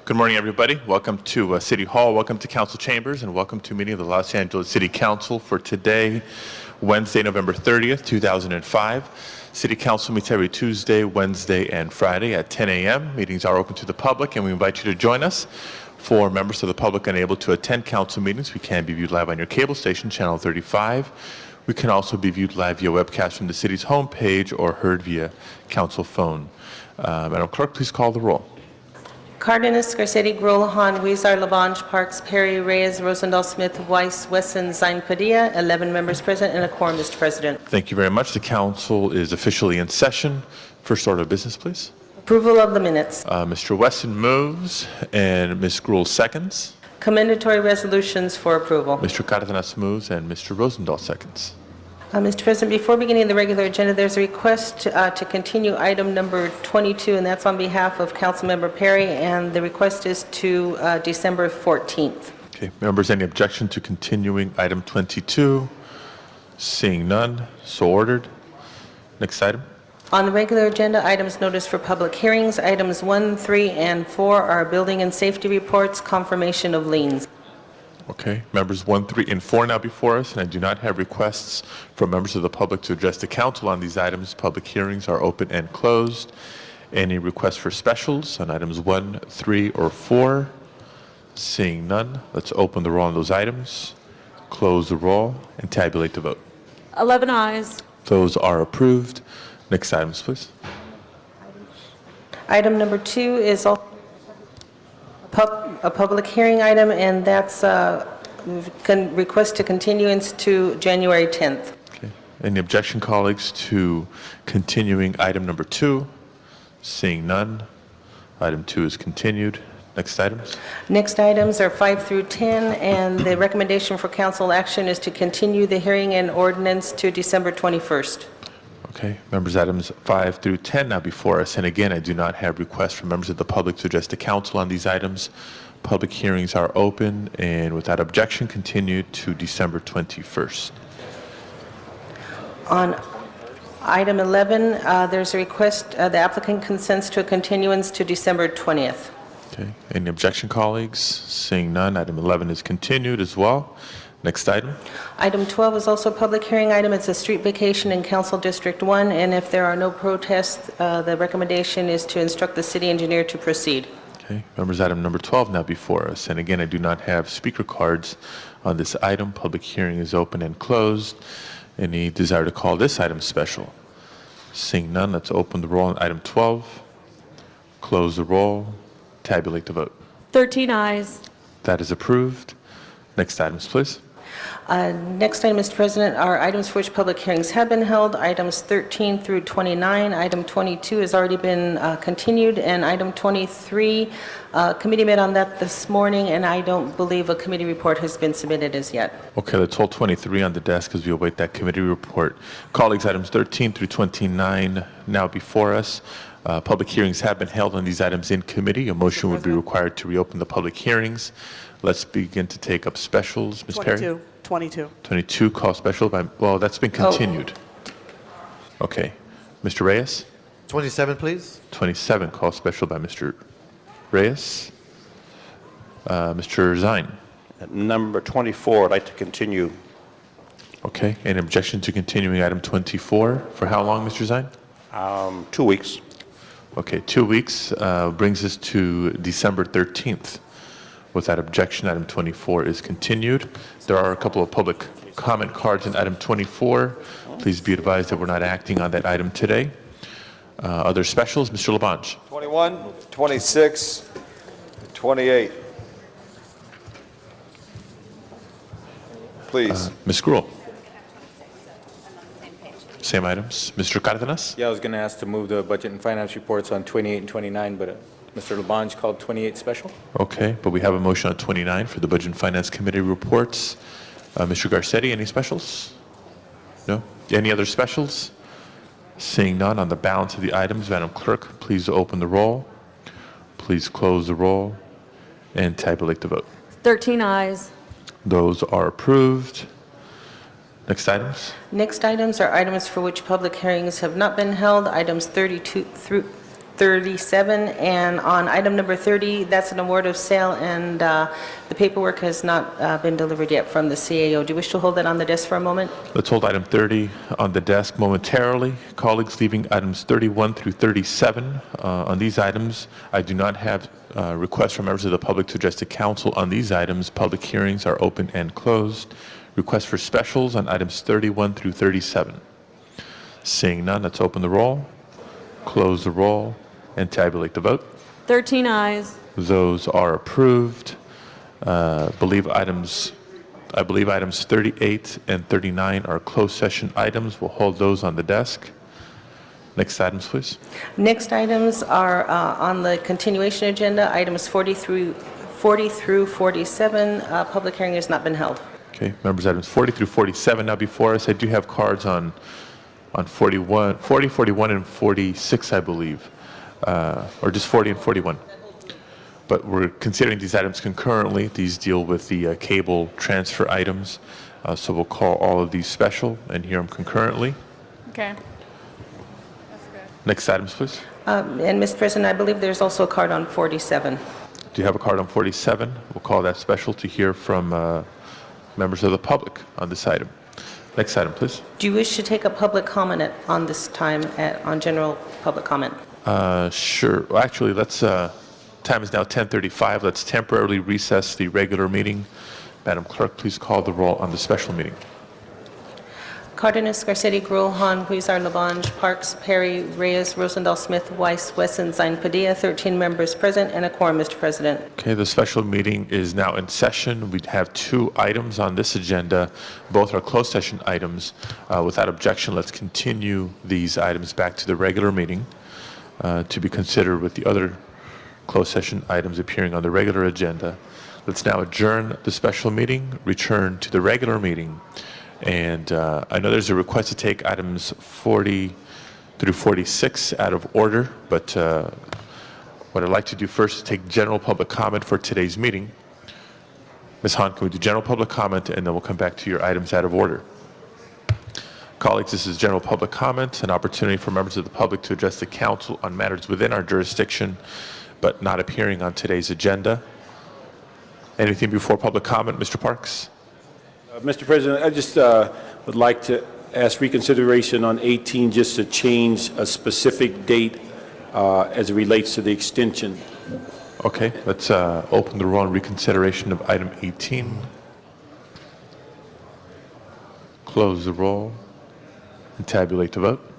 Good morning, everybody. Welcome to City Hall, welcome to Council Chambers, and welcome to meeting of the Los Angeles City Council for today, Wednesday, November 30th, 2005. City Council meets every Tuesday, Wednesday, and Friday at 10 a.m. Meetings are open to the public, and we invite you to join us. For members of the public unable to attend council meetings, we can be viewed live on your cable station, Channel 35. We can also be viewed live via webcast from the city's homepage or heard via council phone. Madam Clerk, please call the roll. Cardenas, Garcetti, Gruel, Han, Weezer, Labange, Parks, Perry, Reyes, Rosendahl, Smith, Weiss, Wesson, Zine, Padilla, 11 members present and a quorum, Mr. President. Thank you very much. The council is officially in session. First order of business, please. Approval of the minutes. Mr. Wesson moves and Ms. Gruel seconds. Commendatory resolutions for approval. Mr. Cardenas moves and Mr. Rosendahl seconds. Mr. President, before beginning the regular agenda, there's a request to continue item number 22, and that's on behalf of Councilmember Perry, and the request is to December 14th. Okay, members, any objection to continuing item 22? Seeing none, so ordered. Next item. On the regular agenda, items noticed for public hearings, items 1, 3, and 4 are building and safety reports, confirmation of liens. Okay, members 1, 3, and 4 now before us, and I do not have requests from members of the public to address the council on these items. Public hearings are open and closed. Any requests for specials on items 1, 3, or 4? Seeing none, let's open the roll on those items, close the roll, and tabulate the vote. 11 ayes. Those are approved. Next items, please. Item number 2 is also a public hearing item, and that's request to continuance to January 10th. Okay. Any objection, colleagues, to continuing item number 2? Seeing none, item 2 is continued. Next items. Next items are 5 through 10, and the recommendation for council action is to continue the hearing and ordinance to December 21st. Okay, members, items 5 through 10 now before us. And again, I do not have requests from members of the public to address the council on these items. Public hearings are open and without objection continued to December 21st. On item 11, there's a request, the applicant consents to a continuance to December 20th. Okay, any objection, colleagues? Seeing none, item 11 is continued as well. Next item. Item 12 is also a public hearing item. It's a street vacation in Council District 1, and if there are no protests, the recommendation is to instruct the city engineer to proceed. Okay, members, item number 12 now before us. And again, I do not have speaker cards on this item. Public hearing is open and closed. Any desire to call this item special? Seeing none, let's open the roll on item 12, close the roll, tabulate the vote. 13 ayes. That is approved. Next items, please. Next item, Mr. President, are items for which public hearings have been held. Items 13 through 29. Item 22 has already been continued, and item 23, committee met on that this morning, and I don't believe a committee report has been submitted as yet. Okay, let's hold 23 on the desk as we await that committee report. Colleagues, items 13 through 29 now before us. Public hearings have been held on these items in committee. A motion would be required to reopen the public hearings. Let's begin to take up specials. Ms. Perry? 22, call special by, well, that's been continued. Okay. Mr. Reyes? 27, please. 27, call special by Mr. Reyes. Mr. Zine? At number 24, I'd like to continue. Okay. Any objection to continuing item 24? For how long, Mr. Zine? 2 weeks. Okay, 2 weeks brings us to December 13th. Without objection, item 24 is continued. There are a couple of public comment cards in item 24. Please be advised that we're not acting on that item today. Other specials, Mr. Labange. 21, 26, 28. Please. Ms. Gruel. Same items. Mr. Cardenas? Yeah, I was going to ask to move the budget and finance reports on 28 and 29, but Mr. Labange called 28 special. Okay, but we have a motion on 29 for the Budget and Finance Committee reports. Mr. Garcetti, any specials? No? Any other specials? Seeing none on the balance of the items, Madam Clerk, please open the roll. Please close the roll and tabulate the vote. 13 ayes. Those are approved. Next items. Next items are items for which public hearings have not been held. Items 32 through 37. And on item number 30, that's an award of sale, and the paperwork has not been delivered yet from the CAO. Do you wish to hold that on the desk for a moment? Let's hold item 30 on the desk momentarily. Colleagues, leaving items 31 through 37. On these items, I do not have requests from members of the public to address the council on these items. Public hearings are open and closed. Requests for specials on items 31 through 37. Seeing none, let's open the roll, close the roll, and tabulate the vote. 13 ayes. Those are approved. I believe items 38 and 39 are closed session items. We'll hold those on the desk. Next items, please. Next items are on the continuation agenda, items 40 through 47. Public hearing has not been held. Okay, members, items 40 through 47 now before us. I do have cards on 40, 41, and 46, I believe, or just 40 and 41. But we're considering these items concurrently. These deal with the cable transfer items. So we'll call all of these special and hear them concurrently. Okay. Next items, please. And, Mr. President, I believe there's also a card on 47. Do you have a card on 47? We'll call that special to hear from members of the public on this item. Next item, please. Do you wish to take a public comment on this time, on general public comment? Sure. Well, actually, let's, time is now 10:35. Let's temporarily recess the regular meeting. Madam Clerk, please call the roll on the special meeting. Cardenas, Garcetti, Gruel, Han, Huizar, Labange, Parks, Perry, Reyes, Rosendahl, Smith, Weiss, Wesson, Zine, Padilla, 13 members present, and a quorum, Mr. President. Okay, the special meeting is now in session. We have 2 items on this agenda. Both are closed session items. Without objection, let's continue these items back to the regular meeting to be considered with the other closed session items appearing on the regular agenda. Let's now adjourn the special meeting, return to the regular meeting. And I know there's a request to take items 40 through 46 out of order, but what I'd like to do first is take general public comment for today's meeting. Ms. Hahn, can we do general public comment, and then we'll come back to your items out of order. Colleagues, this is general public comment, an opportunity for members of the public to address the council on matters within our jurisdiction, but not appearing on today's agenda. Anything before public comment, Mr. Parks? Mr. President, I just would like to ask reconsideration on 18, just to change a specific date as it relates to the extension. Okay, let's open the roll on reconsideration of item 18. Close the roll and tabulate the vote.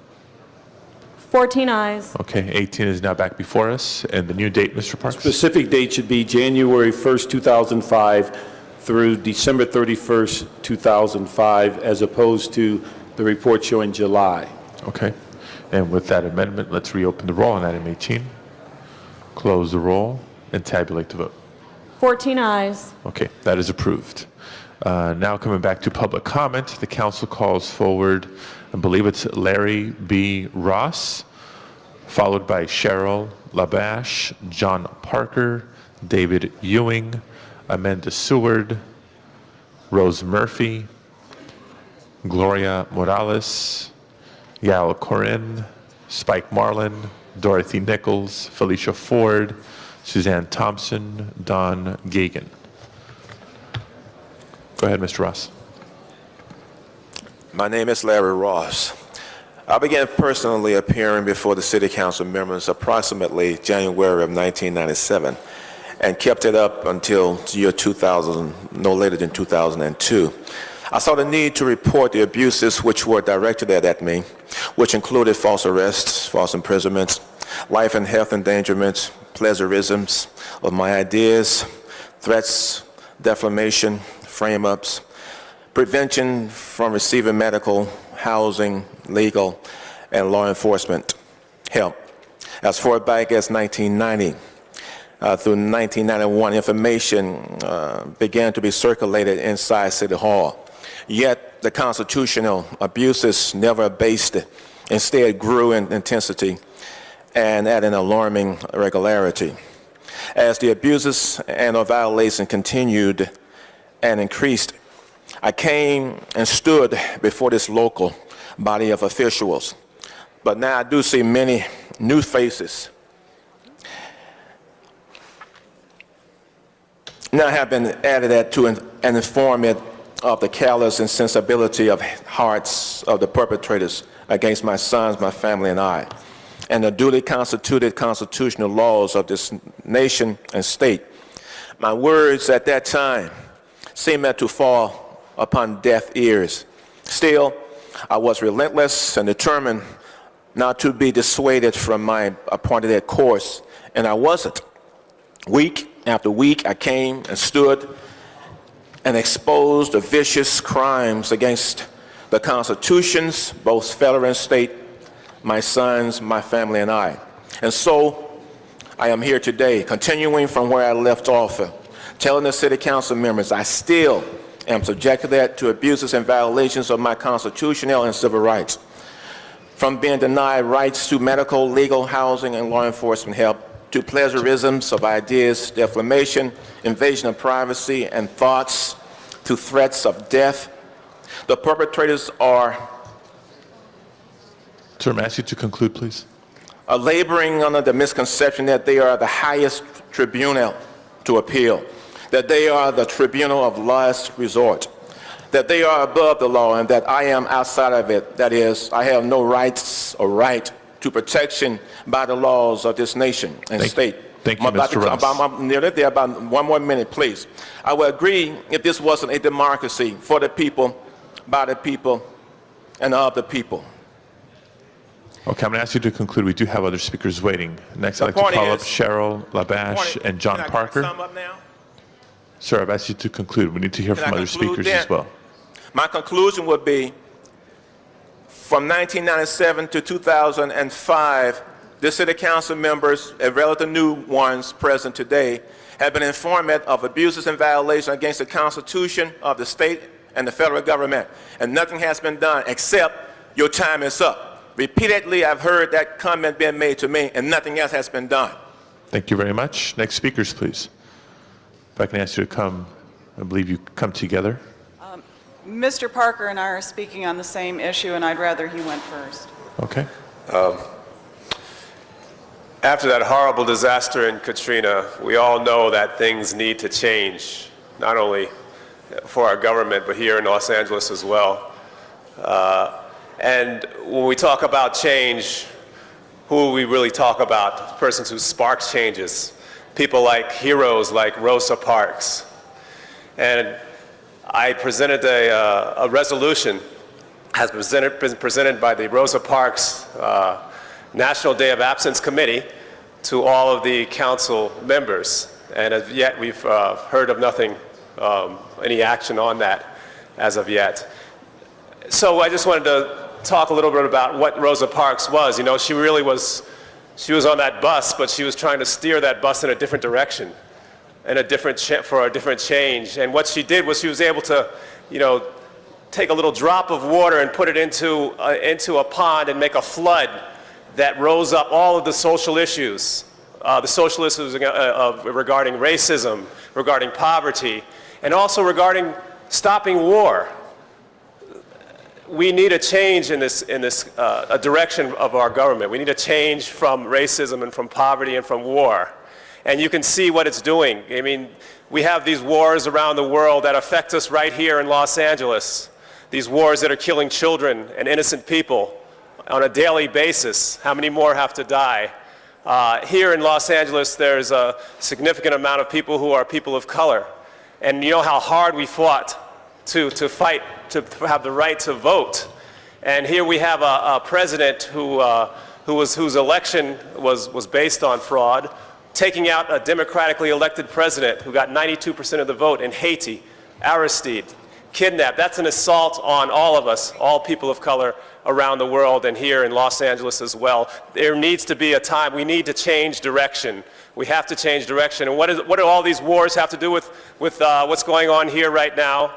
14 ayes. Okay, 18 is now back before us. And the new date, Mr. Parks? Specific date should be January 1st, 2005 through December 31st, 2005, as opposed to the report showing July. Okay, and with that amendment, let's reopen the roll on item 18. Close the roll and tabulate the vote. 14 ayes. Okay, that is approved. Now coming back to public comment, the council calls forward, I believe it's Larry B. Ross, followed by Cheryl Labash, John Parker, David Ewing, Amanda Seward, Rose Murphy, Gloria Morales, Yael Corinne, Spike Marlin, Dorothy Nichols, Felicia Ford, Suzanne Thompson, Don Gagan. Go ahead, Mr. Ross. My name is Larry Ross. I began personally appearing before the City Council members approximately January of 1997 and kept it up until the year 2000, no later than 2002. I saw the need to report the abuses which were directed at me, which included false arrests, false imprisonments, life and health endangerments, plagiarisms of my ideas, threats, defamation, frame-ups, prevention from receiving medical, housing, legal, and law enforcement help. As far back as 1990, through 1991, information began to be circulated inside City Hall. Yet the constitutional abuses never abated, instead grew in intensity and at an alarming regularity. As the abuses and violations continued and increased, I came and stood before this local body of officials. But now I do see many new faces now have been added to and inform it of the callous insensibility of hearts of the perpetrators against my sons, my family, and I, and the duly constituted constitutional laws of this nation and state. My words at that time seemed to fall upon deaf ears. Still, I was relentless and determined not to be dissuaded from my appointed course, and I wasn't. Week after week, I came and stood and exposed the vicious crimes against the constitutions, both federal and state, my sons, my family, and I. And so I am here today, continuing from where I left off, telling the city council members I still am subjected to abuses and violations of my constitutional and civil rights, from being denied rights to medical, legal, housing, and law enforcement help, to plagiarisms of ideas, defamation, invasion of privacy and thoughts, to threats of death. The perpetrators are Sir, may I ask you to conclude, please? laboring under the misconception that they are the highest tribunal to appeal, that they are the tribunal of last resort, that they are above the law, and that I am outside of it. That is, I have no rights or right to protection by the laws of this nation and state. Thank you, I'm about Mr. Russ. I'm nearly there, about 1 more minute, please. I would agree if this wasn't a democracy for the people, by the people, and of the people. Okay, I'm going to ask you to conclude. We do have other speakers waiting. Next, I'd like The to point call up is- Cheryl Labash and John Can I Parker. sum up now? Sir, I've asked you to conclude. We need to hear Can from I other conclude speakers then? as well. My conclusion would be, from 1997 to 2005, the city council members, as well as the new ones present today, have been informed of abuses and violations against the Constitution of the state and the federal government, and nothing has been done except your time is up. Repeatedly, I've heard that comment being made to me, and nothing else has been done. Thank you very much. Next speakers, please. If I can ask you to come, I believe you come together. Mr. Parker and I are speaking on the same issue, and I'd rather he went first. Okay. After that horrible disaster in Katrina, we all know that things need to change, not only for our government, but here in Los Angeles as well. And when we talk about change, who will we really talk about? Persons who spark changes. People like heroes like Rosa Parks. And I presented a resolution, has been presented by the Rosa Parks National Day of Absence Committee to all of the council members. And as yet, we've heard of nothing, any action on that as of yet. So I just wanted to talk a little bit about what Rosa Parks was. You know, she was on that bus, but she was trying to steer that bus in a different direction, and for a different change. And what she did was she was able to, you know, take a little drop of water and put it into a pond and make a flood that rose up all of the social issues, regarding racism, regarding poverty, and also regarding stopping war. We need a change in this a direction of our government. We need a change from racism and from poverty and from war. And you can see what it's doing. I mean, we have these wars around the world that affect us right here in Los Angeles. These wars that are killing children and innocent people on a daily basis. How many more have to die? Here in Los Angeles, there's a significant amount of people who are people of color. And you know how hard we fought to fight to have the right to vote. And here we have a president whose election was based on fraud, taking out a democratically elected president who got 92% of the vote in Haiti, Aristide, kidnapped. That's an assault on all of us, all people of color around the world and here in Los Angeles as well. There needs to be a time, we need to change direction. We have to change direction. And what do all these wars have to do with what's going on here right now?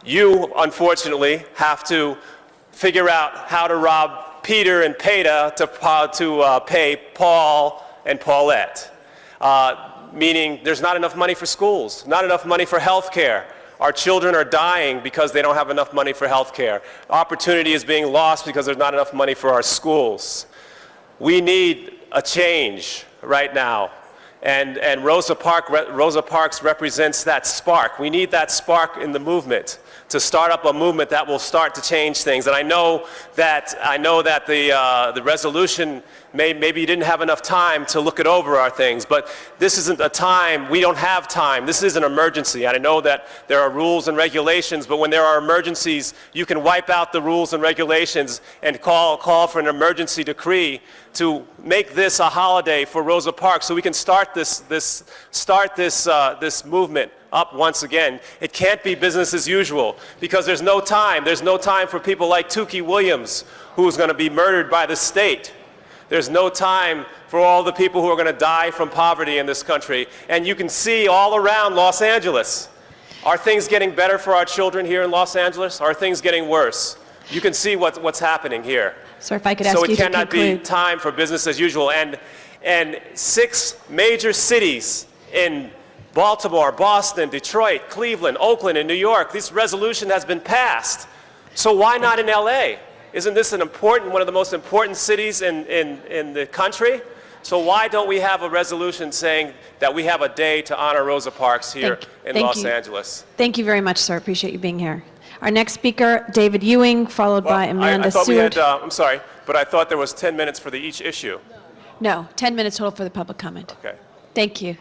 You, unfortunately, have to figure out how to rob Peter and Peta to pay Paul and Paulette, meaning there's not enough money for schools, not enough money for health care. Our children are dying because they don't have enough money for health care. Opportunity is being lost because there's not enough money for our schools. We need a change right now. And Rosa Parks represents that spark. We need that spark in the movement to start up a movement that will start to change things. And I know that the resolution, maybe you didn't have enough time to look it over our things, but this isn't a time, we don't have time. This is an emergency. And I know that there are rules and regulations, but when there are emergencies, you can wipe out the rules and regulations and call for an emergency decree to make this a holiday for Rosa Parks so we can start this movement up once again. It can't be business as usual because there's no time. There's no time for people like Tukey Williams, who's going to be murdered by the state. There's no time for all the people who are going to die from poverty in this country. And you can see all around Los Angeles. Are things getting better for our children here in Los Angeles? Are things getting worse? You can see what's happening here. Sir, if I could ask you to So it cannot be conclude. time for business as usual. And 6 major cities in Baltimore, Boston, Detroit, Cleveland, Oakland, and New York, this resolution has been passed. So why not in LA? Isn't this one of the most important cities in the country? So why don't we have a resolution saying that we have a day to honor Rosa Parks here in Los Angeles? Thank you very much, sir. Appreciate you being here. Our next speaker, David Ewing, followed by Amanda I thought Seward. we had, I'm sorry, but I thought there was 10 minutes for each issue. No, 10 minutes total for the public comment. Okay. Thank you.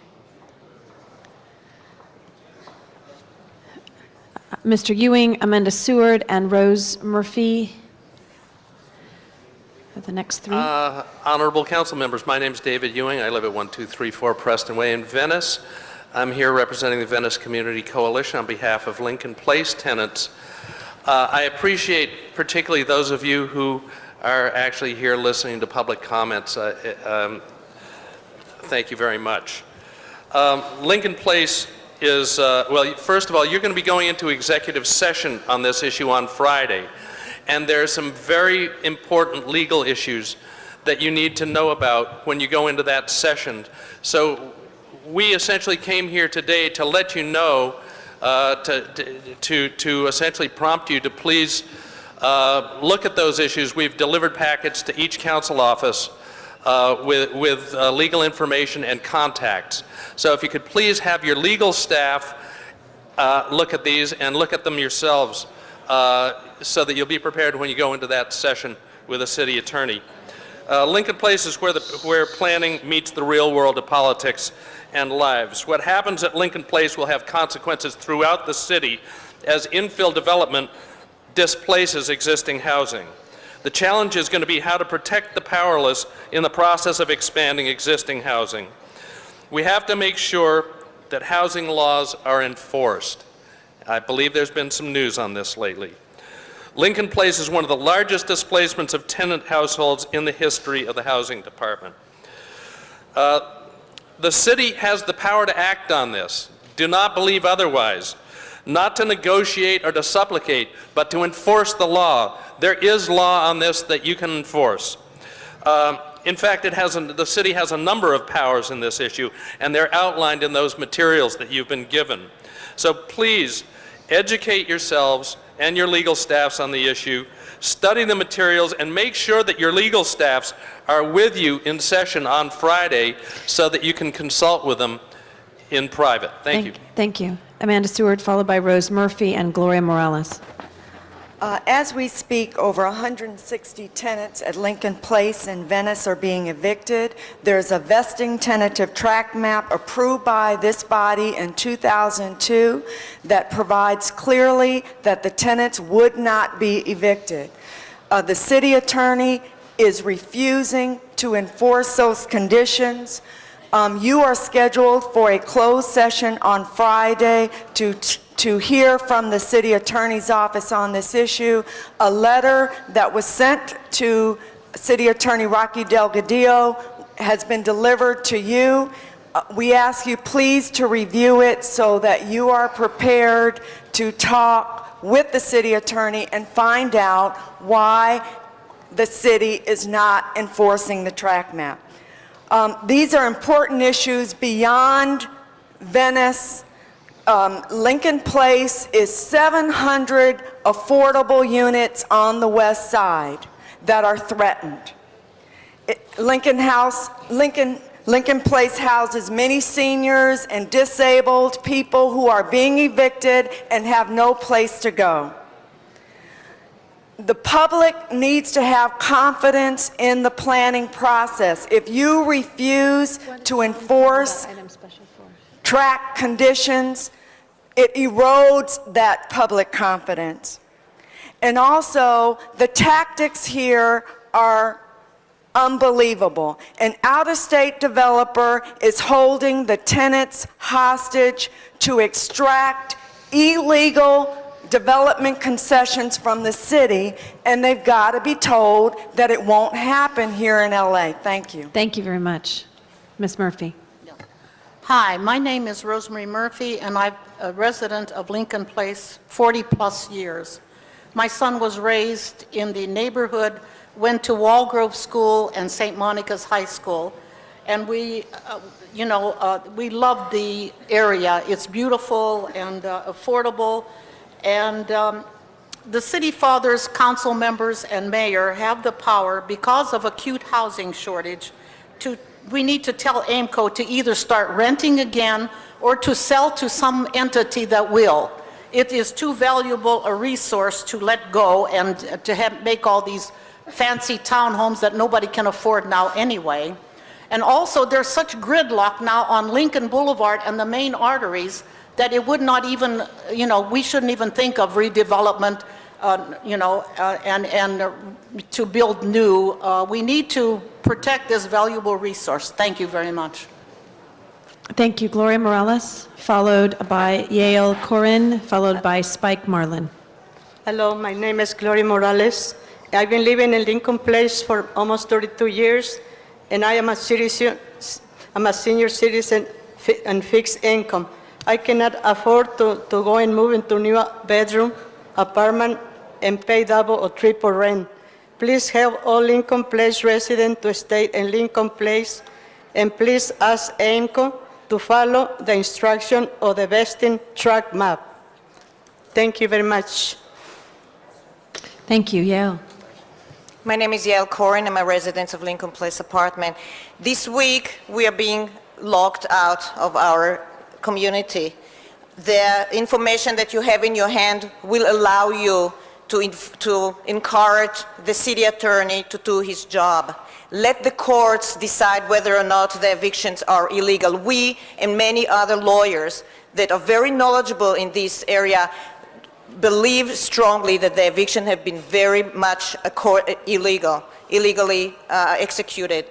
Mr. Ewing, Amanda Seward, and Rose Murphy are the next 3. Honorable council members, my name is David Ewing. I live at 1234 Preston Way in Venice. I'm here representing the Venice Community Coalition on behalf of Lincoln Place tenants. I appreciate particularly those of you who are actually here listening to public comments. Thank you very much. Lincoln Place is, well, first of all, you're going to be going into executive session on this issue on Friday. And there are some very important legal issues that you need to know about when you go into that session. So we essentially came here today to let you know, to essentially prompt you to please look at those issues. We've delivered packets to each council office with legal information and contacts. So if you could please have your legal staff look at these and look at them yourselves so that you'll be prepared when you go into that session with the city attorney. Lincoln Place is where planning meets the real world of politics and lives. What happens at Lincoln Place will have consequences throughout the city as infill development displaces existing housing. The challenge is going to be how to protect the powerless in the process of expanding existing housing. We have to make sure that housing laws are enforced. I believe there's been some news on this lately. Lincoln Place is one of the largest displacements of tenant households in the history of the housing department. The city has the power to act on this. Do not believe otherwise. Not to negotiate or to supplicate, but to enforce the law. There is law on this that you can enforce. In fact, the city has a number of powers in this issue, and they're outlined in those materials that you've been given. So please, educate yourselves and your legal staffs on the issue, study the materials, and make sure that your legal staffs are with you in session on Friday so that you can consult with them in private. Thank you. Thank you. Amanda Seward, followed by Rose Murphy and Gloria Morales. As we speak, over 160 tenants at Lincoln Place in Venice are being evicted. There's a vesting tentative tract map approved by this body in 2002 that provides clearly that the tenants would not be evicted. The city attorney is refusing to enforce those conditions. You are scheduled for a closed session on Friday to hear from the city attorney's office on this issue. A letter that was sent to City Attorney Rocky Delgadillo has been delivered to you. We ask you please to review it so that you are prepared to talk with the city attorney and find out why the city is not enforcing the tract map. These are important issues beyond Venice. Lincoln Place is 700 affordable units on the west side that are threatened. Lincoln Lincoln Place houses many seniors and disabled people who are being evicted and have no place to go. The public needs to have confidence in the planning process. If you refuse to enforce track conditions, it erodes that public confidence. And also, the tactics here are unbelievable. An out-of-state developer is holding the tenants hostage to extract illegal development concessions from the city, and they've got to be told that it won't happen here in LA. Thank you. Thank you very much. Ms. Murphy. Hi, my name is Rosemary Murphy, and I'm a resident of Lincoln Place 40-plus years. My son was raised in the neighborhood, went to Walgrove School and St. Monica's High School, and we love the area. It's beautiful and affordable, and the city fathers, council members, and mayor have the power, because of acute housing shortage, we need to tell AIMCO to either start renting again or to sell to some entity that will. It is too valuable a resource to let go and to make all these fancy townhomes that nobody can afford now anyway. And also, there's such gridlock now on Lincoln Boulevard and the main arteries that it would not even, we shouldn't even think of redevelopment, and to build new. We need to protect this valuable resource. Thank you very much. Thank you. Gloria Morales, followed by Yael Corin, followed by Spike Marlin. Hello, my name is Gloria Morales. I've been living in Lincoln Place for almost 32 years, and I am a citizen. I'm a senior citizen and fixed income. I cannot afford to go and move into a new bedroom, apartment, and pay double or triple rent. Please help all Lincoln Place residents to stay in Lincoln Place, and please ask AIMCO to follow the instruction of the vesting track map. Thank you very much. Thank you. Yael. My name is Yael Corin. I'm a resident of Lincoln Place apartment. This week, we are being locked out of our community. The information that you have in your hand will allow you to encourage the city attorney to do his job. Let the courts decide whether or not the evictions are illegal. We and many other lawyers that are very knowledgeable in this area believe strongly that the eviction have been very much illegally executed.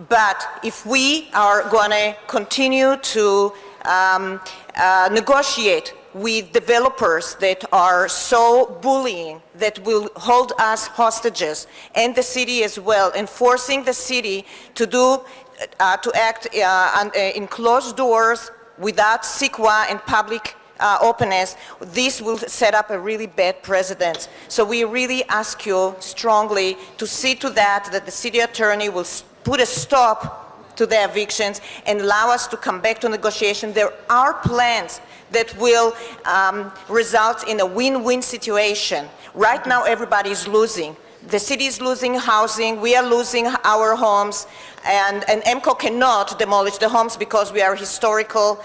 But if we are going to continue to negotiate with developers that are so bullying, that will hold us hostages, and the city as well, and forcing the city to act in closed doors without CEQA and public openness, this will set up a really bad precedent. So we really ask you strongly to see to that the city attorney will put a stop to the evictions and allow us to come back to negotiation. There are plans that will result in a win-win situation. Right now, everybody is losing. The city is losing housing, we are losing our homes, and AIMCO cannot demolish the homes because we have historical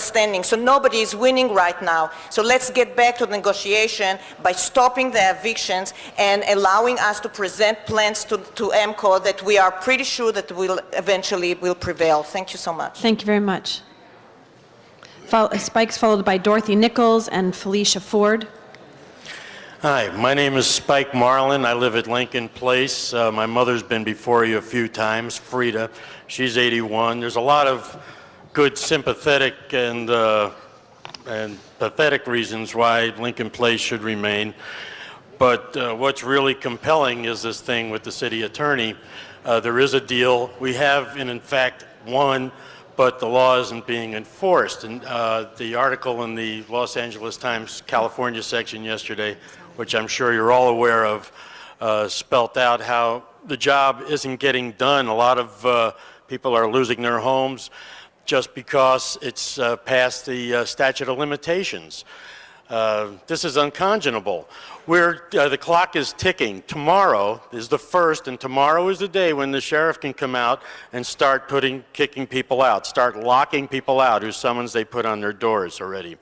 standing. So nobody is winning right now. So let's get back to the negotiation by stopping the evictions and allowing us to present plans to AIMCO that we are pretty sure that will eventually prevail. Thank you so much. Thank you very much. Spike's followed by Dorothy Nichols and Felicia Ford. Hi, my name is Spike Marlin. I live at Lincoln Place. My mother's been before you a few times, Frida. She's 81. There's a lot of good sympathetic and pathetic reasons why Lincoln Place should remain. But what's really compelling is this thing with the city attorney. There is a deal. We have, in fact, won, but the law isn't being enforced. And the article in the Los Angeles Times California section yesterday, which I'm sure you're all aware of, spelt out how the job isn't getting done. A lot of people are losing their homes just because it's past the statute of limitations. This is unconscionable. The clock is ticking. Tomorrow is the first, and tomorrow is the day when the sheriff can come out and start kicking people out, start locking people out whose summons they put on their doors already.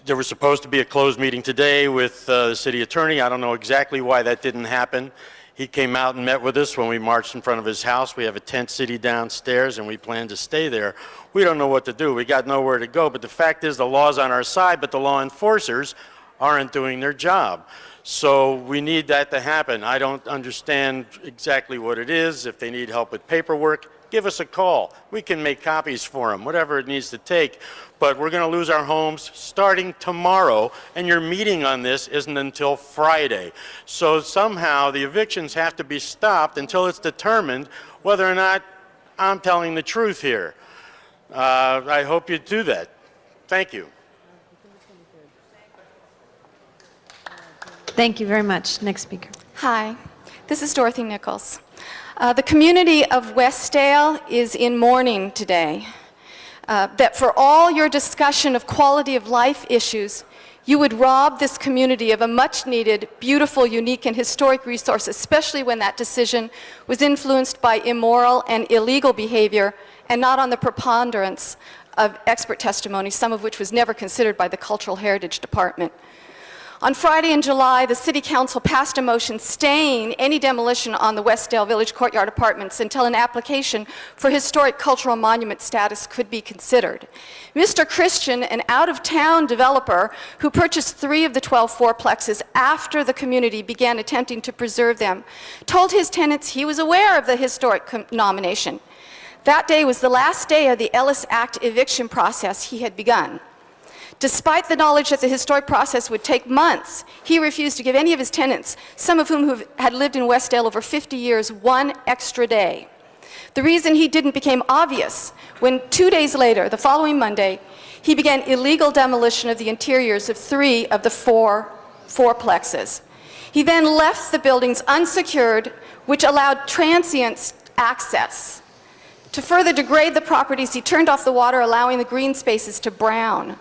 There was supposed to be a closed meeting today with the city attorney. I don't know exactly why that didn't happen. He came out and met with us when we marched in front of his house. We have a tent city downstairs, and we plan to stay there. We don't know what to do. We got nowhere to go. But the fact is, the law's on our side, but the law enforcers aren't doing their job. So we need that to happen. I don't understand exactly what it is. If they need help with paperwork, give us a call. We can make copies for them, whatever it needs to take. But we're going to lose our homes starting tomorrow, and your meeting on this isn't until Friday. So somehow the evictions have to be stopped until it's determined whether or not I'm telling the truth here. I hope you do that. Thank you. Thank you very much. Next speaker. Hi, this is Dorothy Nichols. The community of Westdale is in mourning today. That for all your discussion of quality of life issues, you would rob this community of a much-needed, beautiful, unique, and historic resource, especially when that decision was influenced by immoral and illegal behavior and not on the preponderance of expert testimony, some of which was never considered by the Cultural Heritage Department. On Friday in July, the City Council passed a motion staying any demolition on the Westdale Village Courtyard apartments until an application for historic cultural monument status could be considered. Mr. Christian, an out-of-town developer who purchased 3 of the 12 fourplexes after the community began attempting to preserve them, told his tenants he was aware of the historic nomination. That day was the last day of the Ellis Act eviction process he had begun. Despite the knowledge that the historic process would take months, he refused to give any of his tenants, some of whom had lived in Westdale over 50 years, 1 extra day. The reason he didn't became obvious when 2 days later, the following Monday, he began illegal demolition of the interiors of 3 of the 4 fourplexes. He then left the buildings unsecured, which allowed transients access. To further degrade the properties, he turned off the water, allowing the green spaces to brown.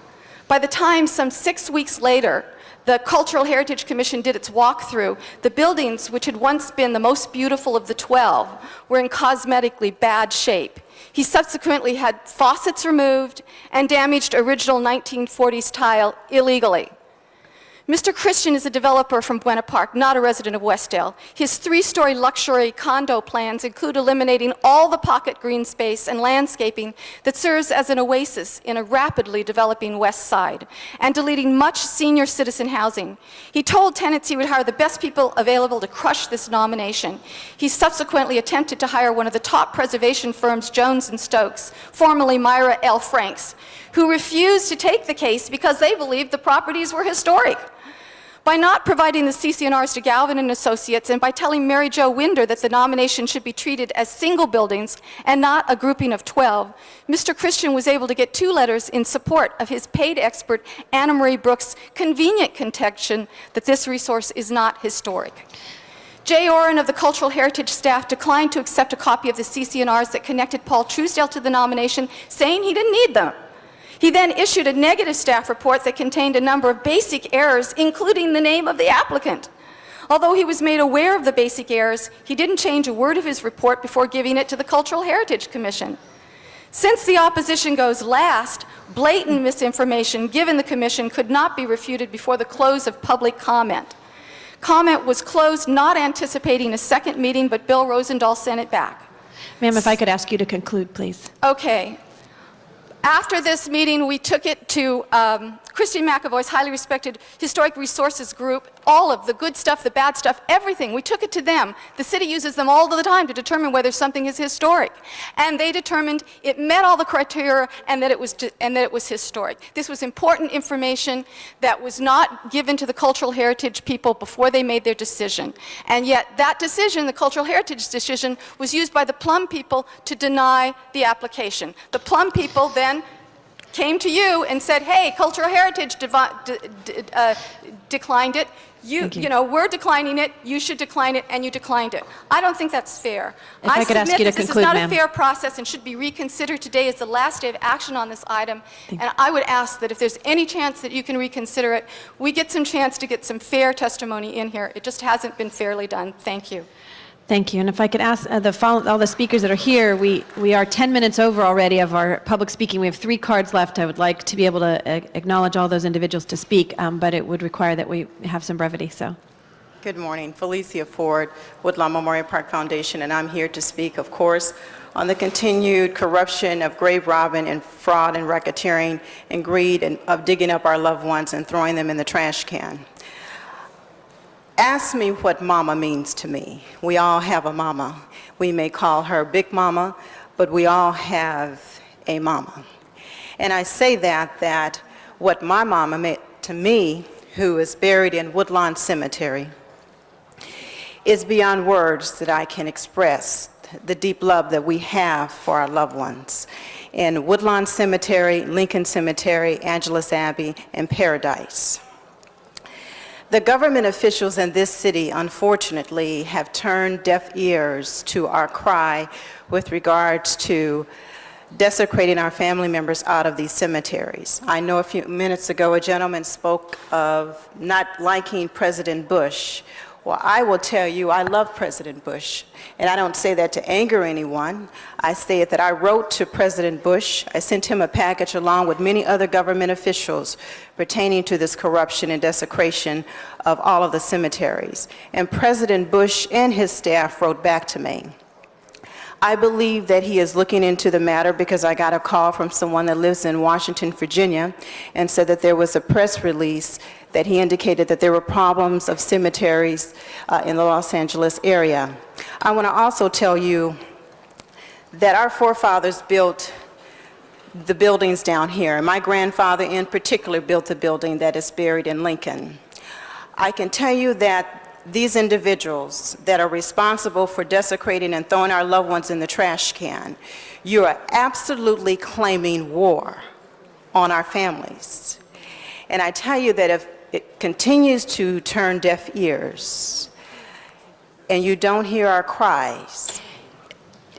By the time, some 6 weeks later, the Cultural Heritage Commission did its walkthrough, the buildings, which had once been the most beautiful of the 12, were in cosmetically bad shape. He subsequently had faucets removed and damaged original 1940s tile illegally. Mr. Christian is a developer from Buena Park, not a resident of Westdale. His 3-story luxury condo plans include eliminating all the pocket green space and landscaping that serves as an oasis in a rapidly developing west side, and deleting much senior citizen housing. He told tenants he would hire the best people available to crush this nomination. He subsequently attempted to hire one of the top preservation firms, Jones & Stokes, formerly Myra L. Franks, who refused to take the case because they believed the properties were historic. By not providing the CC&Rs to Galvin and Associates, and by telling Mary Jo Winder that the nomination should be treated as single buildings and not a grouping of 12, Mr. Christian was able to get 2 letters in support of his paid expert, Anna Marie Brooks' convenient contention that this resource is not historic. Jay Oren of the Cultural Heritage staff declined to accept a copy of the CC&Rs that connected Paul Truesdale to the nomination, saying he didn't need them. He then issued a negative staff report that contained a number of basic errors, including the name of the applicant. Although he was made aware of the basic errors, he didn't change a word of his report before giving it to the Cultural Heritage Commission. Since the opposition goes last, blatant misinformation given the commission could not be refuted before the close of public comment. Comment was closed, not anticipating a second meeting, but Bill Rosendahl sent it back. Ma'am, if I could ask you to conclude, please. Okay. After this meeting, we took it to Christine McAvoy's highly respected Historic Resources Group, all of the good stuff, the bad stuff, everything. We took it to them. The city uses them all the time to determine whether something is historic. And they determined it met all the criteria and that it was historic. This was important information that was not given to the cultural heritage people before they made their decision. And yet that decision, the cultural heritage decision, was used by the Plum people to deny the application. The Plum people then came to you and said, hey, cultural heritage declined it. You know, we're declining it, you should decline it, and you declined it. I don't think that's fair. If I could ask you to This conclude, is not ma'am. a fair process and should be reconsidered. Today is the last day of action on this item, and I would ask that if there's any chance that you can reconsider it, we get some chance to get some fair testimony in here. It just hasn't been fairly done. Thank you. Thank you. And if I could ask all the speakers that are here, we are 10 minutes over already of our public speaking. We have 3 cards left. I would like to be able to acknowledge all those individuals to speak, but it would require that we have some brevity. So, Good morning. Felicia Ford, Woodlawn Memorial Park Foundation, and I'm here to speak, of course, on the continued corruption of grave robbing and fraud and racketeering and greed and of digging up our loved ones and throwing them in the trash can. Ask me what mama means to me. We all have a mama. We may call her Big Mama, but we all have a mama. And I say that what my mama meant to me, who is buried in Woodlawn Cemetery, is beyond words that I can express the deep love that we have for our loved ones. In Woodlawn Cemetery, Lincoln Cemetery, Angelus Abbey, and Paradise. The government officials in this city, unfortunately, have turned deaf ears to our cry with regards to desecrating our family members out of these cemeteries. I know a few minutes ago a gentleman spoke of not liking President Bush. Well, I will tell you, I love President Bush, and I don't say that to anger anyone. I say that I wrote to President Bush. I sent him a package along with many other government officials pertaining to this corruption and desecration of all of the cemeteries. And President Bush and his staff wrote back to me. I believe that he is looking into the matter because I got a call from someone that lives in Washington, Virginia, and said that there was a press release that he indicated that there were problems of cemeteries in the Los Angeles area. I want to also tell you that our forefathers built the buildings down here. And my grandfather in particular built the building that is buried in Lincoln. I can tell you that these individuals that are responsible for desecrating and throwing our loved ones in the trash can, you are absolutely claiming war on our families. And I tell you that if it continues to turn deaf ears and you don't hear our cries.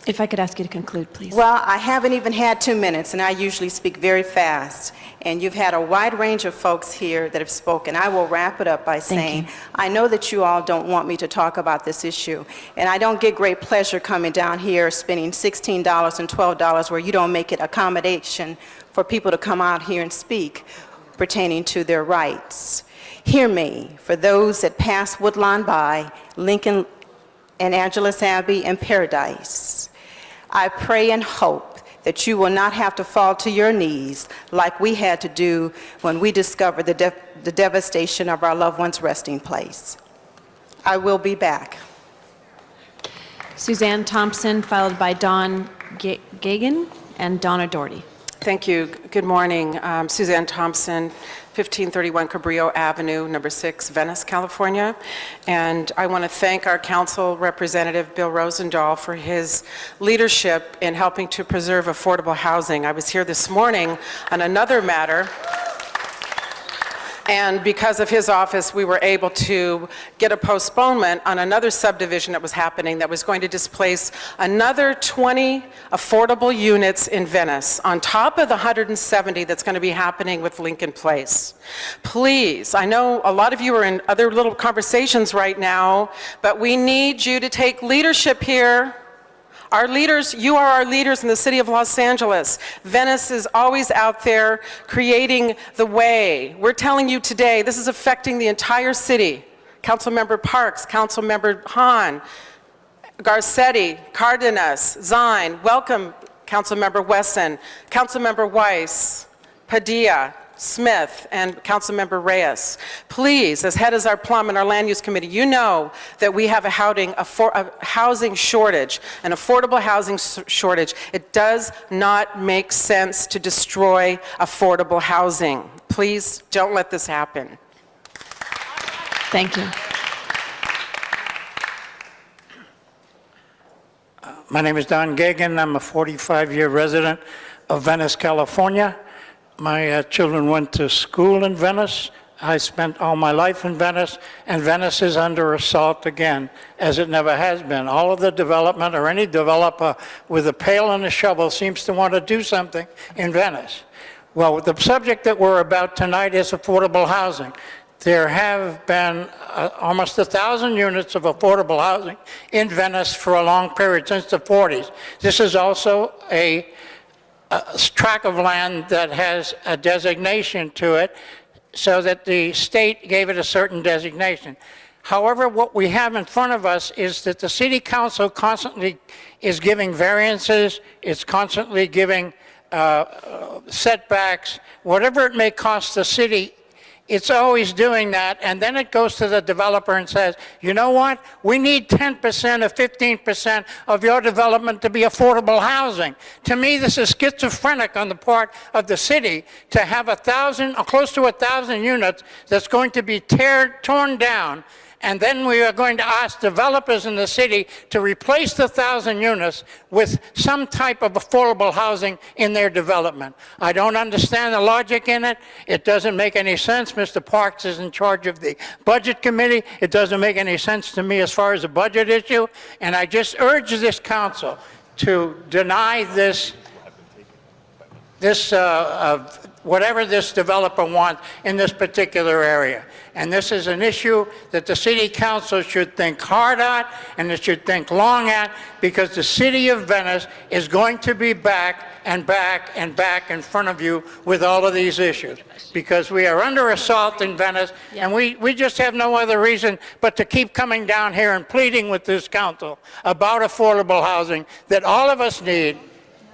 if I could ask you to conclude, please. Well, I haven't even had 2 minutes, and I usually speak very fast. And you've had a wide range of folks here that have spoken. I will wrap it up by saying, I know that you all don't want me to talk about this issue, and I don't get great pleasure coming down here spending $16 and $12 where you don't make it accommodation for people to come out here and speak pertaining to their rights. Hear me, for those that pass Woodlawn by, Lincoln and Angelus Abbey and Paradise, I pray and hope that you will not have to fall to your knees like we had to do when we discovered the devastation of our loved one's resting place. I will be back. Suzanne Thompson, followed by Don Gagan and Donna Doherty. Thank you. Good morning. Suzanne Thompson, 1531 Cabrillo Avenue, number 6, Venice, California. And I want to thank our council representative, Bill Rosendahl, for his leadership in helping to preserve affordable housing. I was here this morning on another matter, and because of his office, we were able to get a postponement on another subdivision that was happening that was going to displace another 20 affordable units in Venice, on top of the 170 that's going to be happening with Lincoln Place. Please, I know a lot of you are in other little conversations right now, but we need you to take leadership here. Our leaders, you are our leaders in the city of Los Angeles. Venice is always out there creating the way. We're telling you today, this is affecting the entire city. Councilmember Parks, Councilmember Hahn, Garcetti, Cardenas, Zine, welcome Councilmember Wesson, Councilmember Weiss, Padilla, Smith, and Councilmember Reyes. Please, as head of our Plum and our Land Use Committee, you know that we have a housing shortage, an affordable housing shortage. It does not make sense to destroy affordable housing. Please don't let this happen. Thank you. My name is Don Gagan. I'm a 45-year resident of Venice, California. My children went to school in Venice. I spent all my life in Venice, and Venice is under assault again, as it never has been. All of the development, or any developer with a pail and a shovel, seems to want to do something in Venice. Well, the subject that we're about tonight is affordable housing. There have been almost 1,000 units of affordable housing in Venice for a long period, since the 40s. This is also a tract of land that has a designation to it, so that the state gave it a certain designation. However, what we have in front of us is that the city council constantly is giving variances, it's constantly giving setbacks, whatever it may cost the city, it's always doing that, and then it goes to the developer and says, you know what, we need 10% or 15% of your development to be affordable housing. To me, this is schizophrenic on the part of the city to have 1,000, or close to 1,000 units that's going to be torn down, and then we are going to ask developers in the city to replace the 1,000 units with some type of affordable housing in their development. I don't understand the logic in it. It doesn't make any sense. Mr. Parks is in charge of the Budget Committee. It doesn't make any sense to me as far as a budget issue. And I just urge this council to deny whatever this developer wants in this particular area. And this is an issue that the city council should think hard at, and it should think long at, because the city of Venice is going to be back and back and back in front of you with all of these issues. Because we are under assault in Venice, and we just have no other reason but to keep coming down here and pleading with this council about affordable housing that all of us need,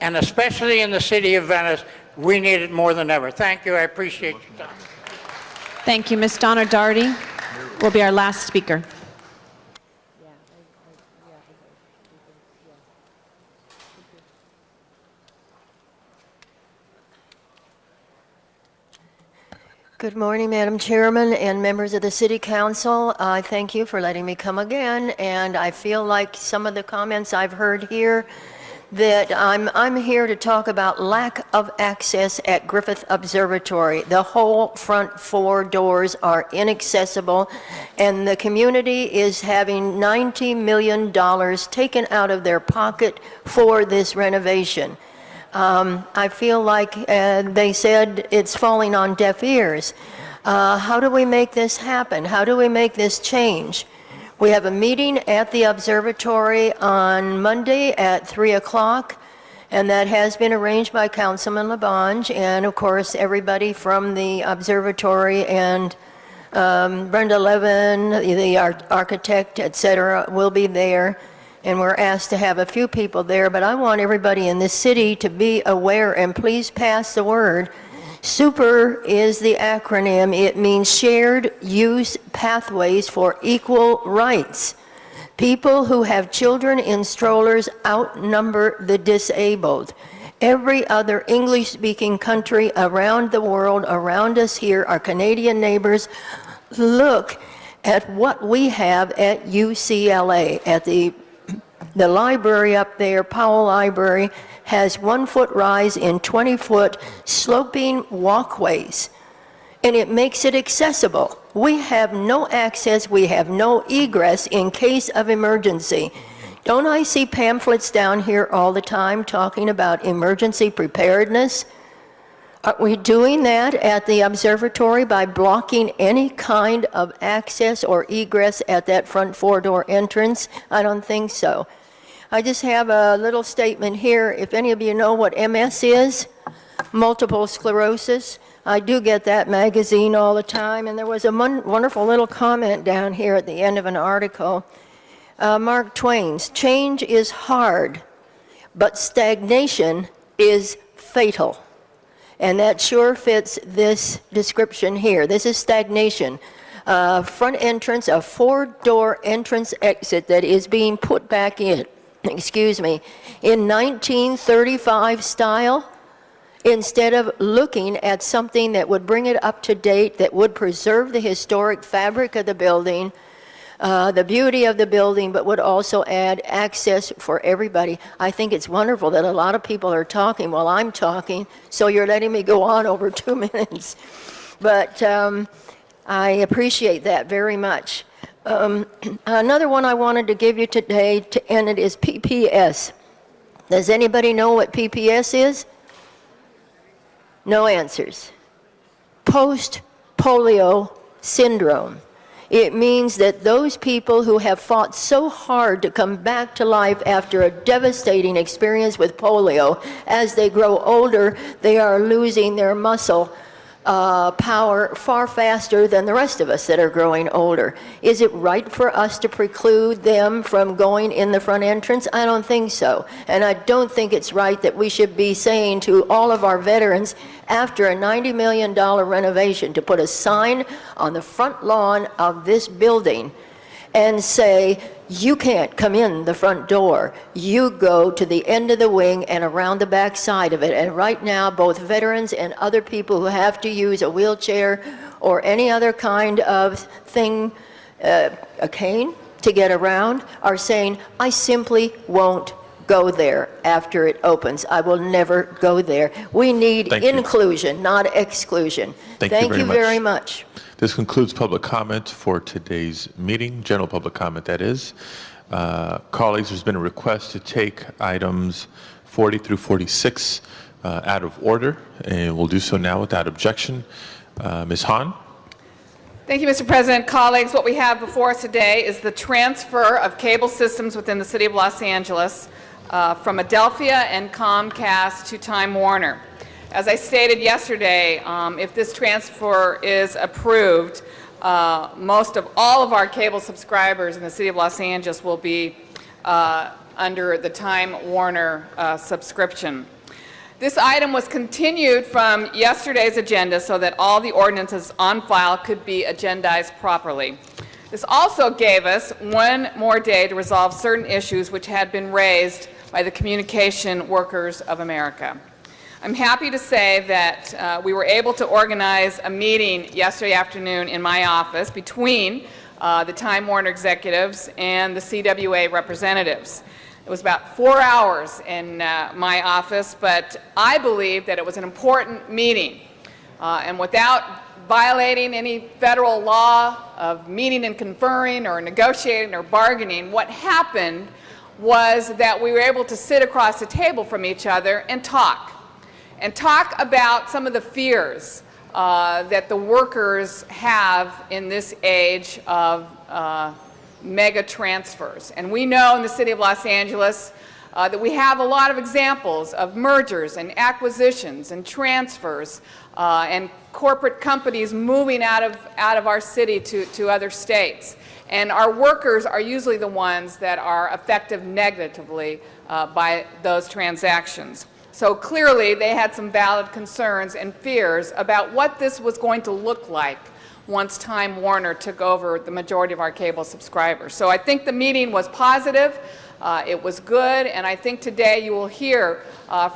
and especially in the city of Venice, we need it more than ever. Thank you. I appreciate your time. Thank you. Ms. Donna Doherty will be our last speaker. Good morning, Madam Chairman and members of the City Council. I thank you for letting me come again, and I feel like some of the comments I've heard here that I'm here to talk about lack of access at Griffith Observatory. The whole front 4 doors are inaccessible, and the community is having $90 million taken out of their pocket for this renovation. I feel like they said it's falling on deaf ears. How do we make this happen? How do we make this change? We have a meeting at the observatory on Monday at 3 o'clock, and that has been arranged by Councilman Labange, and of course everybody from the observatory and Brenda Levin, the architect, etc., will be there, and we're asked to have a few people there, but I want everybody in this city to be aware, and please pass the word. SUPER is the acronym. It means Shared Use Pathways for Equal Rights. People who have children in strollers outnumber the disabled. Every other English-speaking country around the world, around us here, our Canadian neighbors, look at what we have at UCLA, at the library up there, Powell Library, has 1-foot rise in 20-foot sloping walkways, and it makes it accessible. We have no access, we have no egress in case of emergency. Don't I see pamphlets down here all the time talking about emergency preparedness? Are we doing that at the observatory by blocking any kind of access or egress at that front 4-door entrance? I don't think so. I just have a little statement here. If any of you know what MS is, multiple sclerosis, I do get that magazine all the time, and there was a wonderful little comment down here at the end of an article. Mark Twain's, change is hard, but stagnation is fatal. And that sure fits this description here. This is stagnation. Front entrance, a 4-door entrance exit that is being put back in. Excuse me, in 1935 style, instead of looking at something that would bring it up to date, that would preserve the historic fabric of the building, the beauty of the building, but would also add access for everybody. I think it's wonderful that a lot of people are talking while I'm talking, so you're letting me go on over 2 minutes. But I appreciate that very much. Another one I wanted to give you today, and it is PPS. Does anybody know what PPS is? No answers. Post-polio syndrome. It means that those people who have fought so hard to come back to life after a devastating experience with polio, as they grow older, they are losing their muscle power far faster than the rest of us that are growing older. Is it right for us to preclude them from going in the front entrance? I don't think so. And I don't think it's right that we should be saying to all of our veterans, after a $90 million renovation, to put a sign on the front lawn of this building and say, you can't come in the front door. You go to the end of the wing and around the back side of it. And right now, both veterans and other people who have to use a wheelchair or any other kind of thing, a cane to get around, are saying, I simply won't go there after it opens. I will never go there. We need inclusion, not exclusion. Thank you very much. This concludes public comment for today's meeting, general public comment, that is. Colleagues, there's been a request to take items 40 through 46 out of order, and we'll do so now without objection. Ms. Hahn? Thank you, Mr. President. Colleagues, what we have before us today is the transfer of cable systems within the City of Los Angeles from Adelphia and Comcast to Time Warner. As I stated yesterday, if this transfer is approved, most of all of our cable subscribers in the City of Los Angeles will be under the Time Warner subscription. This item was continued from yesterday's agenda so that all the ordinances on file could be agendized properly. This also gave us one more day to resolve certain issues which had been raised by the Communication Workers of America. I'm happy to say that we were able to organize a meeting yesterday afternoon in my office between the Time Warner executives and the CWA representatives. It was about 4 hours in my office, but I believe that it was an important meeting. And without violating any federal law of meeting and conferring or negotiating or bargaining, what happened was that we were able to sit across the table from each other and talk about some of the fears that the workers have in this age of mega transfers. And we know in the City of Los Angeles that we have a lot of examples of mergers and acquisitions and transfers and corporate companies moving out of our city to other states. And our workers are usually the ones that are affected negatively by those transactions. So clearly, they had some valid concerns and fears about what this was going to look like once Time Warner took over the majority of our cable subscribers. So I think the meeting was positive, it was good, and I think today you will hear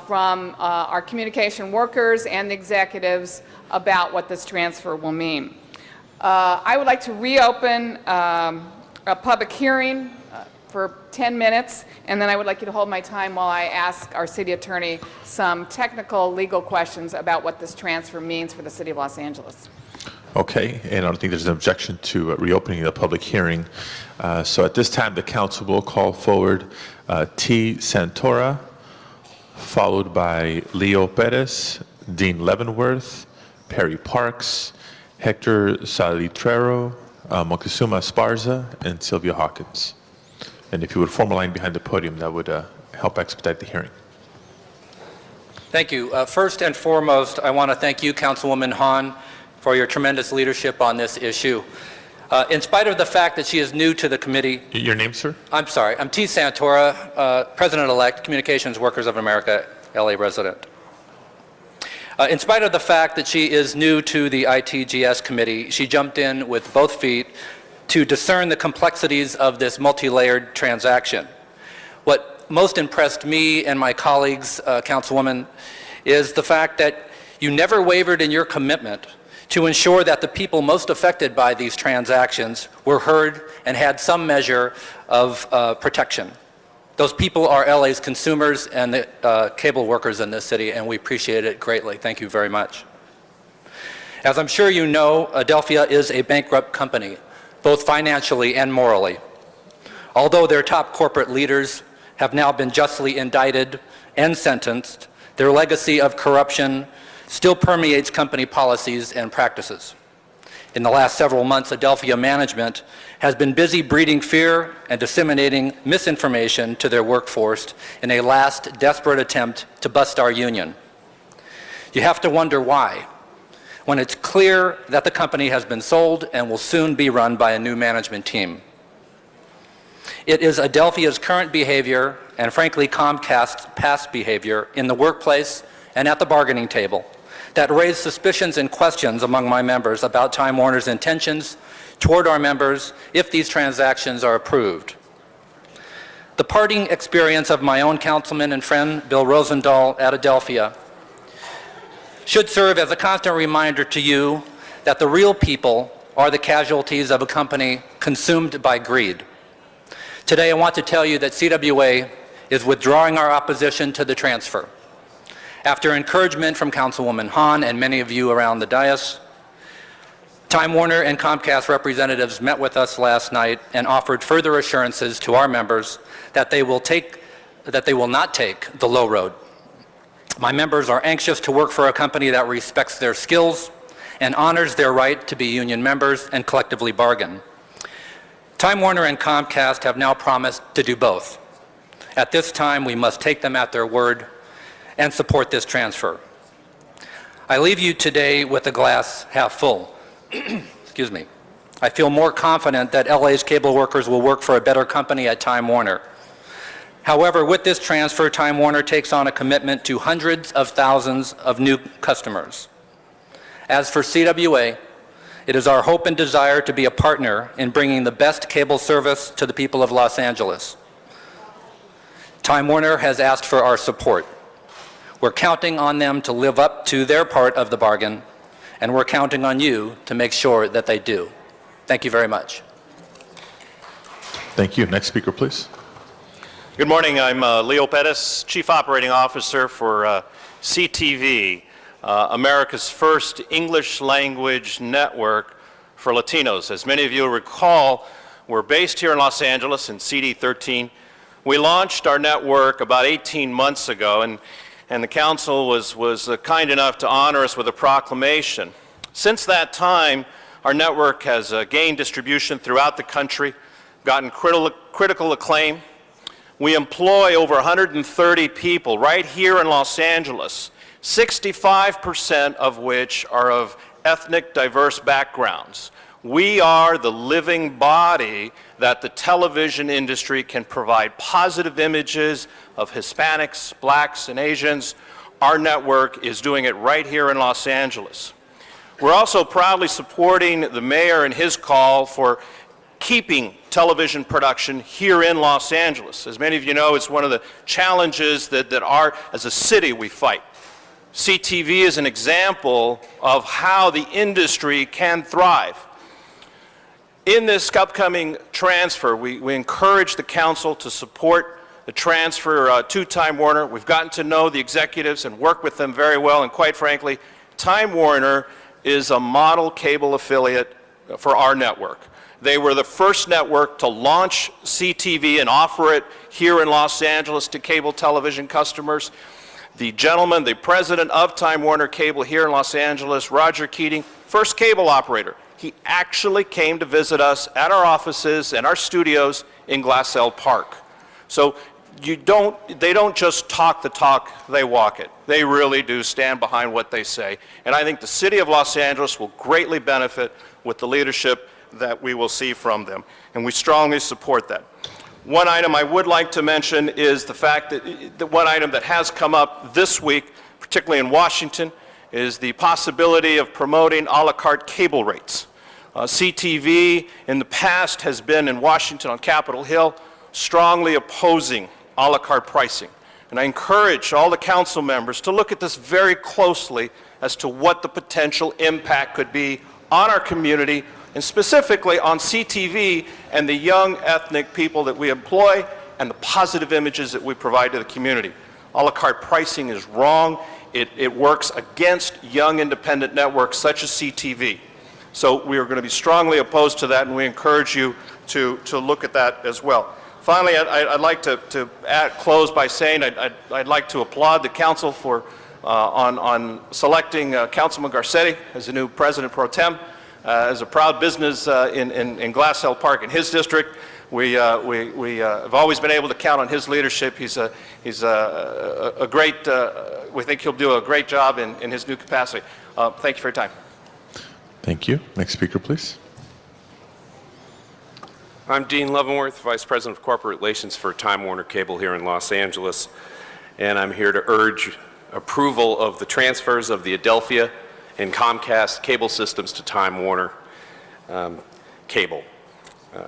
from our communication workers and the executives about what this transfer will mean. I would like to reopen a public hearing for 10 minutes, and then I would like you to hold my time while I ask our city attorney some technical legal questions about what this transfer means for the City of Los Angeles. Okay, and I don't think there's an objection to reopening the public hearing. So at this time, the council will call forward T. Santora, followed by Leo Perez, Dean Leavenworth, Perry Parks, Hector Salitrero, Moctezuma Esparza, and Sylvia Hawkins. And if you would form a line behind the podium, that would help expedite the hearing. Thank you. First and foremost, I want to thank you, Councilwoman Hahn, for your tremendous leadership on this issue. In spite of the fact that she is new to the committee... Your name, sir? I'm sorry. I'm T. Santora, President-elect, Communications Workers of America, LA resident. In spite of the fact that she is new to the ITGS committee, she jumped in with both feet to discern the complexities of this multi-layered transaction. What most impressed me and my colleagues, Councilwoman, is the fact that you never wavered in your commitment to ensure that the people most affected by these transactions were heard and had some measure of protection. Those people are LA's consumers and the cable workers in this city, and we appreciate it greatly. Thank you very much. As I'm sure you know, Adelphia is a bankrupt company, both financially and morally. Although their top corporate leaders have now been justly indicted and sentenced, their legacy of corruption still permeates company policies and practices. In the last several months, Adelphia management has been busy breeding fear and disseminating misinformation to their workforce in a last desperate attempt to bust our union. You have to wonder why, when it's clear that the company has been sold and will soon be run by a new management team. It is Adelphia's current behavior and frankly Comcast's past behavior in the workplace and at the bargaining table that raise suspicions and questions among my members about Time Warner's intentions toward our members if these transactions are approved. The parting experience of my own councilman and friend Bill Rosendahl at Adelphia should serve as a constant reminder to you that the real people are the casualties of a company consumed by greed. Today I want to tell you that CWA is withdrawing our opposition to the transfer. After encouragement from Councilwoman Hahn and many of you around the dais, Time Warner and Comcast representatives met with us last night and offered further assurances to our members that they will not take the low road. My members are anxious to work for a company that respects their skills and honors their right to be union members and collectively bargain. Time Warner and Comcast have now promised to do both. At this time, we must take them at their word and support this transfer. I leave you today with a glass half full. Excuse me. I feel more confident that LA's cable workers will work for a better company at Time Warner. However, with this transfer, Time Warner takes on a commitment to hundreds of thousands of new customers. As for CWA, it is our hope and desire to be a partner in bringing the best cable service to the people of Los Angeles. Time Warner has asked for our support. We're counting on them to live up to their part of the bargain, and we're counting on you to make sure that they do. Thank you very much. Thank you. Next speaker, please. Good morning. I'm Leo Pettis, Chief Operating Officer for CTV, America's first English language network for Latinos. As many of you recall, we're based here in Los Angeles in CD13. We launched our network about 18 months ago, and the council was kind enough to honor us with a proclamation. Since that time, our network has gained distribution throughout the country, gotten critical acclaim. We employ over 130 people right here in Los Angeles, 65% of which are of ethnic diverse backgrounds. We are the living body that the television industry can provide positive images of Hispanics, blacks, and Asians. Our network is doing it right here in Los Angeles. We're also proudly supporting the mayor and his call for keeping television production here in Los Angeles. As many of you know, it's one of the challenges that as a city, we fight. CTV is an example of how the industry can thrive. In this upcoming transfer, we encourage the council to support the transfer to Time Warner. We've gotten to know the executives and work with them very well, and quite frankly, Time Warner is a model cable affiliate for our network. They were the first network to launch CTV and offer it here in Los Angeles to cable television customers. The gentleman, the president of Time Warner Cable here in Los Angeles, Roger Keating, first cable operator. He actually came to visit us at our offices and our studios in Glassell Park. So they don't just talk the talk, they walk it. They really do stand behind what they say. And I think the city of Los Angeles will greatly benefit with the leadership that we will see from them. And we strongly support that. One item I would like to mention is the fact that one item that has come up this week, particularly in Washington, is the possibility of promoting a la carte cable rates. CTV in the past has been in Washington on Capitol Hill strongly opposing a la carte pricing. And I encourage all the council members to look at this very closely as to what the potential impact could be on our community, and specifically on CTV and the young ethnic people that we employ and the positive images that we provide to the community. A la carte pricing is wrong. It works against young independent networks such as CTV. So we are going to be strongly opposed to that, and we encourage you to look at that as well. Finally, I'd like to close by saying I'd like to applaud the council for on selecting Councilman Garcetti as the new president pro tem. As a proud business in Glass Hill Park in his district, we have always been able to count on his leadership. He's a great. We think he'll do a great job in his new capacity. Thank you for your time. Thank you. Next speaker, please. I'm Dean Leavenworth, Vice President of Corporate Relations for Time Warner Cable here in Los Angeles, and I'm here to urge approval of the transfers of the Adelphia and Comcast cable systems to Time Warner Cable.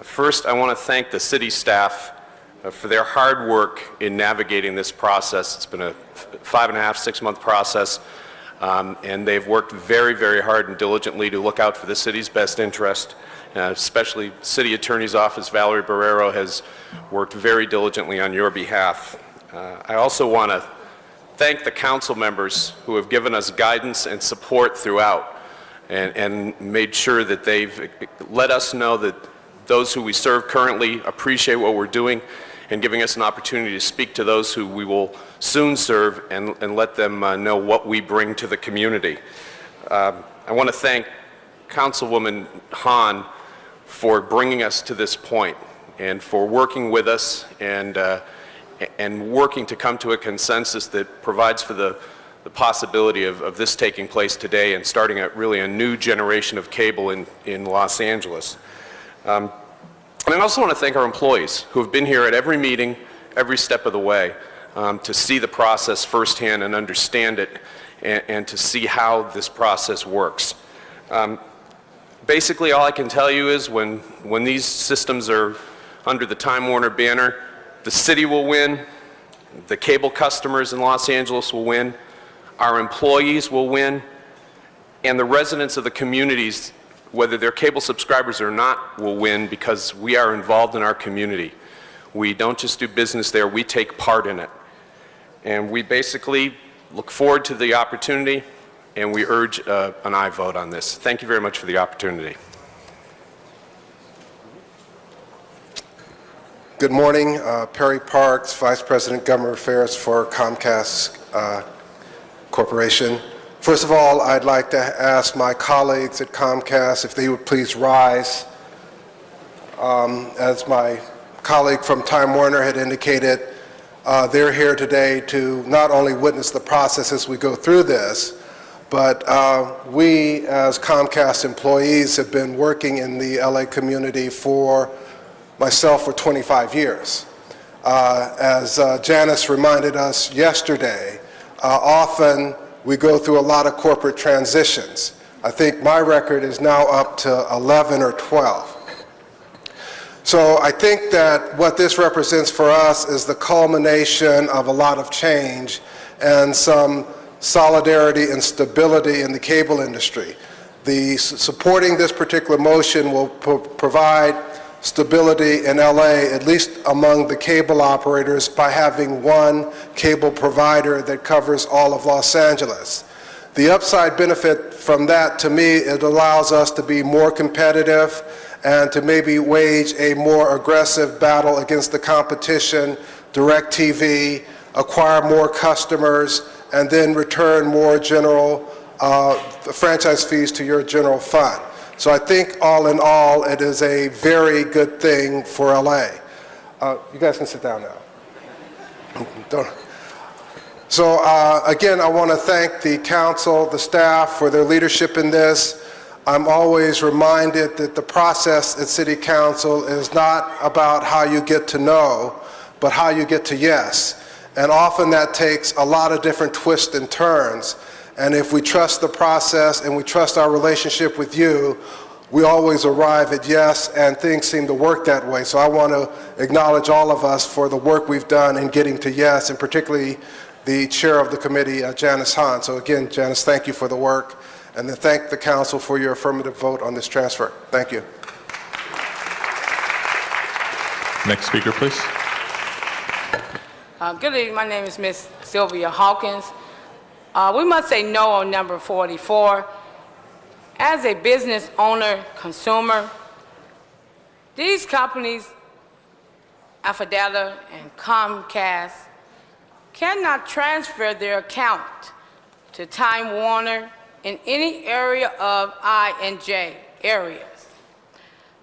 First, I want to thank the city staff for their hard work in navigating this process. It's been a 5.5, 6-month process, and they've worked very, very hard and diligently to look out for the city's best interest. Especially City Attorney's Office, Valerie Barrero, has worked very diligently on your behalf. I also want to thank the council members who have given us guidance and support throughout and made sure that they've let us know that those who we serve currently appreciate what we're doing and giving us an opportunity to speak to those who we will soon serve and let them know what we bring to the community. I want to thank Councilwoman Hahn for bringing us to this point and for working with us and working to come to a consensus that provides for the possibility of this taking place today and starting really a new generation of cable in Los Angeles. And I also want to thank our employees who have been here at every meeting, every step of the way, to see the process firsthand and understand it and to see how this process works. Basically, all I can tell you is when these systems are under the Time Warner banner, the city will win, the cable customers in Los Angeles will win, our employees will win, and the residents of the communities, whether they're cable subscribers or not, will win because we are involved in our community. We don't just do business there, we take part in it. And we basically look forward to the opportunity, and we urge an aye vote on this. Thank you very much for the opportunity. Good morning. Perry Parks, Vice President, Government Affairs for Comcast Corporation. First of all, I'd like to ask my colleagues at Comcast if they would please rise. As my colleague from Time Warner had indicated, they're here today to not only witness the process as we go through this, but we as Comcast employees have been working in the LA community for myself for 25 years. As Janice reminded us yesterday, often we go through a lot of corporate transitions. I think my record is now up to 11 or 12. So I think that what this represents for us is the culmination of a lot of change and some solidarity and stability in the cable industry. Supporting this particular motion will provide stability in LA, at least among the cable operators, by having one cable provider that covers all of Los Angeles. The upside benefit from that, to me, it allows us to be more competitive and to maybe wage a more aggressive battle against the competition, DirecTV, acquire more customers, and then return more general franchise fees to your general fund. So I think all in all, it is a very good thing for LA. You guys can sit down now. So again, I want to thank the council, the staff for their leadership in this. I'm always reminded that the process at City Council is not about how you get to know, but how you get to yes. And often that takes a lot of different twists and turns. And if we trust the process and we trust our relationship with you, we always arrive at yes, and things seem to work that way. So I want to acknowledge all of us for the work we've done in getting to yes, and particularly the chair of the committee, Janice Hahn. So again, Janice, thank you for the work, and then thank the council for your affirmative vote on this transfer. Thank you. Next speaker, please. Good evening. My name is Ms. Sylvia Hawkins. We must say no on number 44. As a business owner, consumer, these companies, Affidella and Comcast, cannot transfer their account to Time Warner in any area of I and J areas.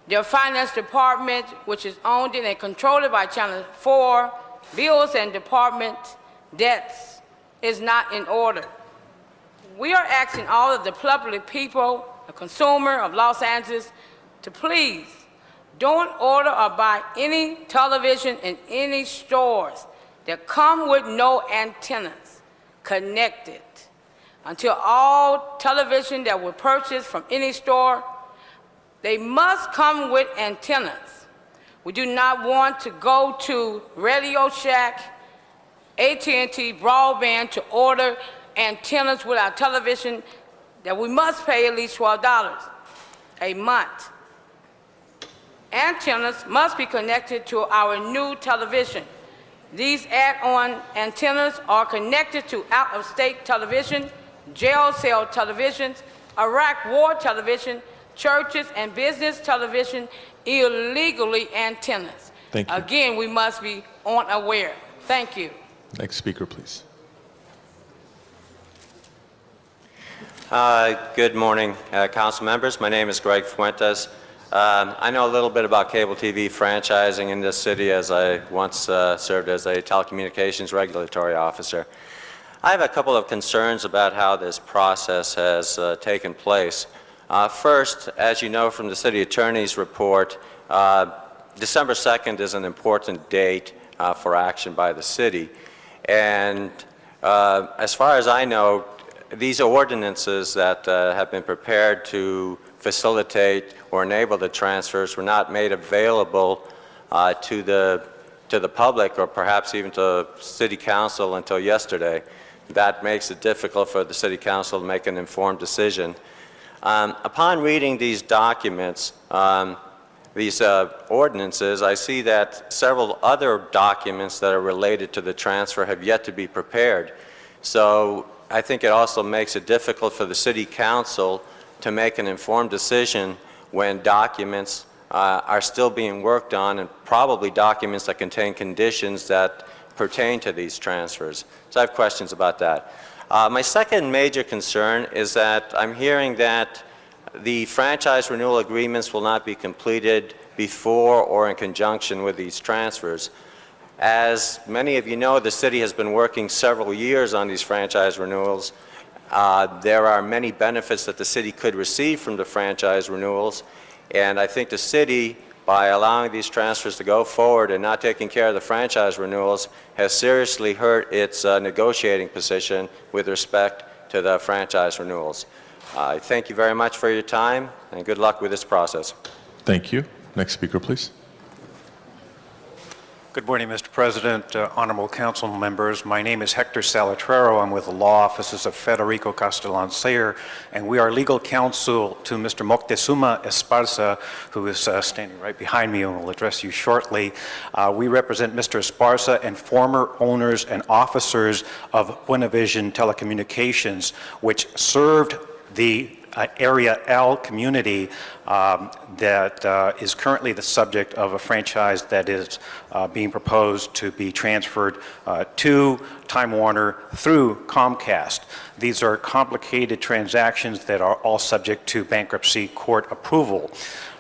Their finance department, which is owned and controlled by Channel 4, bills and department debts is not in order. We are asking all of the public people, the consumer of Los Angeles, to please don't order or buy any television in any stores that come with no antennas connected until all television that were purchased from any store, they must come with antennas. We do not want to go to Radio Shack, AT&T Broadband to order antennas with our television that we must pay at least $12 a month. Antennas must be connected to our new television. These add-on antennas are connected to out-of-state television, jail cell televisions, Iraq war television, churches and business television, illegally antennas. Thank you. Again, we must be unaware. Thank you. Next speaker, please. Good morning, council members. My name is Greg Fuentes. I know a little bit about cable TV franchising in this city, as I once served as a telecommunications regulatory officer. I have a couple of concerns about how this process has taken place. First, as you know from the city attorney's report, December 2nd is an important date for action by the city. And as far as I know, these ordinances that have been prepared to facilitate or enable the transfers were not made available to the public or perhaps even to city council until yesterday. That makes it difficult for the city council to make an informed decision. Upon reading these documents, these ordinances, I see that several other documents that are related to the transfer have yet to be prepared. So I think it also makes it difficult for the city council to make an informed decision when documents are still being worked on, and probably documents that contain conditions that pertain to these transfers. So I have questions about that. My second major concern is that I'm hearing that the franchise renewal agreements will not be completed before or in conjunction with these transfers. As many of you know, the city has been working several years on these franchise renewals. There are many benefits that the city could receive from the franchise renewals, and I think the city, by allowing these transfers to go forward and not taking care of the franchise renewals, has seriously hurt its negotiating position with respect to the franchise renewals. I thank you very much for your time, and good luck with this process. Thank you. Next speaker, please. Good morning, Mr. President, honorable council members. My name is Hector Salitrero. I'm with the law offices of Federico Castellan Sayre, and we are legal counsel to Mr. Moctezuma Esparza, who is standing right behind me and will address you shortly. We represent Mr. Esparza and former owners and officers of Buenavision Telecommunications, which served the Area L community that is currently the subject of a franchise that is being proposed to be transferred to Time Warner through Comcast. These are complicated transactions that are all subject to bankruptcy court approval.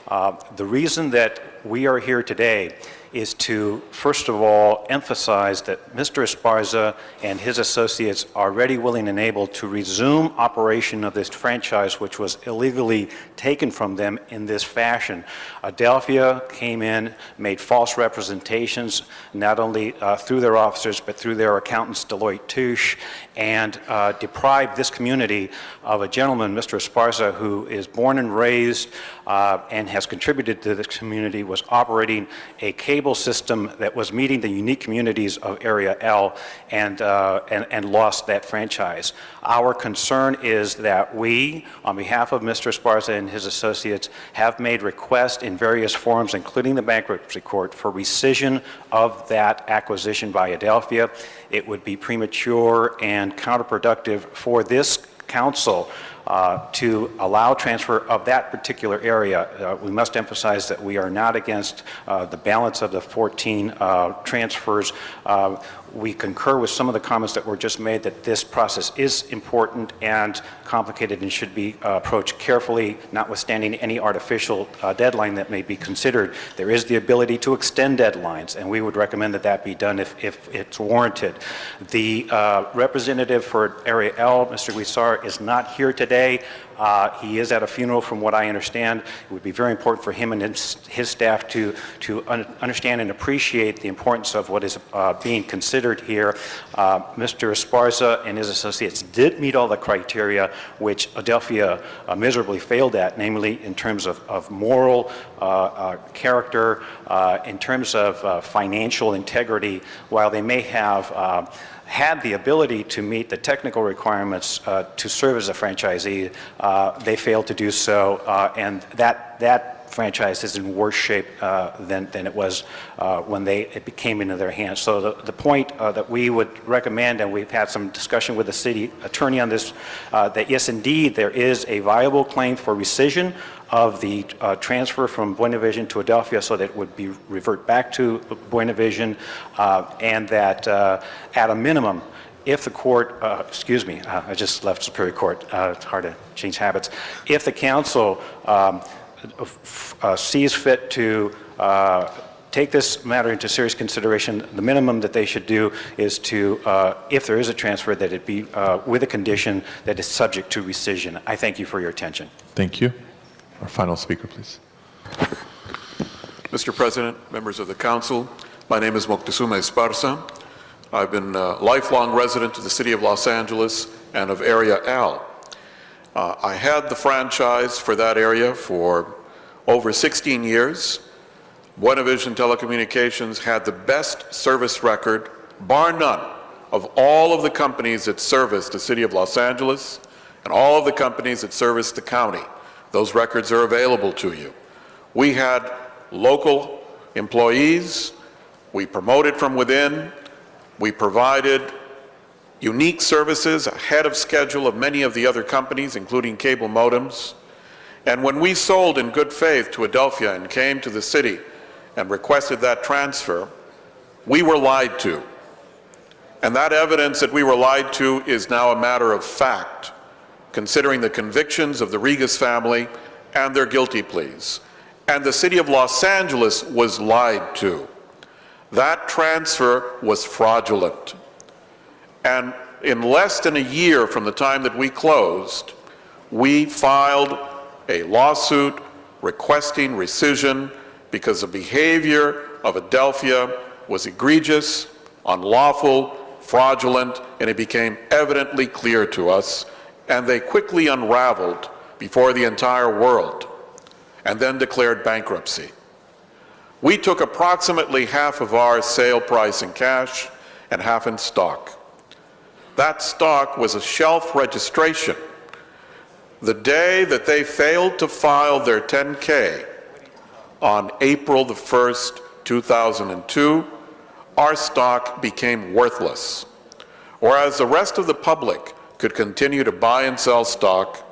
The reason that we are here today is to, first of all, emphasize that Mr. Esparza and his associates are ready, willing, and able to resume operation of this franchise, which was illegally taken from them in this fashion. Adelphia came in, made false representations, not only through their officers, but through their accountants, Deloitte Touche, and deprived this community of a gentleman, Mr. Esparza, who is born and raised and has contributed to this community, was operating a cable system that was meeting the unique communities of Area L, and lost that franchise. Our concern is that we, on behalf of Mr. Esparza and his associates, have made requests in various forms, including the bankruptcy court, for rescission of that acquisition by Adelphia. It would be premature and counterproductive for this council to allow transfer of that particular area. We must emphasize that we are not against the balance of the 14 transfers. We concur with some of the comments that were just made that this process is important and complicated and should be approached carefully, notwithstanding any artificial deadline that may be considered. There is the ability to extend deadlines, and we would recommend that that be done if it's warranted. The representative for Area L, Mr. Guisar, is not here today. He is at a funeral, from what I understand. It would be very important for him and his staff to understand and appreciate the importance of what is being considered here. Mr. Esparza and his associates did meet all the criteria which Adelphia miserably failed at, namely in terms of moral character, in terms of financial integrity. While they may have had the ability to meet the technical requirements to serve as a franchisee, they failed to do so, and that franchise is in worse shape than it was when it came into their hands. So the point that we would recommend, and we've had some discussion with the city attorney on this, that yes, indeed, there is a viable claim for rescission of the transfer from Buena Vision to Adelphia, so that it would be revert back to Buena Vision, and that at a minimum, if the court, I just left Superior Court, it's hard to change habits. If the council sees fit to take this matter into serious consideration, the minimum that they should do is to, if there is a transfer, that it be with a condition that is subject to rescission. I thank you for your attention. Thank you. Our final speaker, please. Mr. President, members of the council, my name is Moctezuma Esparza. I've been a lifelong resident of the city of Los Angeles and of Area L. I had the franchise for that area for over 16 years. Buena Vision Telecommunications had the best service record, bar none, of all of the companies that service the city of Los Angeles and all of the companies that service the county. Those records are available to you. We had local employees. We promoted from within. We provided unique services ahead of schedule of many of the other companies, including cable modems. And when we sold in good faith to Adelphia and came to the city and requested that transfer, we were lied to. And that evidence that we were lied to is now a matter of fact, considering the convictions of the Regas family and their guilty pleas. And the city of Los Angeles was lied to. That transfer was fraudulent. And in less than a year from the time that we closed, we filed a lawsuit requesting rescission because the behavior of Adelphia was egregious, unlawful, fraudulent, and it became evidently clear to us, and they quickly unraveled before the entire world and then declared bankruptcy. We took approximately half of our sale price in cash and half in stock. That stock was a shelf registration. The day that they failed to file their 10K on April the 1st, 2002, our stock became worthless. Whereas the rest of the public could continue to buy and sell stock,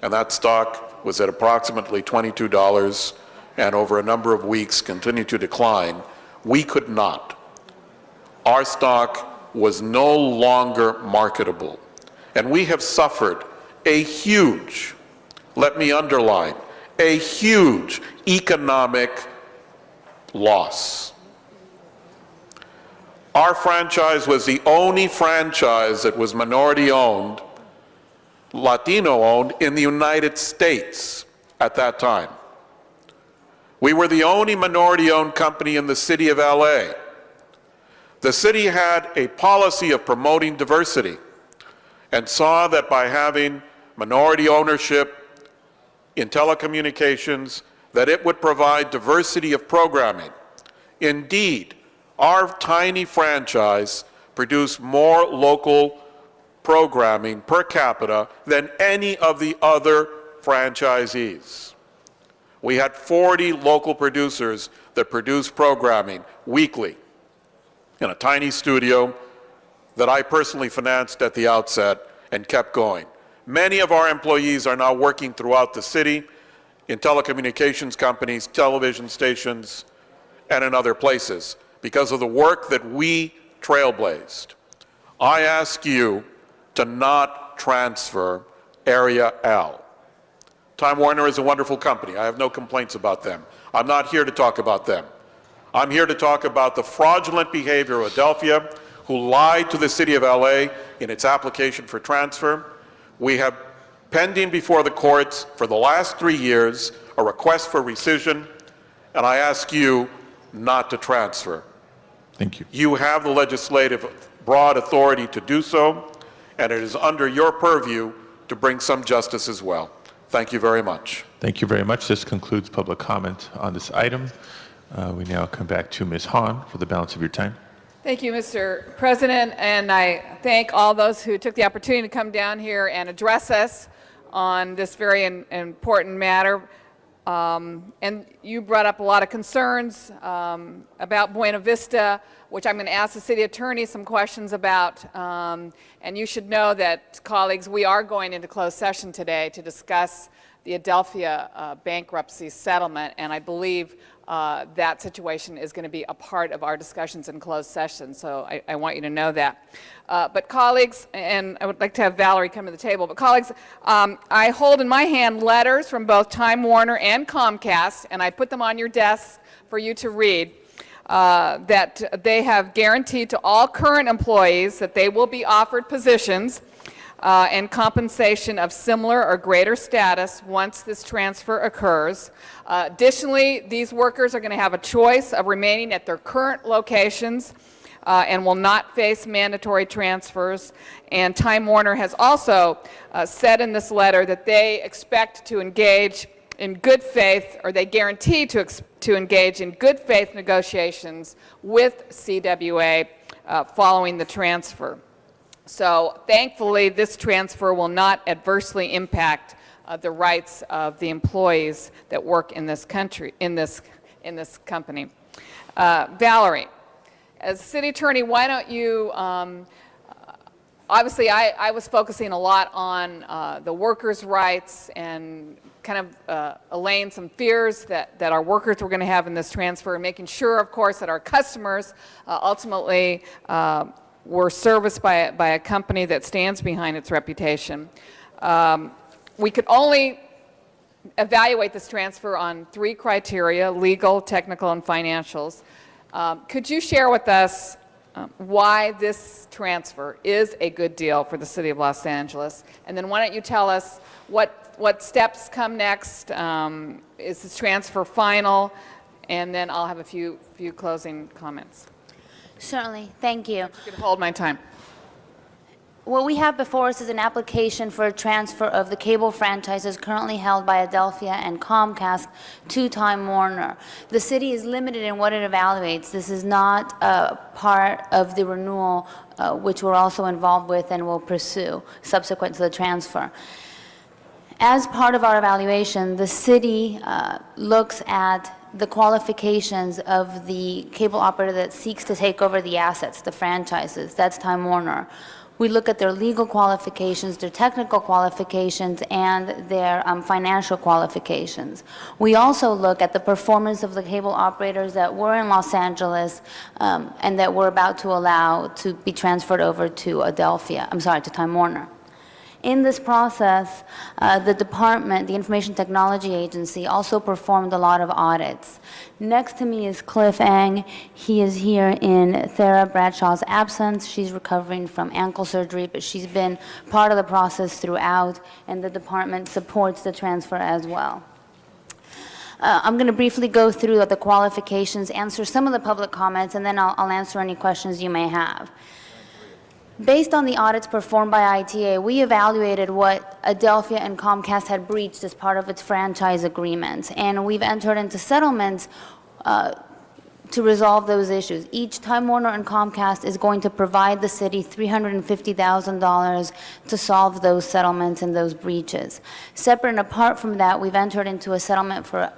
and that stock was at approximately $22 and over a number of weeks continued to decline, we could not. Our stock was no longer marketable. And we have suffered a huge, let me underline, a huge economic loss. Our franchise was the only franchise that was minority-owned, Latino-owned in the United States at that time. We were the only minority-owned company in the city of LA. The city had a policy of promoting diversity and saw that by having minority ownership in telecommunications, that it would provide diversity of programming. Indeed, our tiny franchise produced more local programming per capita than any of the other franchisees. We had 40 local producers that produced programming weekly in a tiny studio that I personally financed at the outset and kept going. Many of our employees are now working throughout the city in telecommunications companies, television stations, and in other places because of the work that we trailblazed. I ask you to not transfer Area L. Time Warner is a wonderful company. I have no complaints about them. I'm not here to talk about them. I'm here to talk about the fraudulent behavior of Adelphia, who lied to the city of LA in its application for transfer. We have pending before the courts for the last 3 years a request for rescission, and I ask you not to transfer. Thank you. You have the legislative broad authority to do so, and it is under your purview to bring some justice as well. Thank you very much. Thank you very much. This concludes public comment on this item. We now come back to Ms. Hahn for the balance of your time. Thank you, Mr. President, and I thank all those who took the opportunity to come down here and address us on this very important matter. And you brought up a lot of concerns about Buena Vista, which I'm going to ask the city attorney some questions about. And you should know that, colleagues, we are going into closed session today to discuss the Adelphia bankruptcy settlement, and I believe that situation is going to be a part of our discussions in closed session, so I want you to know that. But colleagues, and I would like to have Valerie come to the table, but colleagues, I hold in my hand letters from both Time Warner and Comcast, and I put them on your desks for you to read, that they have guaranteed to all current employees that they will be offered positions and compensation of similar or greater status once this transfer occurs. Additionally, these workers are going to have a choice of remaining at their current locations and will not face mandatory transfers. And Time Warner has also said in this letter that they expect to engage in good faith, or they guarantee to engage in good faith negotiations with CWA following the transfer. So thankfully, this transfer will not adversely impact the rights of the employees that work in this country, in this company. Valerie, as city attorney, why don't you, obviously I was focusing a lot on the workers' rights and kind of allaying some fears that our workers were going to have in this transfer, and making sure, of course, that our customers ultimately were serviced by a company that stands behind its reputation. We could only evaluate this transfer on 3 criteria: legal, technical, and financials. Could you share with us why this transfer is a good deal for the city of Los Angeles? And then why don't you tell us what steps come next? Is this transfer final? And then I'll have a few closing comments. Certainly. Thank you. You can hold my time. What we have before us is an application for a transfer of the cable franchises currently held by Adelphia and Comcast to Time Warner. The city is limited in what it evaluates. This is not a part of the renewal, which we're also involved with and will pursue subsequent to the transfer. As part of our evaluation, the city looks at the qualifications of the cable operator that seeks to take over the assets, the franchises. That's Time Warner. We look at their legal qualifications, their technical qualifications, and their financial qualifications. We also look at the performance of the cable operators that were in Los Angeles and that we're about to allow to be transferred over to to Time Warner. In this process, the department, the Information Technology Agency, also performed a lot of audits. Next to me is Cliff Eng. He is here in Thera Bradshaw's absence. She's recovering from ankle surgery, but she's been part of the process throughout, and the department supports the transfer as well. I'm going to briefly go through the qualifications, answer some of the public comments, and then I'll answer any questions you may have. Based on the audits performed by ITA, we evaluated what Adelphia and Comcast had breached as part of its franchise agreements, and we've entered into settlements to resolve those issues. Each Time Warner and Comcast is going to provide the city $350,000 to solve those settlements and those breaches. Separate and apart from that, we've entered into a settlement for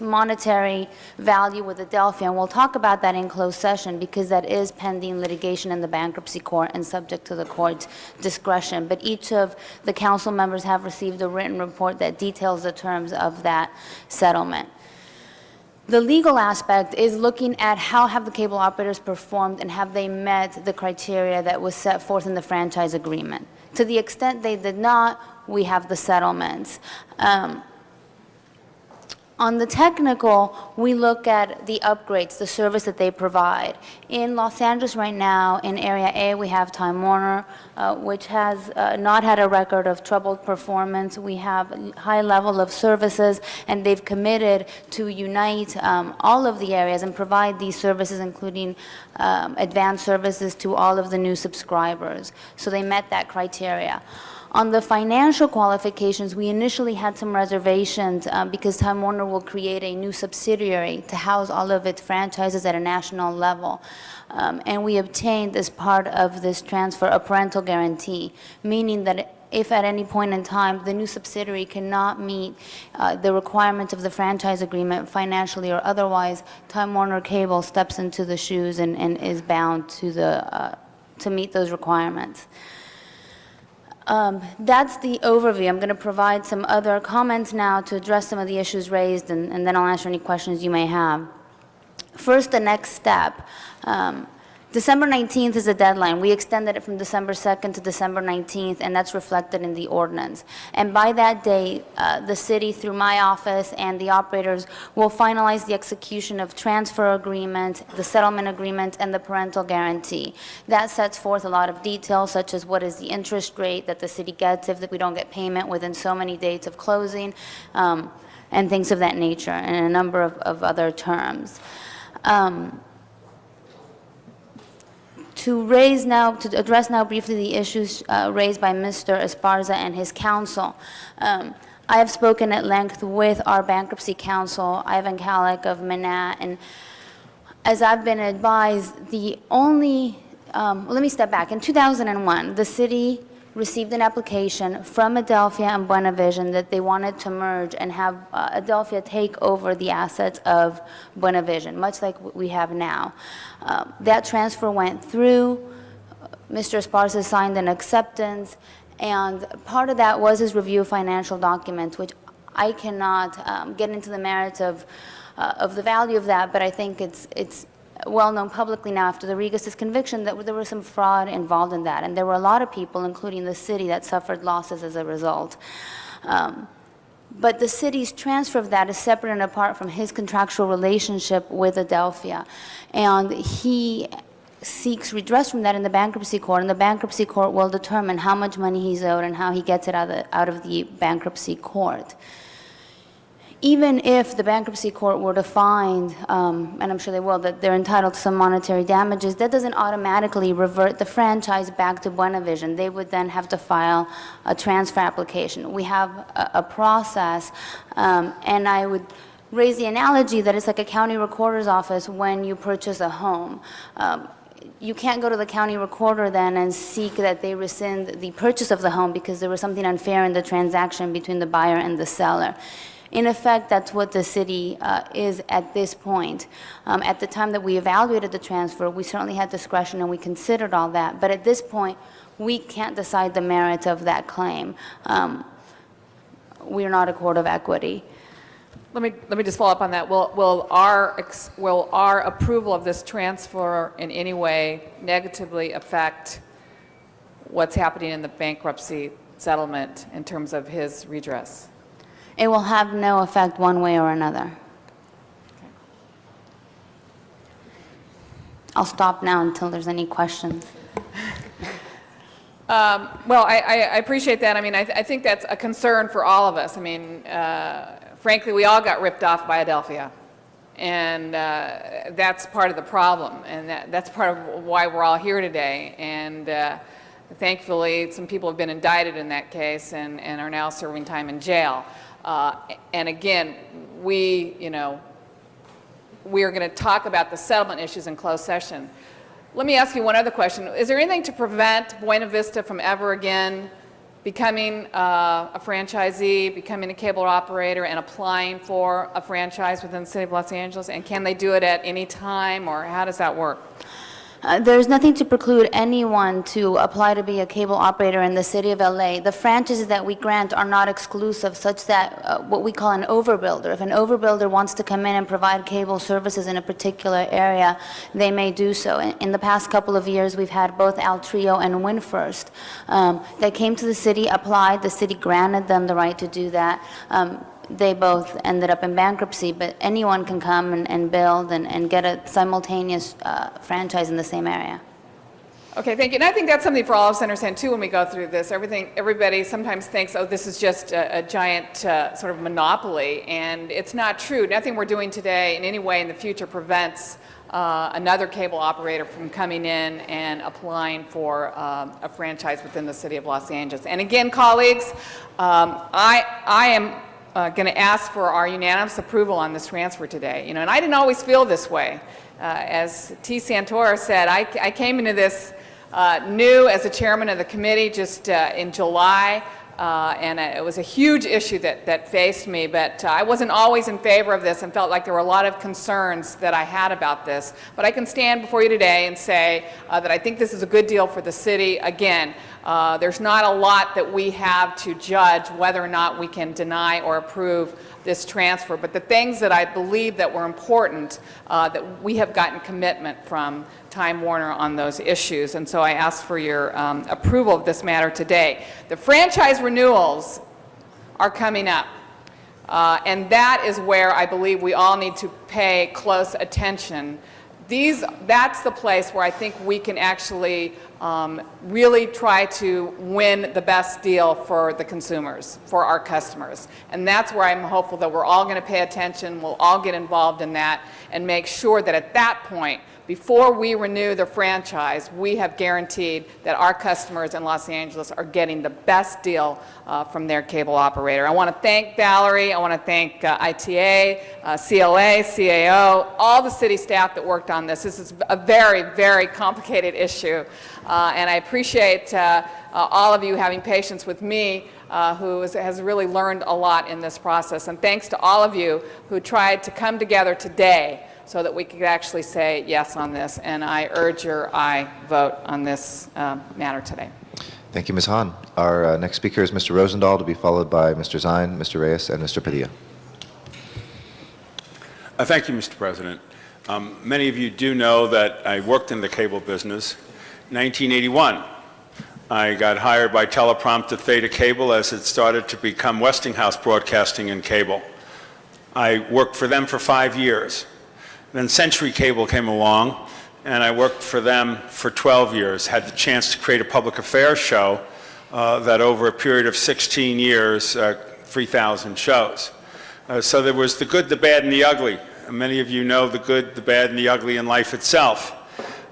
monetary value with Adelphia, and we'll talk about that in closed session because that is pending litigation in the bankruptcy court and subject to the court's discretion. But each of the council members have received a written report that details the terms of that settlement. The legal aspect is looking at how have the cable operators performed and have they met the criteria that was set forth in the franchise agreement. To the extent they did not, we have the settlements. On the technical, we look at the upgrades, the service that they provide. In Los Angeles right now, in Area A, we have Time Warner, which has not had a record of troubled performance. We have a high level of services, and they've committed to unite all of the areas and provide these services, including advanced services to all of the new subscribers. So they met that criteria. On the financial qualifications, we initially had some reservations because Time Warner will create a new subsidiary to house all of its franchises at a national level. And we obtained, as part of this transfer, a parental guarantee, meaning that if at any point in time the new subsidiary cannot meet the requirements of the franchise agreement financially or otherwise, Time Warner Cable steps into the shoes and is bound to meet those requirements. That's the overview. I'm going to provide some other comments now to address some of the issues raised, and then I'll answer any questions you may have. First, the next step. December 19th is the deadline. We extended it from December 2nd to December 19th, and that's reflected in the ordinance. And by that date, the city, through my office and the operators, will finalize the execution of transfer agreement, the settlement agreement, and the parental guarantee. That sets forth a lot of details, such as what is the interest rate that the city gets if we don't get payment within so many dates of closing, and things of that nature, and a number of other terms. To address now briefly the issues raised by Mr. Esparza and his counsel. I have spoken at length with our bankruptcy counsel, Ivan Kalik of Manat, and as I've been advised, let me step back. In 2001, the city received an application from Adelphia and Buena Vision that they wanted to merge and have Adelphia take over the assets of Buena Vision, much like we have now. That transfer went through. Mr. Esparza signed an acceptance, and part of that was his review of financial documents, which I cannot get into the merits of the value of that, but I think it's well known publicly now after the Regas' conviction that there was some fraud involved in that, and there were a lot of people, including the city, that suffered losses as a result. But the city's transfer of that is separate and apart from his contractual relationship with Adelphia, and he seeks redress from that in the bankruptcy court, and the bankruptcy court will determine how much money he's owed and how he gets it out of the bankruptcy court. Even if the bankruptcy court were to find, and I'm sure they will, that they're entitled to some monetary damages, that doesn't automatically revert the franchise back to Buena Vision. They would then have to file a transfer application. We have a process, and I would raise the analogy that it's like a county recorder's office when you purchase a home. You can't go to the county recorder then and seek that they rescind the purchase of the home because there was something unfair in the transaction between the buyer and the seller. In effect, that's what the city is at this point. At the time that we evaluated the transfer, we certainly had discretion and we considered all that. But at this point, we can't decide the merits of that claim. We are not a court of equity. Let me just follow up on that. Will our approval of this transfer in any way negatively affect what's happening in the bankruptcy settlement in terms of his redress? It will have no effect one way or another. I'll stop now until there's any questions. Well, I appreciate that. I mean, I think that's a concern for all of us. I mean, frankly, we all got ripped off by Adelphia. And that's part of the problem. And that's part of why we're all here today. And thankfully, some people have been indicted in that case and are now serving time in jail. And again, we are going to talk about the settlement issues in closed session. Let me ask you one other question. Is there anything to prevent Buena Vista from ever again becoming a franchisee, becoming a cable operator, and applying for a franchise within the city of Los Angeles? And can they do it at any time, or how does that work? There's nothing to preclude anyone to apply to be a cable operator in the city of LA. The franchises that we grant are not exclusive, such that what we call an overbuilder. If an overbuilder wants to come in and provide cable services in a particular area, they may do so. In the past couple of years, we've had both Altrio and WinFirst that came to the city, applied, the city granted them the right to do that. They both ended up in bankruptcy, but anyone can come and build and get a simultaneous franchise in the same area. Okay, thank you. And I think that's something for all of us to understand too when we go through this. Everybody sometimes thinks, oh, this is just a giant sort of monopoly, and it's not true. Nothing we're doing today in any way in the future prevents another cable operator from coming in and applying for a franchise within the city of Los Angeles. And again, colleagues, I am going to ask for our unanimous approval on this transfer today. And I didn't always feel this way. As T. Santora said, I came into this new as a chairman of the committee just in July, and it was a huge issue that faced me, but I wasn't always in favor of this and felt like there were a lot of concerns that I had about this. But I can stand before you today and say that I think this is a good deal for the city. Again, there's not a lot that we have to judge whether or not we can deny or approve this transfer, but the things that I believe that were important, that we have gotten commitment from Time Warner on those issues, and so I ask for your approval of this matter today. The franchise renewals are coming up, and that is where I believe we all need to pay close attention. That's the place where I think we can actually really try to win the best deal for the consumers, for our customers. And that's where I'm hopeful that we're all going to pay attention, we'll all get involved in that, and make sure that at that point, before we renew the franchise, we have guaranteed that our customers in Los Angeles are getting the best deal from their cable operator. I want to thank Valerie, I want to thank ITA, CLA, CAO, all the city staff that worked on this. This is a very, very complicated issue, and I appreciate all of you having patience with me, who has really learned a lot in this process. And thanks to all of you who tried to come together today so that we could actually say yes on this. And I urge your aye vote on this matter today. Thank you, Ms. Hahn. Our next speaker is Mr. Rosendahl, to be followed by Mr. Zine, Mr. Reyes, and Mr. Padilla. Thank you, Mr. President. Many of you do know that I worked in the cable business. 1981, I got hired by Teleprompter Theta Cable as it started to become Westinghouse Broadcasting and Cable. I worked for them for 5 years. Then Century Cable came along, and I worked for them for 12 years, had the chance to create a public affairs show that over a period of 16 years, 3,000 shows. So there was the good, the bad, and the ugly. Many of you know the good, the bad, and the ugly in life itself.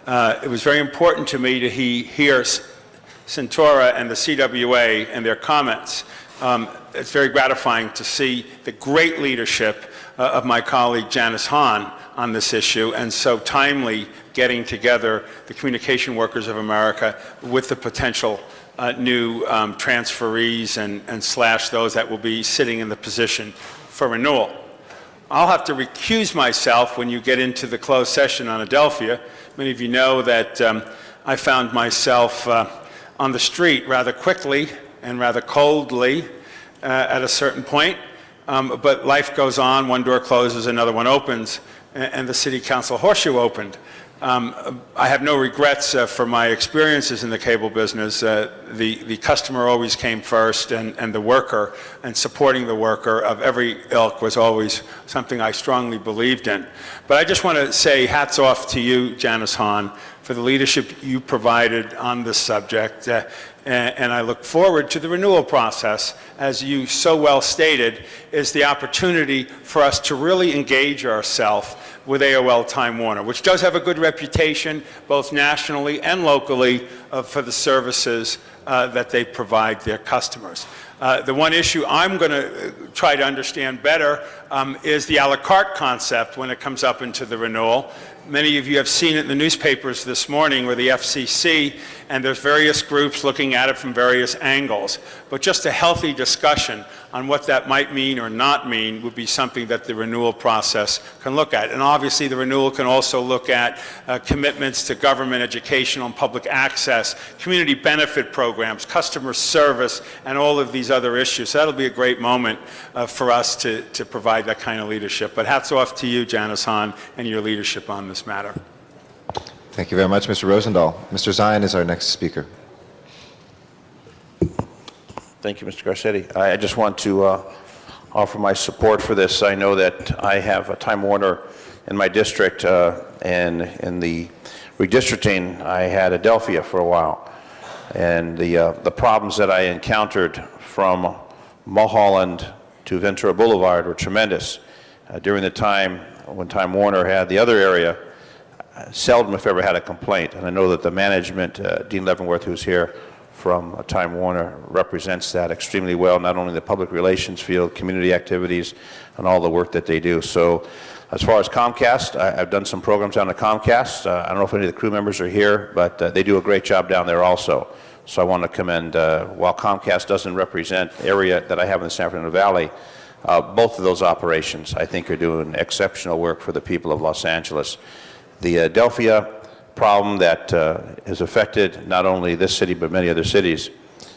It was very important to me to hear Santora and the CWA and their comments. It's very gratifying to see the great leadership of my colleague Janice Hahn on this issue, and so timely getting together the Communication Workers of America with the potential new transferees and slash those that will be sitting in the position for renewal. I'll have to recuse myself when you get into the closed session on Adelphia. Many of you know that I found myself on the street rather quickly and rather coldly at a certain point, but life goes on, one door closes, another one opens, and the City Council horseshoe opened. I have no regrets for my experiences in the cable business. The customer always came first, and the worker, and supporting the worker of every ilk was always something I strongly believed in. But I just want to say hats off to you, Janice Hahn, for the leadership you provided on this subject. And I look forward to the renewal process, as you so well stated, is the opportunity for us to really engage ourselves with AOL Time Warner, which does have a good reputation both nationally and locally for the services that they provide their customers. The one issue I'm going to try to understand better is the a la carte concept when it comes up into the renewal. Many of you have seen it in the newspapers this morning, where the FCC, and there's various groups looking at it from various angles. But just a healthy discussion on what that might mean or not mean would be something that the renewal process can look at. And obviously the renewal can also look at commitments to government, educational and public access, community benefit programs, customer service, and all of these other issues. So that'll be a great moment for us to provide that kind of leadership. But hats off to you, Janice Hahn, and your leadership on this matter. Thank you very much, Mr. Rosendahl. Mr. Zine is our next speaker. Thank you, Mr. Garcetti. I just want to offer my support for this. I know that I have a Time Warner in my district, and in the redistricting, I had Adelphia for a while. And the problems that I encountered from Mulholland to Ventura Boulevard were tremendous. During the time when Time Warner had the other area, seldom if ever had a complaint. And I know that the management, Dean Leavenworth, who's here from Time Warner, represents that extremely well, not only in the public relations field, community activities, and all the work that they do. So as far as Comcast, I've done some programs down at Comcast. I don't know if any of the crew members are here, but they do a great job down there also. So I want to commend, while Comcast doesn't represent the area that I have in the San Fernando Valley, both of those operations, I think, are doing exceptional work for the people of Los Angeles. The Adelphia problem that has affected not only this city but many other cities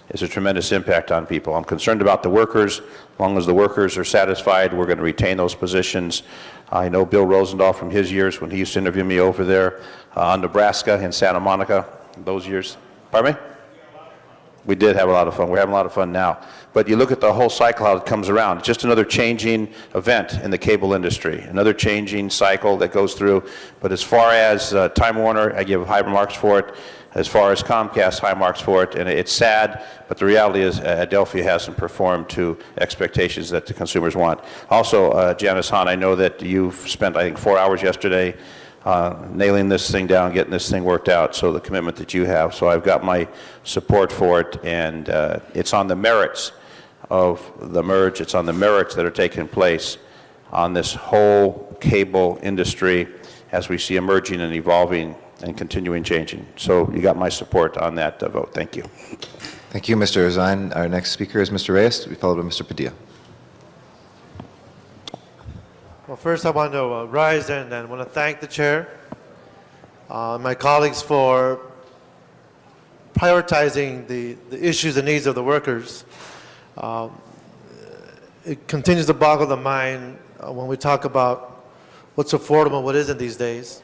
is a tremendous impact on people. I'm concerned about the workers. As long as the workers are satisfied, we're going to retain those positions. I know Bill Rosendahl from his years when he used to interview me over there on Nebraska and Santa Monica, those years. Pardon me? We did have a lot of fun. We're having a lot of fun now. But you look at the whole cycle, how it comes around. It's just another changing event in the cable industry, another changing cycle that goes through. But as far as Time Warner, I give high marks for it. As far as Comcast, high marks for it. And it's sad, but the reality is Adelphia hasn't performed to expectations that the consumers want. Also, Janice Hahn, I know that you've spent, I think, 4 hours yesterday nailing this thing down, getting this thing worked out, so the commitment that you have. So I've got my support for it, and it's on the merits of the merge. It's on the merits that are taking place on this whole cable industry as we see emerging and evolving and continuing changing. So you got my support on that vote. Thank you. Thank you, Mr. Zine. Our next speaker is Mr. Reyes, to be followed by Mr. Padilla. Well, first I want to rise and want to thank the chair, my colleagues for prioritizing the issues and needs of the workers. It continues to boggle the mind when we talk about what's affordable, what isn't these days.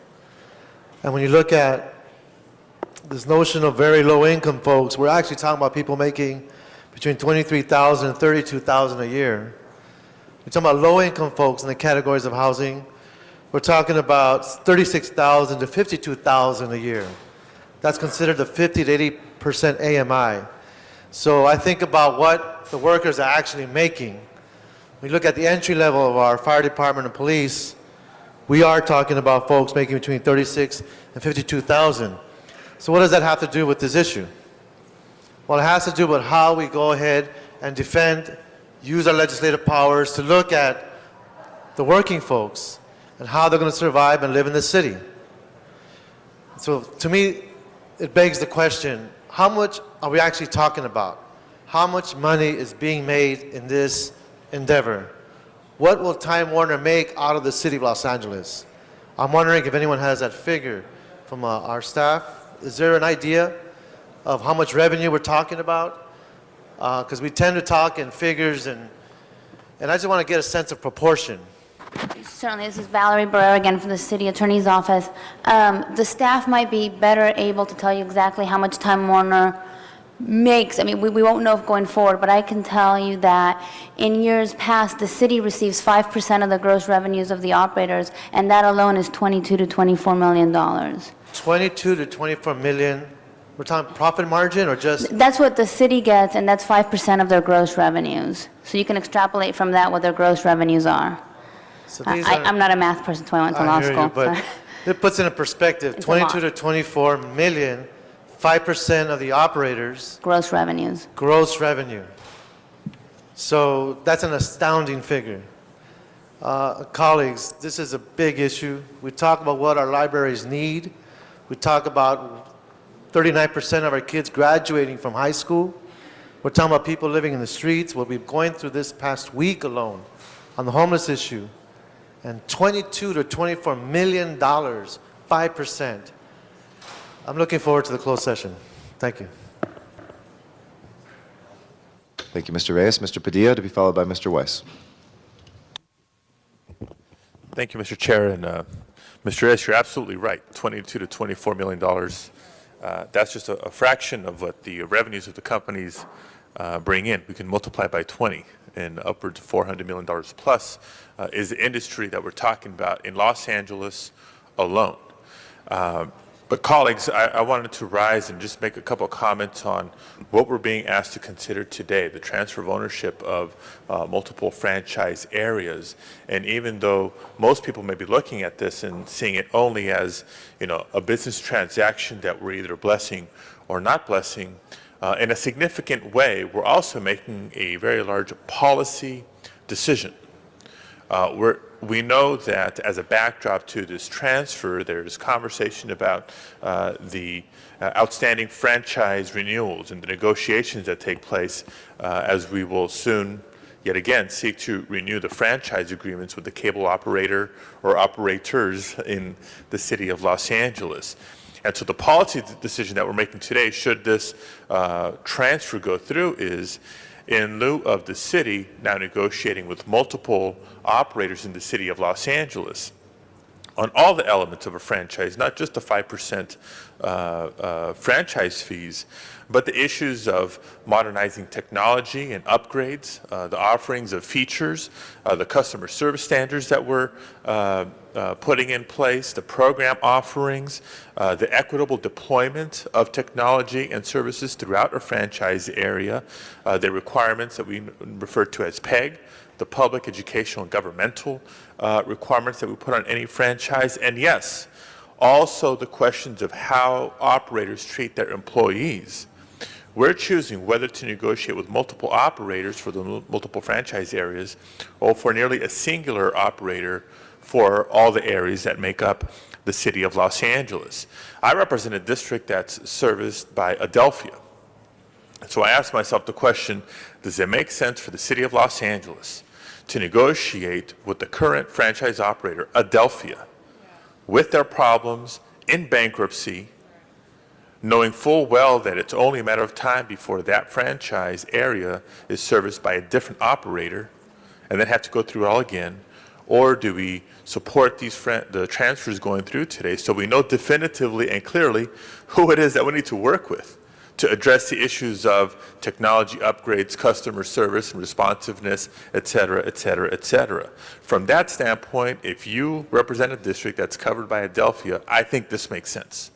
And when you look at this notion of very low income folks, we're actually talking about people making between $23,000 and $32,000 a year. We're talking about low-income folks in the categories of housing. We're talking about $36,000 to $52,000 a year. That's considered a 50 to 80% AMI. So I think about what the workers are actually making. When you look at the entry level of our fire department and police, we are talking about folks making between $36,000 and $52,000. So what does that have to do with this issue? Well, it has to do with how we go ahead and defend, use our legislative powers to look at the working folks and how they're going to survive and live in the city. So to me, it begs the question, how much are we actually talking about? How much money is being made in this endeavor? What will Time Warner make out of the city of Los Angeles? I'm wondering if anyone has that figure from our staff. Is there an idea of how much revenue we're talking about? Because we tend to talk in figures, and I just want to get a sense of proportion. Certainly, this is Valerie Barrera again from the City Attorney's Office. The staff might be better able to tell you exactly how much Time Warner makes. I mean, we won't know going forward, but I can tell you that in years past, the city receives 5% of the gross revenues of the operators, and that alone is $22 to $24 million. 22 to 24 million, we're talking profit margin or just? That's what the city gets, and that's 5% of their gross revenues. So you can extrapolate from that what their gross revenues are. So these I'm not a math person, so I went to law hear school. you, but it puts it in perspective, It's a lot. 22 to 24 million, 5% of the operators. Gross revenues. Gross revenue. So that's an astounding figure. Colleagues, this is a big issue. We talk about what our libraries need. We talk about 39% of our kids graduating from high school. We're talking about people living in the streets. We'll be going through this past week alone on the homeless issue. And 22 to 24 million dollars, 5%. I'm looking forward to the closed session. Thank you. Thank you, Mr. Reyes. Mr. Padilla, to be followed by Mr. Weiss. Thank you, Mr. Chair. And Mr. Reyes, you're absolutely right. $22 to $24 million. That's just a fraction of what the revenues of the companies bring in. We can multiply by 20, and upwards of $400 million plus is the industry that we're talking about in Los Angeles alone. But colleagues, I wanted to rise and just make a couple of comments on what we're being asked to consider today, the transfer of ownership of multiple franchise areas. And even though most people may be looking at this and seeing it only as, a business transaction that we're either blessing or not blessing, in a significant way, we're also making a very large policy decision. We know that as a backdrop to this transfer, there's conversation about the outstanding franchise renewals and the negotiations that take place as we will soon, yet again, seek to renew the franchise agreements with the cable operator or operators in the city of Los Angeles. And so the policy decision that we're making today, should this transfer go through, is in lieu of the city now negotiating with multiple operators in the city of Los Angeles on all the elements of a franchise, not just the 5% franchise fees, but the issues of modernizing technology and upgrades, the offerings of features, the customer service standards that we're putting in place, the program offerings, the equitable deployment of technology and services throughout our franchise area, the requirements that we refer to as PEG, the public, educational, and governmental requirements that we put on any franchise, and yes, also the questions of how operators treat their employees. We're choosing whether to negotiate with multiple operators for the multiple franchise areas or for nearly a singular operator for all the areas that make up the city of Los Angeles. I represent a district that's serviced by Adelphia. So I asked myself the question, does it make sense for the city of Los Angeles to negotiate with the current franchise operator, Adelphia, with their problems in bankruptcy, knowing full well that it's only a matter of time before that franchise area is serviced by a different operator, and then have to go through it all again? Or do we support the transfers going through today so we know definitively and clearly who it is that we need to work with to address the issues of technology upgrades, customer service and responsiveness, et cetera, et cetera, et cetera. From that standpoint, if you represent a district that's covered by Adelphia, I think this makes sense.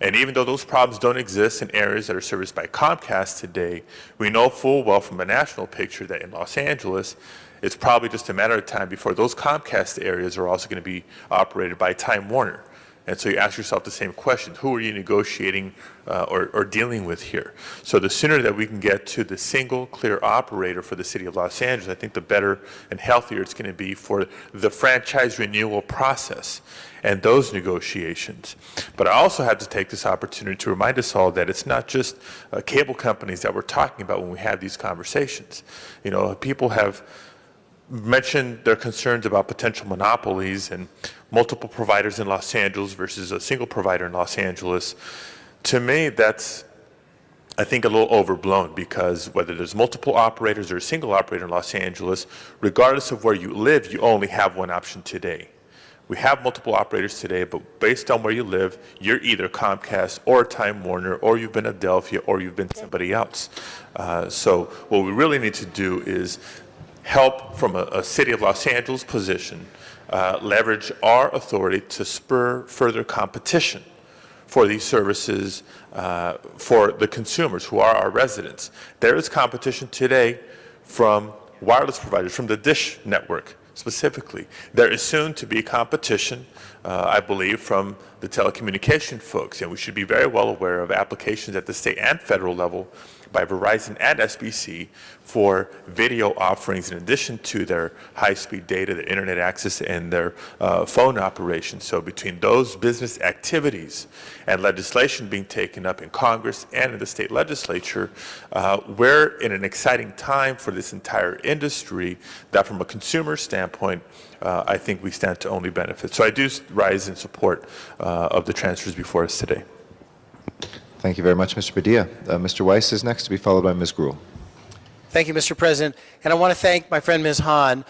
And even though those problems don't exist in areas that are serviced by Comcast today, we know full well from a national picture that in Los Angeles, it's probably just a matter of time before those Comcast areas are also going to be operated by Time Warner. And so you ask yourself the same question, who are you negotiating or dealing with here? So the sooner that we can get to the single clear operator for the city of Los Angeles, I think the better and healthier it's going to be for the franchise renewal process and those negotiations. But I also have to take this opportunity to remind us all that it's not just cable companies that we're talking about when we have these conversations. People have mentioned their concerns about potential monopolies and multiple providers in Los Angeles versus a single provider in Los Angeles. To me, that's I think, a little overblown, because whether there's multiple operators or a single operator in Los Angeles, regardless of where you live, you only have one option today. We have multiple operators today, but based on where you live, you're either Comcast or Time Warner, or you've been Adelphia, or you've been somebody else. So what we really need to do is help from a City of Los Angeles position, leverage our authority to spur further competition for these services for the consumers who are our residents. There is competition today from wireless providers, from the Dish network specifically. There is soon to be competition, I believe, from the telecommunication folks, and we should be very well aware of applications at the state and federal level by Verizon and SBC for video offerings in addition to their high-speed data, their internet access, and their phone operations. So between those business activities and legislation being taken up in Congress and in the state legislature, we're in an exciting time for this entire industry that, from a consumer standpoint, I think we stand to only benefit. So I do rise in support of the transfers before us today. Thank you very much, Mr. Padilla. Mr. Weiss is next, to be followed by Ms. Gruhl. Thank you, Mr. President. And I want to thank my friend Ms. Hahn,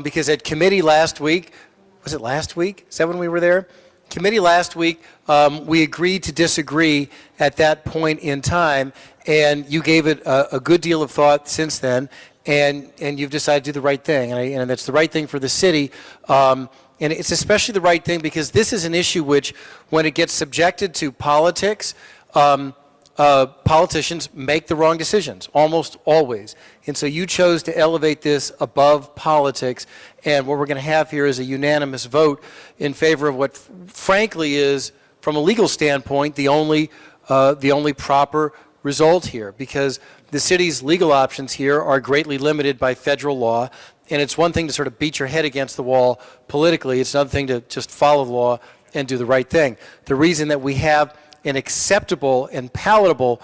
because at committee last week, was it last week? Is that when we were there? Committee last week, we agreed to disagree at that point in time, and you gave it a good deal of thought since then, and you've decided to do the right thing, and that's the right thing for the city. And it's especially the right thing because this is an issue which, when it gets subjected to politics, politicians make the wrong decisions, almost always. And so you chose to elevate this above politics, and what we're going to have here is a unanimous vote in favor of what, frankly, is, from a legal standpoint, the only proper result here, because the city's legal options here are greatly limited by federal law, and it's one thing to sort of beat your head against the wall politically. It's another thing to just follow the law and do the right thing. The reason that we have an acceptable and palatable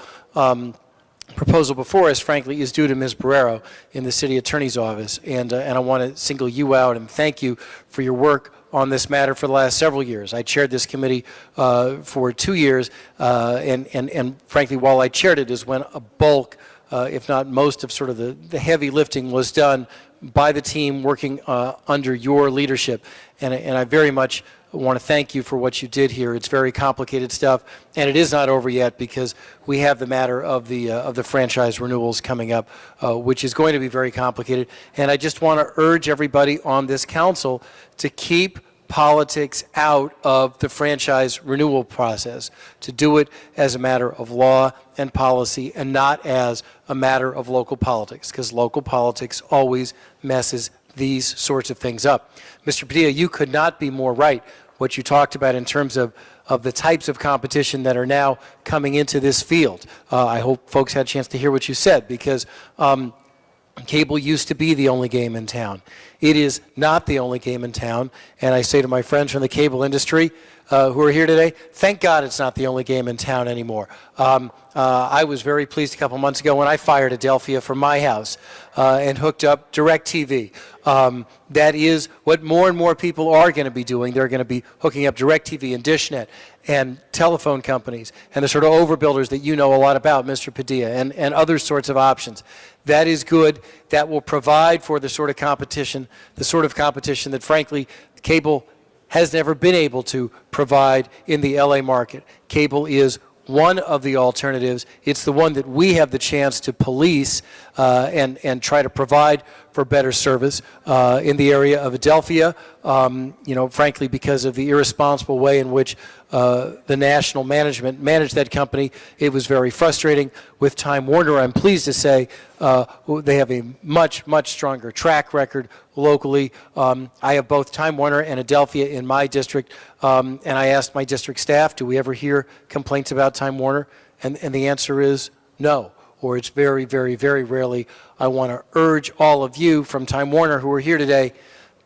proposal before us, frankly, is due to Ms. Barrero in the city attorney's office. And I want to single you out and thank you for your work on this matter for the last several years. I chaired this committee for 2 years, and frankly, while I chaired it is when a bulk, if not most of sort of the heavy lifting was done by the team working under your leadership. And I very much want to thank you for what you did here. It's very complicated stuff, and it is not over yet because we have the matter of the franchise renewals coming up, which is going to be very complicated. And I just want to urge everybody on this council to keep politics out of the franchise renewal process, to do it as a matter of law and policy and not as a matter of local politics, because local politics always messes these sorts of things up. Mr. Padilla, you could not be more right. What you talked about in terms of the types of competition that are now coming into this field. I hope folks had a chance to hear what you said, because cable used to be the only game in town. It is not the only game in town, and I say to my friends from the cable industry who are here today, thank God it's not the only game in town anymore. I was very pleased a couple months ago when I fired Adelphia from my house and hooked up DirecTV. That is what more and more people are going to be doing. They're going to be hooking up DirecTV and DishNet and telephone companies and the sort of overbuilders that you know a lot about, Mr. Padilla, and other sorts of options. That is good. That will provide for the sort of competition that, frankly, cable has never been able to provide in the LA market. Cable is one of the alternatives. It's the one that we have the chance to police and try to provide for better service in the area of Adelphia. Frankly, because of the irresponsible way in which the national management managed that company, it was very frustrating. With Time Warner, I'm pleased to say they have a much, much stronger track record locally. I have both Time Warner and Adelphia in my district, and I asked my district staff, do we ever hear complaints about Time Warner? And the answer is no, or it's very, very, very rarely. I want to urge all of you from Time Warner who are here today,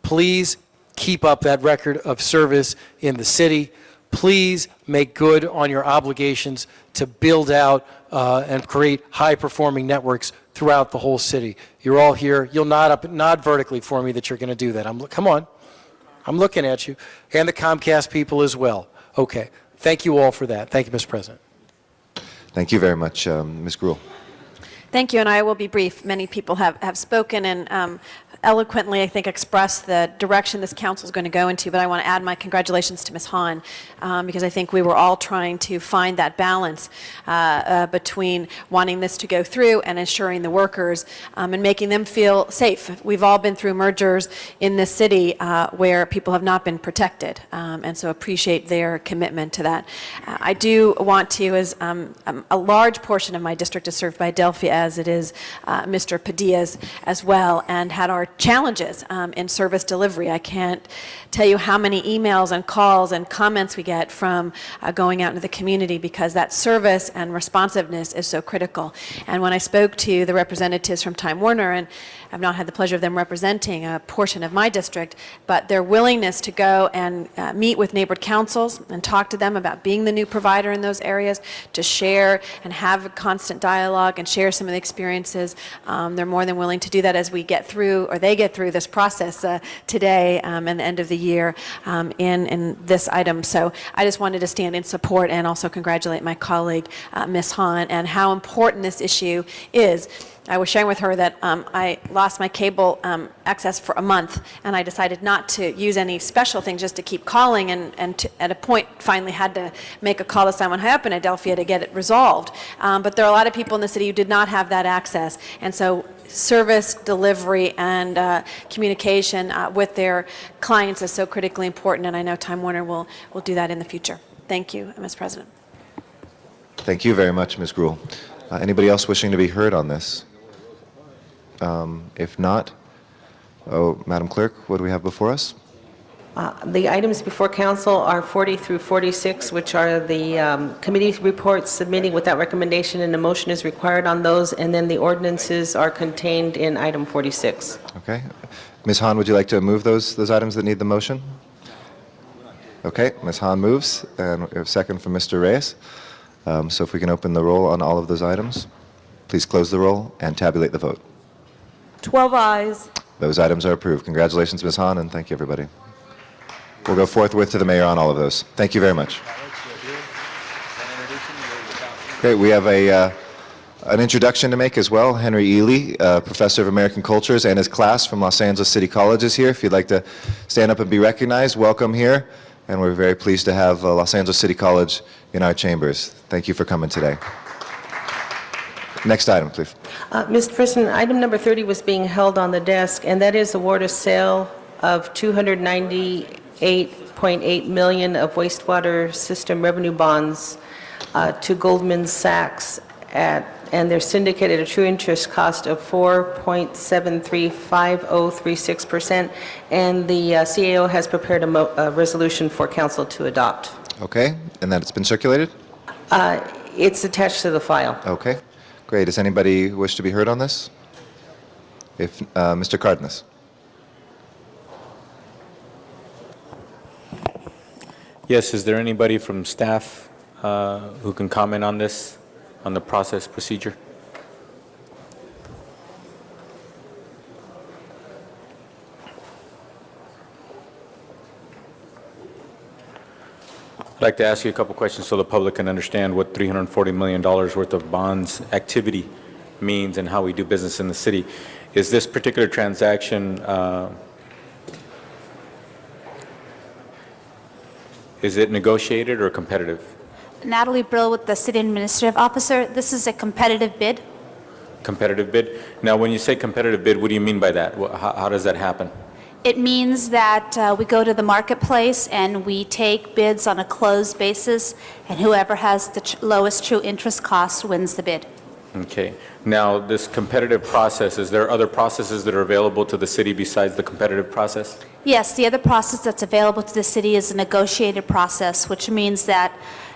please keep up that record of service in the city. Please make good on your obligations to build out and create high-performing networks throughout the whole city. You're all here. You'll nod vertically for me that you're going to do that. Come on. I'm looking at you. And the Comcast people as well. Okay. Thank you all for that. Thank you, Mr. President. Thank you very much. Ms. Gruhl. Thank you, and I will be brief. Many people have spoken and eloquently, I think, expressed the direction this council is going to go into, but I want to add my congratulations to Ms. Hahn, because I think we were all trying to find that balance between wanting this to go through and ensuring the workers and making them feel safe. We've all been through mergers in this city where people have not been protected, and so appreciate their commitment to that. I do want to, as a large portion of my district is served by Adelphia, as it is Mr. Padilla's as well, and had our challenges in service delivery. I can't tell you how many emails and calls and comments we get from going out into the community, because that service and responsiveness is so critical. And when I spoke to the representatives from Time Warner, and I've not had the pleasure of them representing a portion of my district, but their willingness to go and meet with neighborhood councils and talk to them about being the new provider in those areas, to share and have a constant dialogue and share some of the experiences. They're more than willing to do that as we get through, or they get through this process today and the end of the year in this item. So I just wanted to stand in support and also congratulate my colleague, Ms. Hahn, and how important this issue is. I was sharing with her that I lost my cable access for a month, and I decided not to use any special things, just to keep calling, and at a point finally had to make a call to someone high up in Adelphia to get it resolved. But there are a lot of people in the city who did not have that access, and so service delivery and communication with their clients is so critically important, and I know Time Warner will do that in the future. Thank you, Ms. President. Thank you very much, Ms. Gruhl. Anybody else wishing to be heard on this? If not, Madam Clerk, what do we have before us? The items before council are 40 through 46, which are the committee reports submitting without recommendation, and a motion is required on those, and then the ordinances are contained in item 46. Okay. Ms. Hahn, would you like to move those items that need the motion? Okay, Ms. Hahn moves, and we have a second from Mr. Reyes. So if we can open the roll on all of those items, please close the roll and tabulate the vote. 12 ayes. Those items are approved. Congratulations, Ms. Hahn, and thank you, everybody. We'll go forthwith to the mayor on all of those. Thank you very much. Great. We have an introduction to make as well. Henry Ely, professor of American Cultures, and his class from Los Angeles City College is here. If you'd like to stand up and be recognized, welcome here. And we're very pleased to have Los Angeles City College in our chambers. Thank you for coming today. Next item, please. Mr. President, item number 30 was being held on the desk, and that is award a sale of $298.8 million of wastewater system revenue bonds to Goldman Sachs and they're syndicated a true interest cost of 4.735036%, and the CAO has prepared a resolution for council to adopt. Okay, and that it's been circulated? It's attached to the file. Okay, great. Does anybody wish to be heard on this? If Mr. Cardenas. Yes, is there anybody from staff who can comment on this, on the process procedure? I'd like to ask you a couple questions so the public can understand what $340 million worth of bonds activity means and how we do business in the city. Is this particular transaction, is it negotiated or competitive? Natalie Brill with the City Administrative Officer. This is a competitive bid. Competitive bid? Now, when you say competitive bid, what do you mean by that? How does that happen? It means that we go to the marketplace and we take bids on a closed basis, and whoever has the lowest true interest cost wins the bid. Okay. Now, this competitive process, is there other processes that are available to the city besides the competitive process? Yes, the other process that's available to the city is a negotiated process, which means that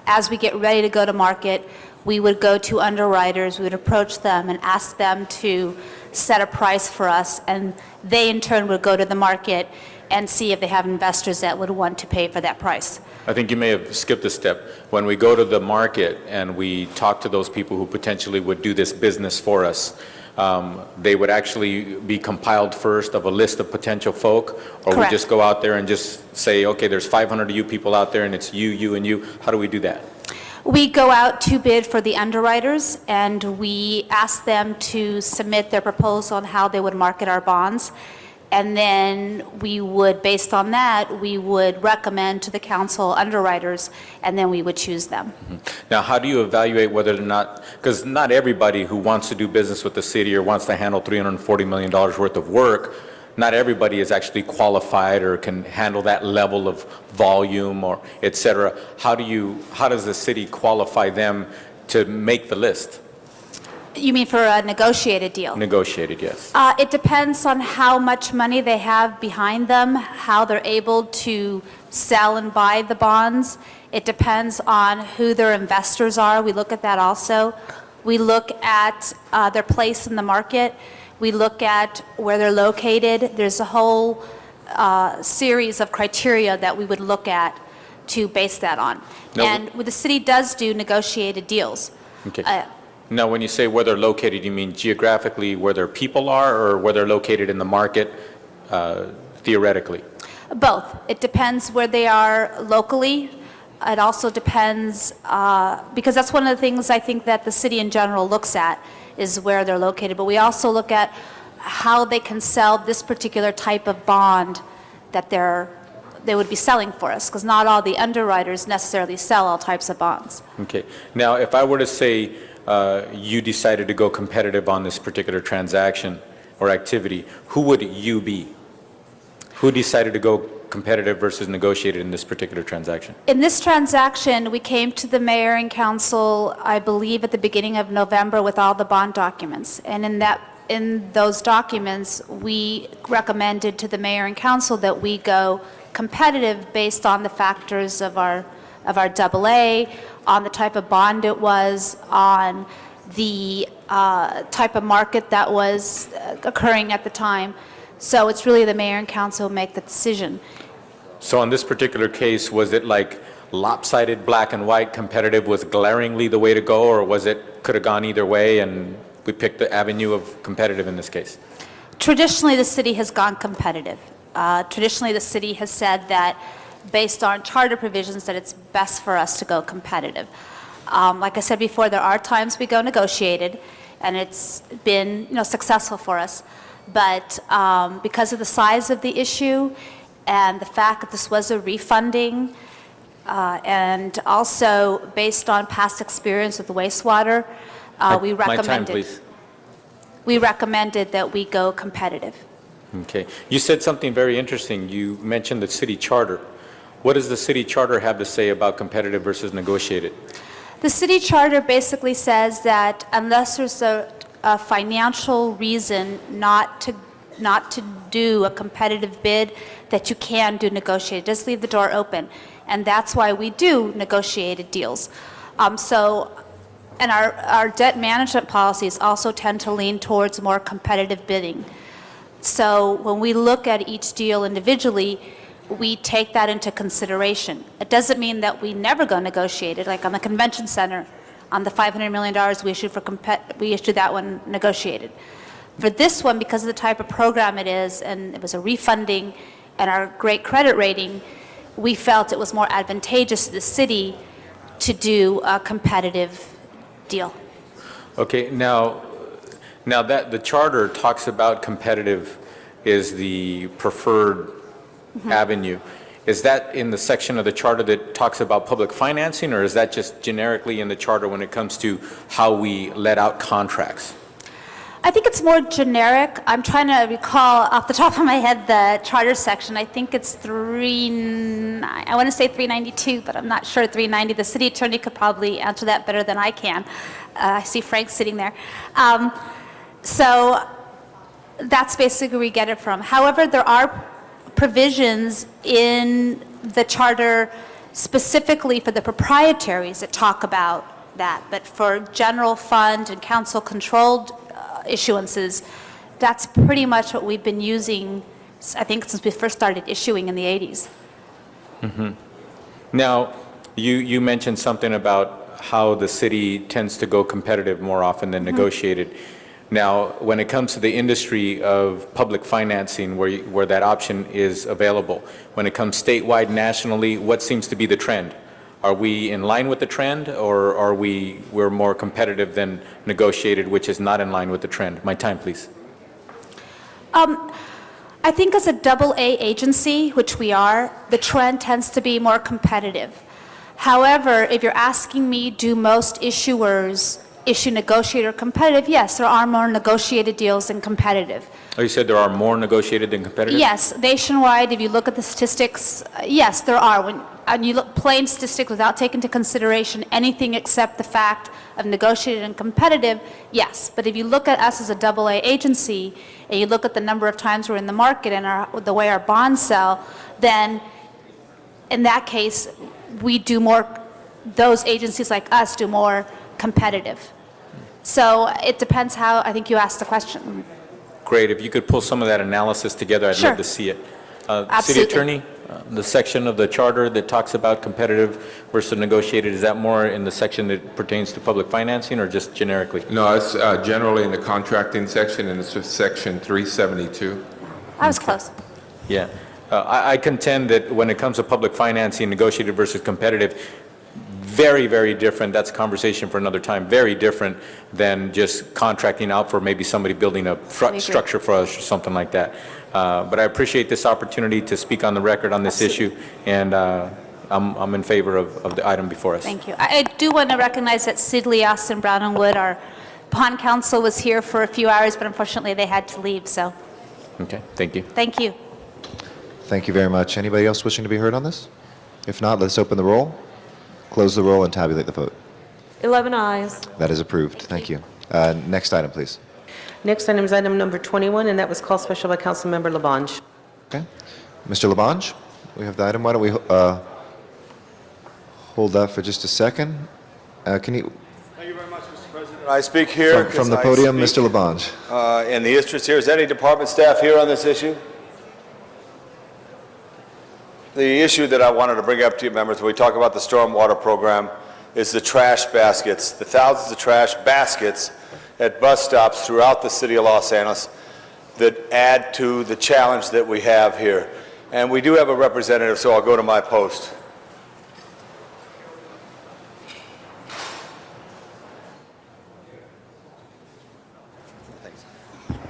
as we get ready to go to market, we would go to underwriters, we would approach them and ask them to set a price for us, and they in turn would go to the market and see if they have investors that would want to pay for that price. I think you may have skipped a step. When we go to the market and we talk to those people who potentially would do this business for us, they would actually be compiled first of a list of potential folk, or Correct. we just go out there and just say, okay, there's 500 of you people out there and it's you, you, and you. How do we do that? We go out to bid for the underwriters, and we ask them to submit their proposal on how they would market our bonds. And then we would, based on that, we would recommend to the council underwriters, and then we would choose them. Now, how do you evaluate whether or not, because not everybody who wants to do business with the city or wants to handle $340 million worth of work, not everybody is actually qualified or can handle that level of volume or et cetera. How does the city qualify them to make the list? You mean for a negotiated deal? Negotiated, yes. It depends on how much money they have behind them, how they're able to sell and buy the bonds. It depends on who their investors are. We look at that also. We look at their place in the market. We look at where they're located. There's a whole series of criteria that we would look at to base that on. No, and the city does do negotiated deals. Okay. Now, when you say where they're located, you mean geographically where their people are or where they're located in the market theoretically? Both. It depends where they are locally. It also depends, because that's one of the things I think that the city in general looks at, is where they're located. But we also look at how they can sell this particular type of bond that they would be selling for us, because not all the underwriters necessarily sell all types of bonds. Okay. Now, if I were to say you decided to go competitive on this particular transaction or activity, who would you be? Who decided to go competitive versus negotiated in this particular transaction? In this transaction, we came to the mayor and council, I believe, at the beginning of November with all the bond documents. And in those documents, we recommended to the mayor and council that we go competitive based on the factors of our AA, on the type of bond it was, on the type of market that was occurring at the time. So it's really the mayor and council who make the decision. So in this particular case, was it like lopsided, black and white, competitive was glaringly the way to go, or could have gone either way and we picked the avenue of competitive in this case? Traditionally, the city has gone competitive. Traditionally, the city has said that based on charter provisions that it's best for us to go competitive. Like I said before, there are times we go negotiated, and it's been successful for us. But because of the size of the issue and the fact that this was a refunding, and also based on past experience with wastewater, we recommended. My time, please. We recommended that we go competitive. Okay. You said something very interesting. You mentioned the city charter. What does the city charter have to say about competitive versus negotiated? The city charter basically says that unless there's a financial reason not to do a competitive bid, that you can do negotiated. Just leave the door open. And that's why we do negotiated deals. And our debt management policies also tend to lean towards more competitive bidding. So when we look at each deal individually, we take that into consideration. It doesn't mean that we never go negotiated, like on the convention center, on the $500 million we issued that one negotiated. For this one, because of the type of program it is, and it was a refunding and our great credit rating, we felt it was more advantageous to the city to do a competitive deal. Okay, now that the charter talks about competitive is the preferred avenue, is that in the section of the charter that talks about public financing, or is that just generically in the charter when it comes to how we let out contracts? I think it's more generic. I'm trying to recall off the top of my head the charter section. I think it's I want to say 392, but I'm not sure 390. The city attorney could probably answer that better than I can. I see Frank sitting there. So that's basically where we get it from. However, there are provisions in the charter specifically for the proprietaries that talk about that. But for general fund and council-controlled issuances, that's pretty much what we've been using, I think, since we first started issuing in the 80s. Now, you mentioned something about how the city tends to go competitive more often than negotiated. Now, when it comes to the industry of public financing, where that option is available, when it comes statewide, nationally, what seems to be the trend? Are we in line with the trend, or are we're more competitive than negotiated, which is not in line with the trend? My time, please. I think as a AA agency, which we are, the trend tends to be more competitive. However, if you're asking me, do most issuers issue negotiated or competitive? Yes, there are more negotiated deals than competitive. Oh, you said there are more negotiated than competitive? Yes, nationwide, if you look at the statistics, yes, there are. When you look plain statistics without taking into consideration anything except the fact of negotiated and competitive, yes. But if you look at us as a AA agency, and you look at the number of times we're in the market and the way our bonds sell, then in that case, we do more, those agencies like us do more competitive. So it depends how, I think you asked the question. Great. If you could pull some of that analysis together, I'd Sure. love to see it. City Absolutely. Attorney, the section of the charter that talks about competitive versus negotiated, is that more in the section that pertains to public financing or just generically? No, it's generally in the contracting section, and it's just section 372. I was close. Yeah. I contend that when it comes to public financing, negotiated versus competitive, very, very different. That's a conversation for another time. Very different than just contracting out for maybe somebody building a structure for us or something like that. But I appreciate this opportunity to speak on the record on this issue, and I'm in favor of the item before us. Thank you. I do want to recognize that Sidley, Austin, Brown and Wood, our bond counsel, was here for a few hours, but unfortunately they had to leave, so Okay, thank you. thank you. Thank you very much. Anybody else wishing to be heard on this? If not, let's open the roll, close the roll, and tabulate the vote. 11 ayes. That is approved. Thank you. Next item, please. Next item is item number 21, and that was called special by Councilmember Labange. Okay. Mr. Labange, we have the item. Why don't we hold that for just a second? Can you, Thank you very much, Mr. President. I speak here from the podium, Mr. Labange. in the interest here. Is any department staff here on this issue? The issue that I wanted to bring up to you, members, when we talk about the stormwater program, is the trash baskets, the thousands of trash baskets at bus stops throughout the city of Los Angeles that add to the challenge that we have here. And we do have a representative, so I'll go to my post.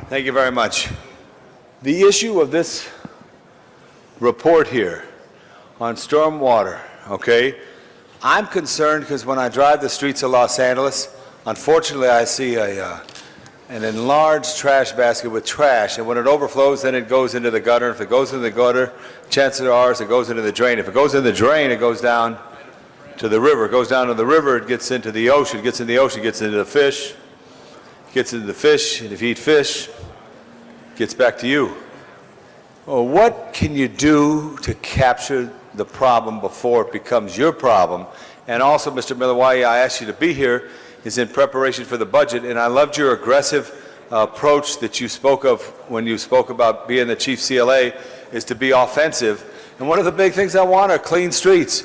Thank you very much. The issue of this report here on stormwater, okay? I'm concerned because when I drive the streets of Los Angeles, unfortunately I see an enlarged trash basket with trash, and when it overflows, then it goes into the gutter. If it goes into the gutter, chances are it goes into the drain. If it goes in the drain, it goes down to the river. It goes down to the river, it gets into the ocean. It gets in the ocean, it gets into the fish. It gets into the fish, and if you eat fish, it gets back to you. Well, what can you do to capture the problem before it becomes your problem? And also, Mr. Miller, why I asked you to be here is in preparation for the budget, and I loved your aggressive approach that you spoke of when you spoke about being the chief CLA, is to be offensive. And one of the big things I want are clean streets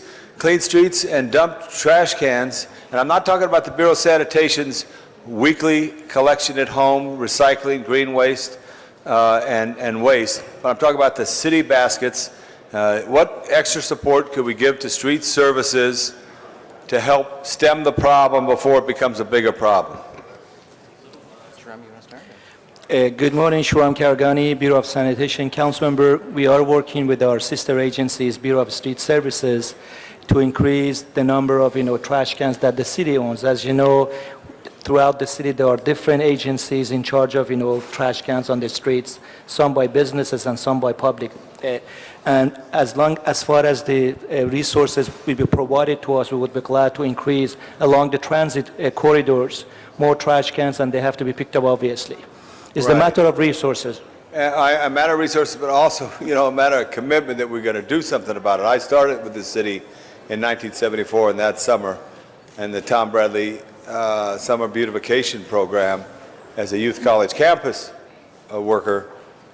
and dump trash cans. And I'm not talking about the Bureau of Sanitation's weekly collection at home, recycling, green waste, and waste, but I'm talking about the city baskets. What extra support could we give to street services to help stem the problem before it becomes a bigger problem? Good morning, Shram Karagani, Bureau of Sanitation Councilmember. We are working with our sister agencies, Bureau of Street Services, to increase the number of trash cans that the city owns. As you know, throughout the city, there are different agencies in charge of trash cans on the streets, some by businesses and some by public. And as far as the resources will be provided to us, we would be glad to increase along the transit corridors more trash cans, and they have to be picked up, obviously. It's a matter of resources. A matter of resources, but also, a matter of commitment that we're going to do something about it. I started with the city in 1974 in that summer, and the Tom Bradley Summer Beautification Program as a youth college campus worker,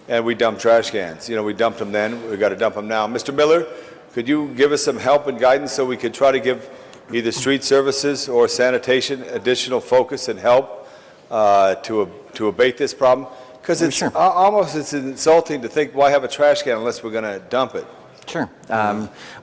and we dumped trash cans. We dumped them then, we got to dump them now. Mr. Miller, could you give us some help and guidance so we could try to give either street services or sanitation additional focus and help to abate this problem? Because it's almost insulting to think, why have a trash can unless we're going to dump it? Sure.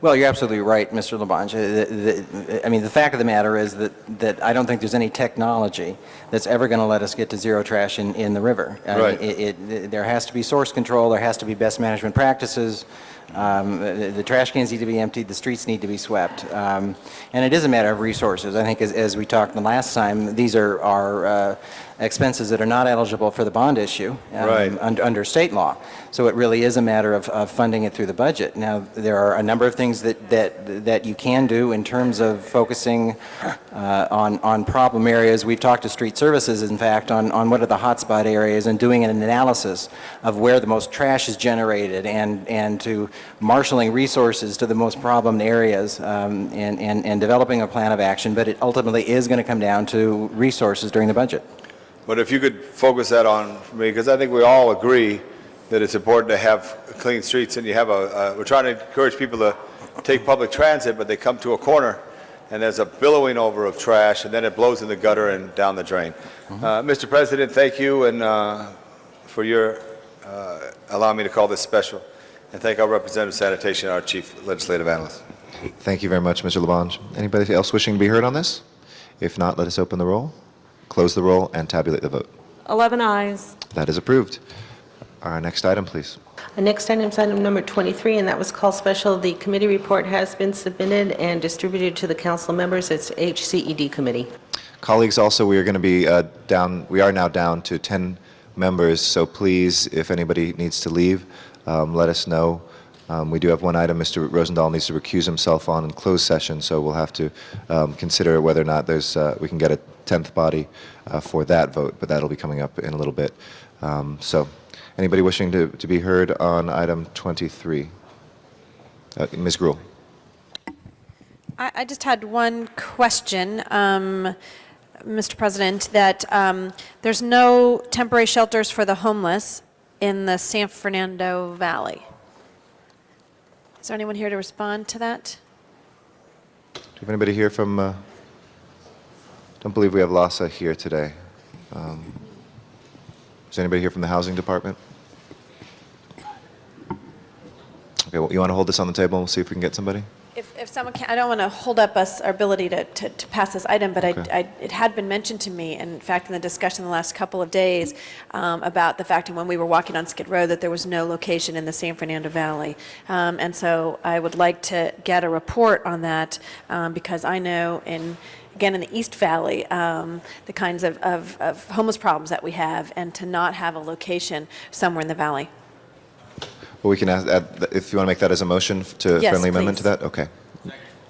Well, you're absolutely right, Mr. Labange. I mean, the fact of the matter is that I don't think there's any technology that's ever going to let us get to zero trash in the river. Right. There has to be source control, there has to be best management practices. The trash cans need to be emptied, the streets need to be swept. And it is a matter of resources. I think as we talked the last time, these are expenses that are not eligible for the bond issue Right. under state law. So it really is a matter of funding it through the budget. Now, there are a number of things that you can do in terms of focusing on problem areas. We've talked to street services, in fact, on what are the hotspot areas and doing an analysis of where the most trash is generated and to marshaling resources to the most problem areas and developing a plan of action. But it ultimately is going to come down to resources during the budget. But if you could focus that on me, because I think we all agree that it's important to have clean streets, and you have we're trying to encourage people to take public transit, but they come to a corner, and there's a billowing over of trash, and then it blows in the gutter and down the drain. Mr. President, thank you and for your allowing me to call this special, and thank our Representative of Sanitation, our Chief Legislative Analyst. Thank you very much, Mr. Labange. Anybody else wishing to be heard on this? If not, let us open the roll, close the roll, and tabulate the vote. 11 ayes. That is approved. Our next item, please. The next item is item number 23, and that was called special. The committee report has been submitted and distributed to the council members. It's HCED committee. Colleagues, also, we are going to be we are now down to 10 members, so please, if anybody needs to leave, let us know. We do have one item Mr. Rosendahl needs to recuse himself on in closed session, so we'll have to consider whether or not we can get a 10th body for that vote, but that'll be coming up in a little bit. So, anybody wishing to be heard on item 23? Ms. Gruhl. I just had one question, Mr. President, that there's no temporary shelters for the homeless in the San Fernando Valley. Is there anyone here to respond to that? Do you have anybody here from, don't believe we have LASA here today. Is there anybody here from the Housing Department? Okay, well, you want to hold this on the table and we'll see if we can get somebody? If someone can, I don't want to hold up our ability to pass this item, but it had been mentioned to me, and in fact, in the discussion the last couple of days, about the fact that when we were walking on Skid Row that there was no location in the San Fernando Valley. And so I would like to get a report on that, because I know again, in the East Valley, the kinds of homeless problems that we have, and to not have a location somewhere in the valley. Well, we can add, if you want to make that as a motion to Yes, friendly amendment to please. that? Okay.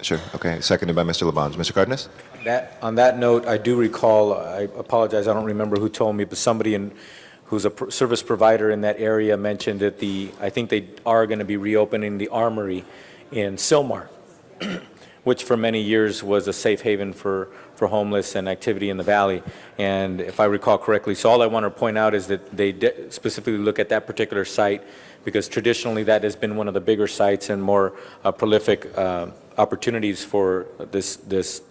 Sure. Okay. Seconded by Mr. Labange. Mr. Cardenas? On that note, I do recall, I apologize, I don't remember who told me, but somebody who's a service provider in that area mentioned that I think they are going to be reopening the Armory in Sylmar, which for many years was a safe haven for homeless and activity in the valley. And if I recall correctly, so all I want to point out is that they specifically look at that particular site, because traditionally that has been one of the bigger sites and more prolific opportunities for this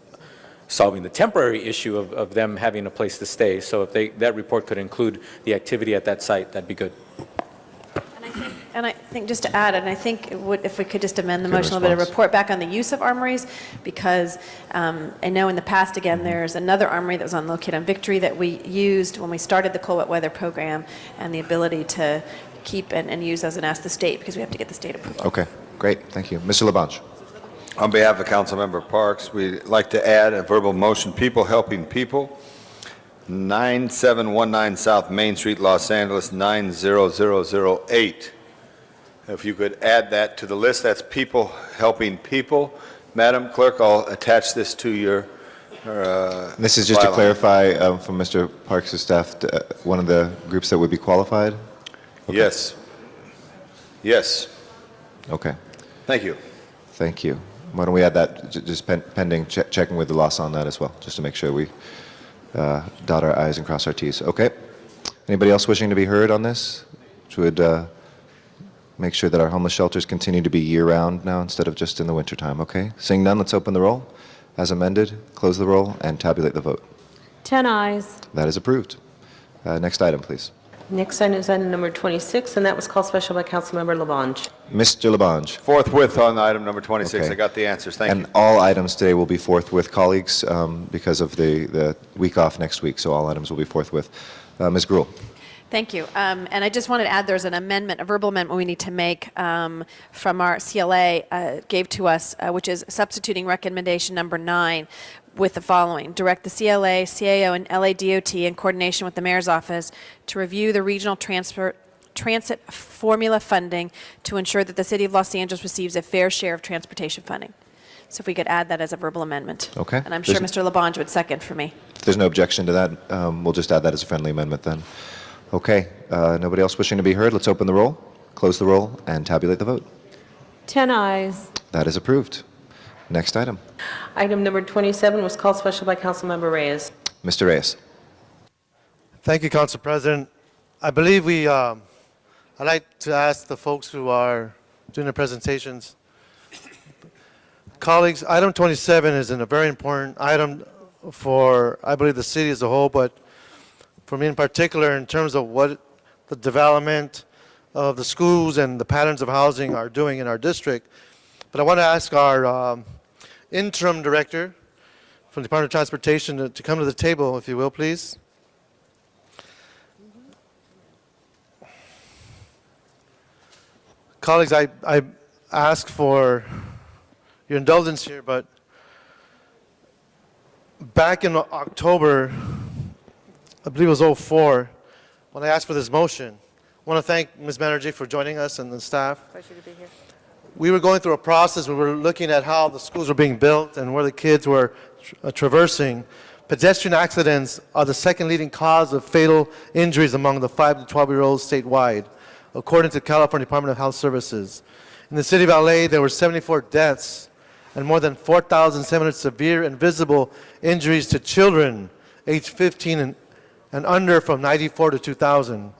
solving the temporary issue of them having a place to stay. So if that report could include the activity at that site, that'd be good. And I think, just to add, and I think if we could just amend the Good motion a little bit, a response. report back on the use of armories, because I know in the past, again, there's another armory that was located on Victory that we used when we started the cold wet weather program, and the ability to keep and use those and ask the state, because we have to get the state approval. Okay. Great. Thank you. Mr. Labange? On behalf of Councilmember Parks, we'd like to add a verbal motion, People Helping People, 9719 South Main Street, Los Angeles, 90008. If you could add that to the list, that's People Helping People. Madam Clerk, I'll attach this to your This is just to byline. clarify from Mr. Parks' staff, one of the groups that would be qualified? Yes. Yes. Okay. Thank you. Thank you. Why don't we add that, just pending checking with the LASA on that as well, just to make sure we dot our I's and cross our T's. Okay. Anybody else wishing to be heard on this? Which would make sure that our homeless shelters continue to be year-round now instead of just in the wintertime. Okay. Seeing none, let's open the roll. As amended, close the roll, and tabulate the vote. 10 ayes. That is approved. Next item, please. Next item is item number 26, and that was called special by Councilmember Labange. Mr. Labange. Forthwith on item number 26. Okay. I got the answers. Thank you. And all items today will be forthwith, colleagues, because of the week off next week, so all items will be forthwith. Ms. Gruhl. Thank you. And I just wanted to add there's an amendment, a verbal amendment we need to make from our CLA gave to us, which is substituting recommendation number 9 with the following. Direct the CLA, CAO, and LADOT in coordination with the Mayor's Office to review the regional transit formula funding to ensure that the City of Los Angeles receives a fair share of transportation funding. So if we could add that as a verbal amendment. Okay. And I'm sure Mr. Labange would second for me. If there's no objection to that, we'll just add that as a friendly amendment then. Okay. Nobody else wishing to be heard? Let's open the roll, close the roll, and tabulate the vote. 10 ayes. That is approved. Next item. Item number 27 was called special by Councilmember Reyes. Mr. Reyes. Thank you, Council President. I believe I'd like to ask the folks who are doing the presentations. Colleagues, item 27 is a very important item for, I believe, the city as a whole, but for me in particular in terms of what the development of the schools and the patterns of housing are doing in our district. But I want to ask our interim director from the Department of Transportation to come to the table, if you will, please. Colleagues, I ask for your indulgence here, but back in October, I believe it was 04, when I asked for this motion, I want to thank Ms. Banerjee for joining us and the staff. Pleasure to be here. We were going through a process. We were looking at how the schools were being built and where the kids were traversing. Pedestrian accidents are the second leading cause of fatal injuries among the 5 to 12-year-olds statewide, according to California Department of Health Services. In the city of LA, there were 74 deaths and more than 4,700 severe and visible injuries to children aged 15 and under from 94 to 2000.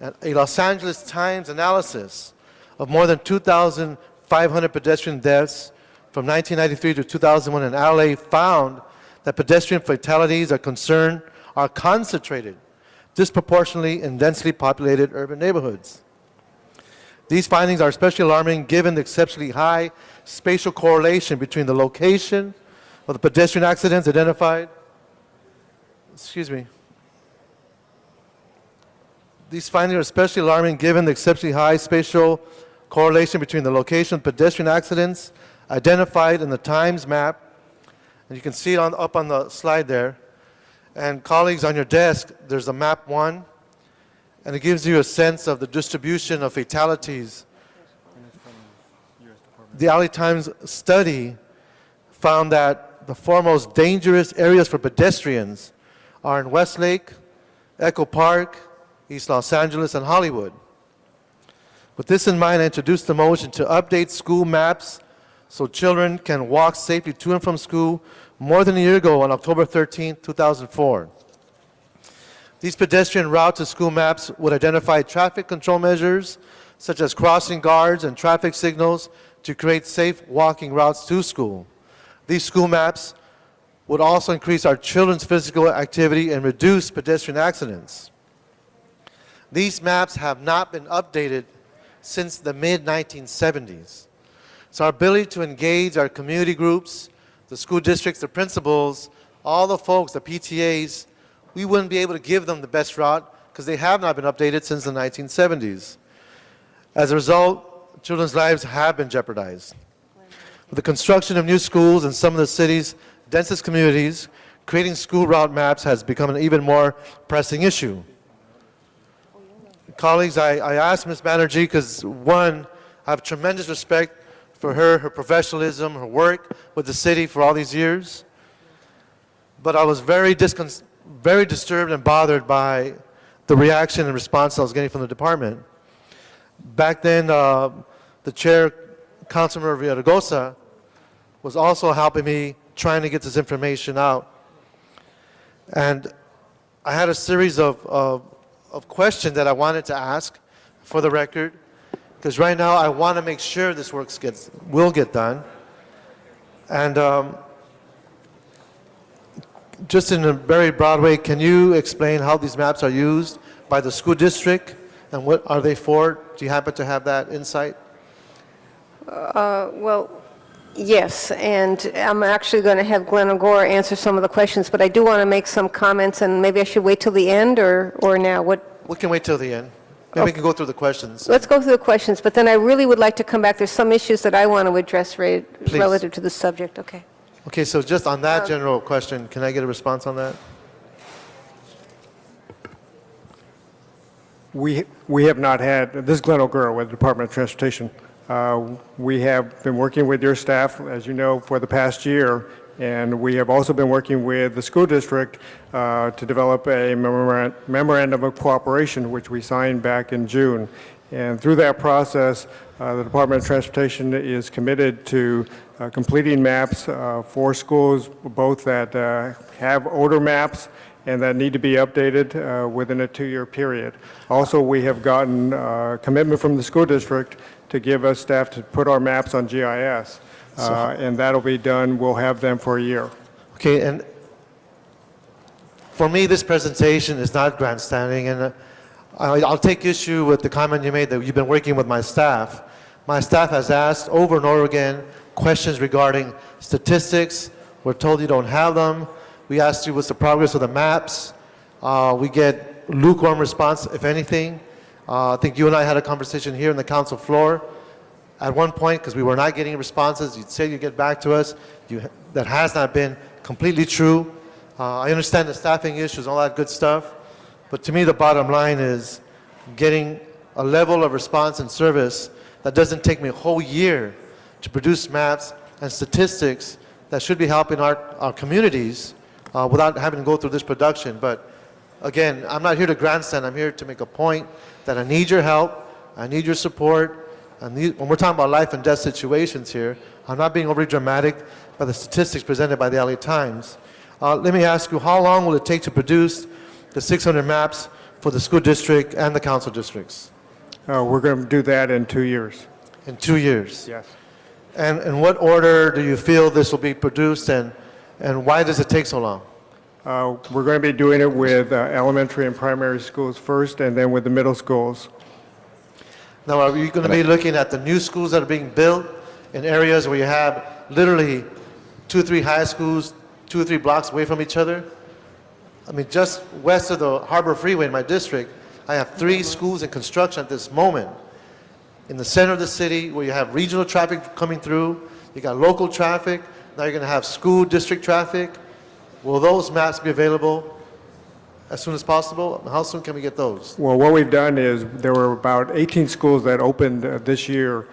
And a Los Angeles Times analysis of more than 2,500 pedestrian deaths from 1993 to 2001 in LA found that pedestrian fatalities are concentrated disproportionately in densely populated urban neighborhoods. These findings are especially alarming given the exceptionally high spatial correlation between the location of the pedestrian accidents identified. These findings are especially alarming given the exceptionally high spatial correlation between the location of pedestrian accidents identified in the Times map. And you can see it up on the slide there. And colleagues, on your desk, there's a map 1, and it gives you a sense of the distribution of fatalities. The LA Times study found that the 4 most dangerous areas for pedestrians are in Westlake, Echo Park, East Los Angeles, and Hollywood. With this in mind, I introduced the motion to update school maps so children can walk safely to and from school more than a year ago on October 13, 2004. These pedestrian route to school maps would identify traffic control measures such as crossing guards and traffic signals to create safe walking routes to school. These school maps would also increase our children's physical activity and reduce pedestrian accidents. These maps have not been updated since the mid-1970s. So our ability to engage our community groups, the school districts, the principals, all the folks, the PTAs, we wouldn't be able to give them the best route because they have not been updated since the 1970s. As a result, children's lives have been jeopardized. With the construction of new schools in some of the city's densest communities, creating school route maps has become an even more pressing issue. Colleagues, I asked Ms. Banerjee because, one, I have tremendous respect for her professionalism, her work with the city for all these years. But I was very disturbed and bothered by the reaction and response I was getting from the department. Back then, the chair, Councilmember Villaraigosa, was also helping me trying to get this information out. And I had a series of questions that I wanted to ask for the record, because right now I want to make sure this work will get done. And just in a very broad way, can you explain how these maps are used by the school district, and what are they for? Do you happen to have that insight? Well, yes, and I'm actually going to have Glenn O'Gore answer some of the questions, but I do want to make some comments, and maybe I should wait till the end or now? We can wait till the end. Maybe we can go through the questions. Let's go through the questions, but then I really would like to come back. There's some issues that I want to address relative to the subject. Okay. Okay, so just on that general question, can I get a response on that? We have not had, this is Glenn O'Gara with the Department of Transportation. We have been working with your staff, as you know, for the past year, and we have also been working with the school district to develop a memorandum of cooperation, which we signed back in June. And through that process, the Department of Transportation is committed to completing maps for schools, both that have older maps and that need to be updated within a 2-year period. Also, we have gotten commitment from the school district to give us staff to put our maps on GIS, and that'll be done. We'll have them for a year. Okay, and for me, this presentation is not grandstanding, and I'll take issue with the comment you made that you've been working with my staff. My staff has asked over and over again questions regarding statistics. We're told you don't have them. We asked you what's the progress of the maps. We get lukewarm response, if anything. I think you and I had a conversation here on the council floor at one point because we were not getting responses. You'd say you'd get back to us. That has not been completely true. I understand the staffing issues, all that good stuff. But to me, the bottom line is getting a level of response and service that doesn't take me a whole year to produce maps and statistics that should be helping our communities without having to go through this production. But again, I'm not here to grandstand. I'm here to make a point that I need your help, I need your support. When we're talking about life and death situations here, I'm not being overly dramatic by the statistics presented by the LA Times. Let me ask you, how long will it take to produce the 600 maps for the school district and the council districts? We're going to do that in 2 years. In 2 years? Yes. And in what order do you feel this will be produced, and why does it take so long? We're going to be doing it with elementary and primary schools first, and then with the middle schools. Now, are you going to be looking at the new schools that are being built in areas where you have literally 2 or 3 high schools, 2 or 3 blocks away from each other? I mean, just west of the Harbor Freeway in my district, I have 3 schools in construction at this moment. In the center of the city, where you have regional traffic coming through, you got local traffic, now you're going to have school district traffic. Will those maps be available as soon as possible? How soon can we get those? Well, what we've done is there were about 18 schools that opened this year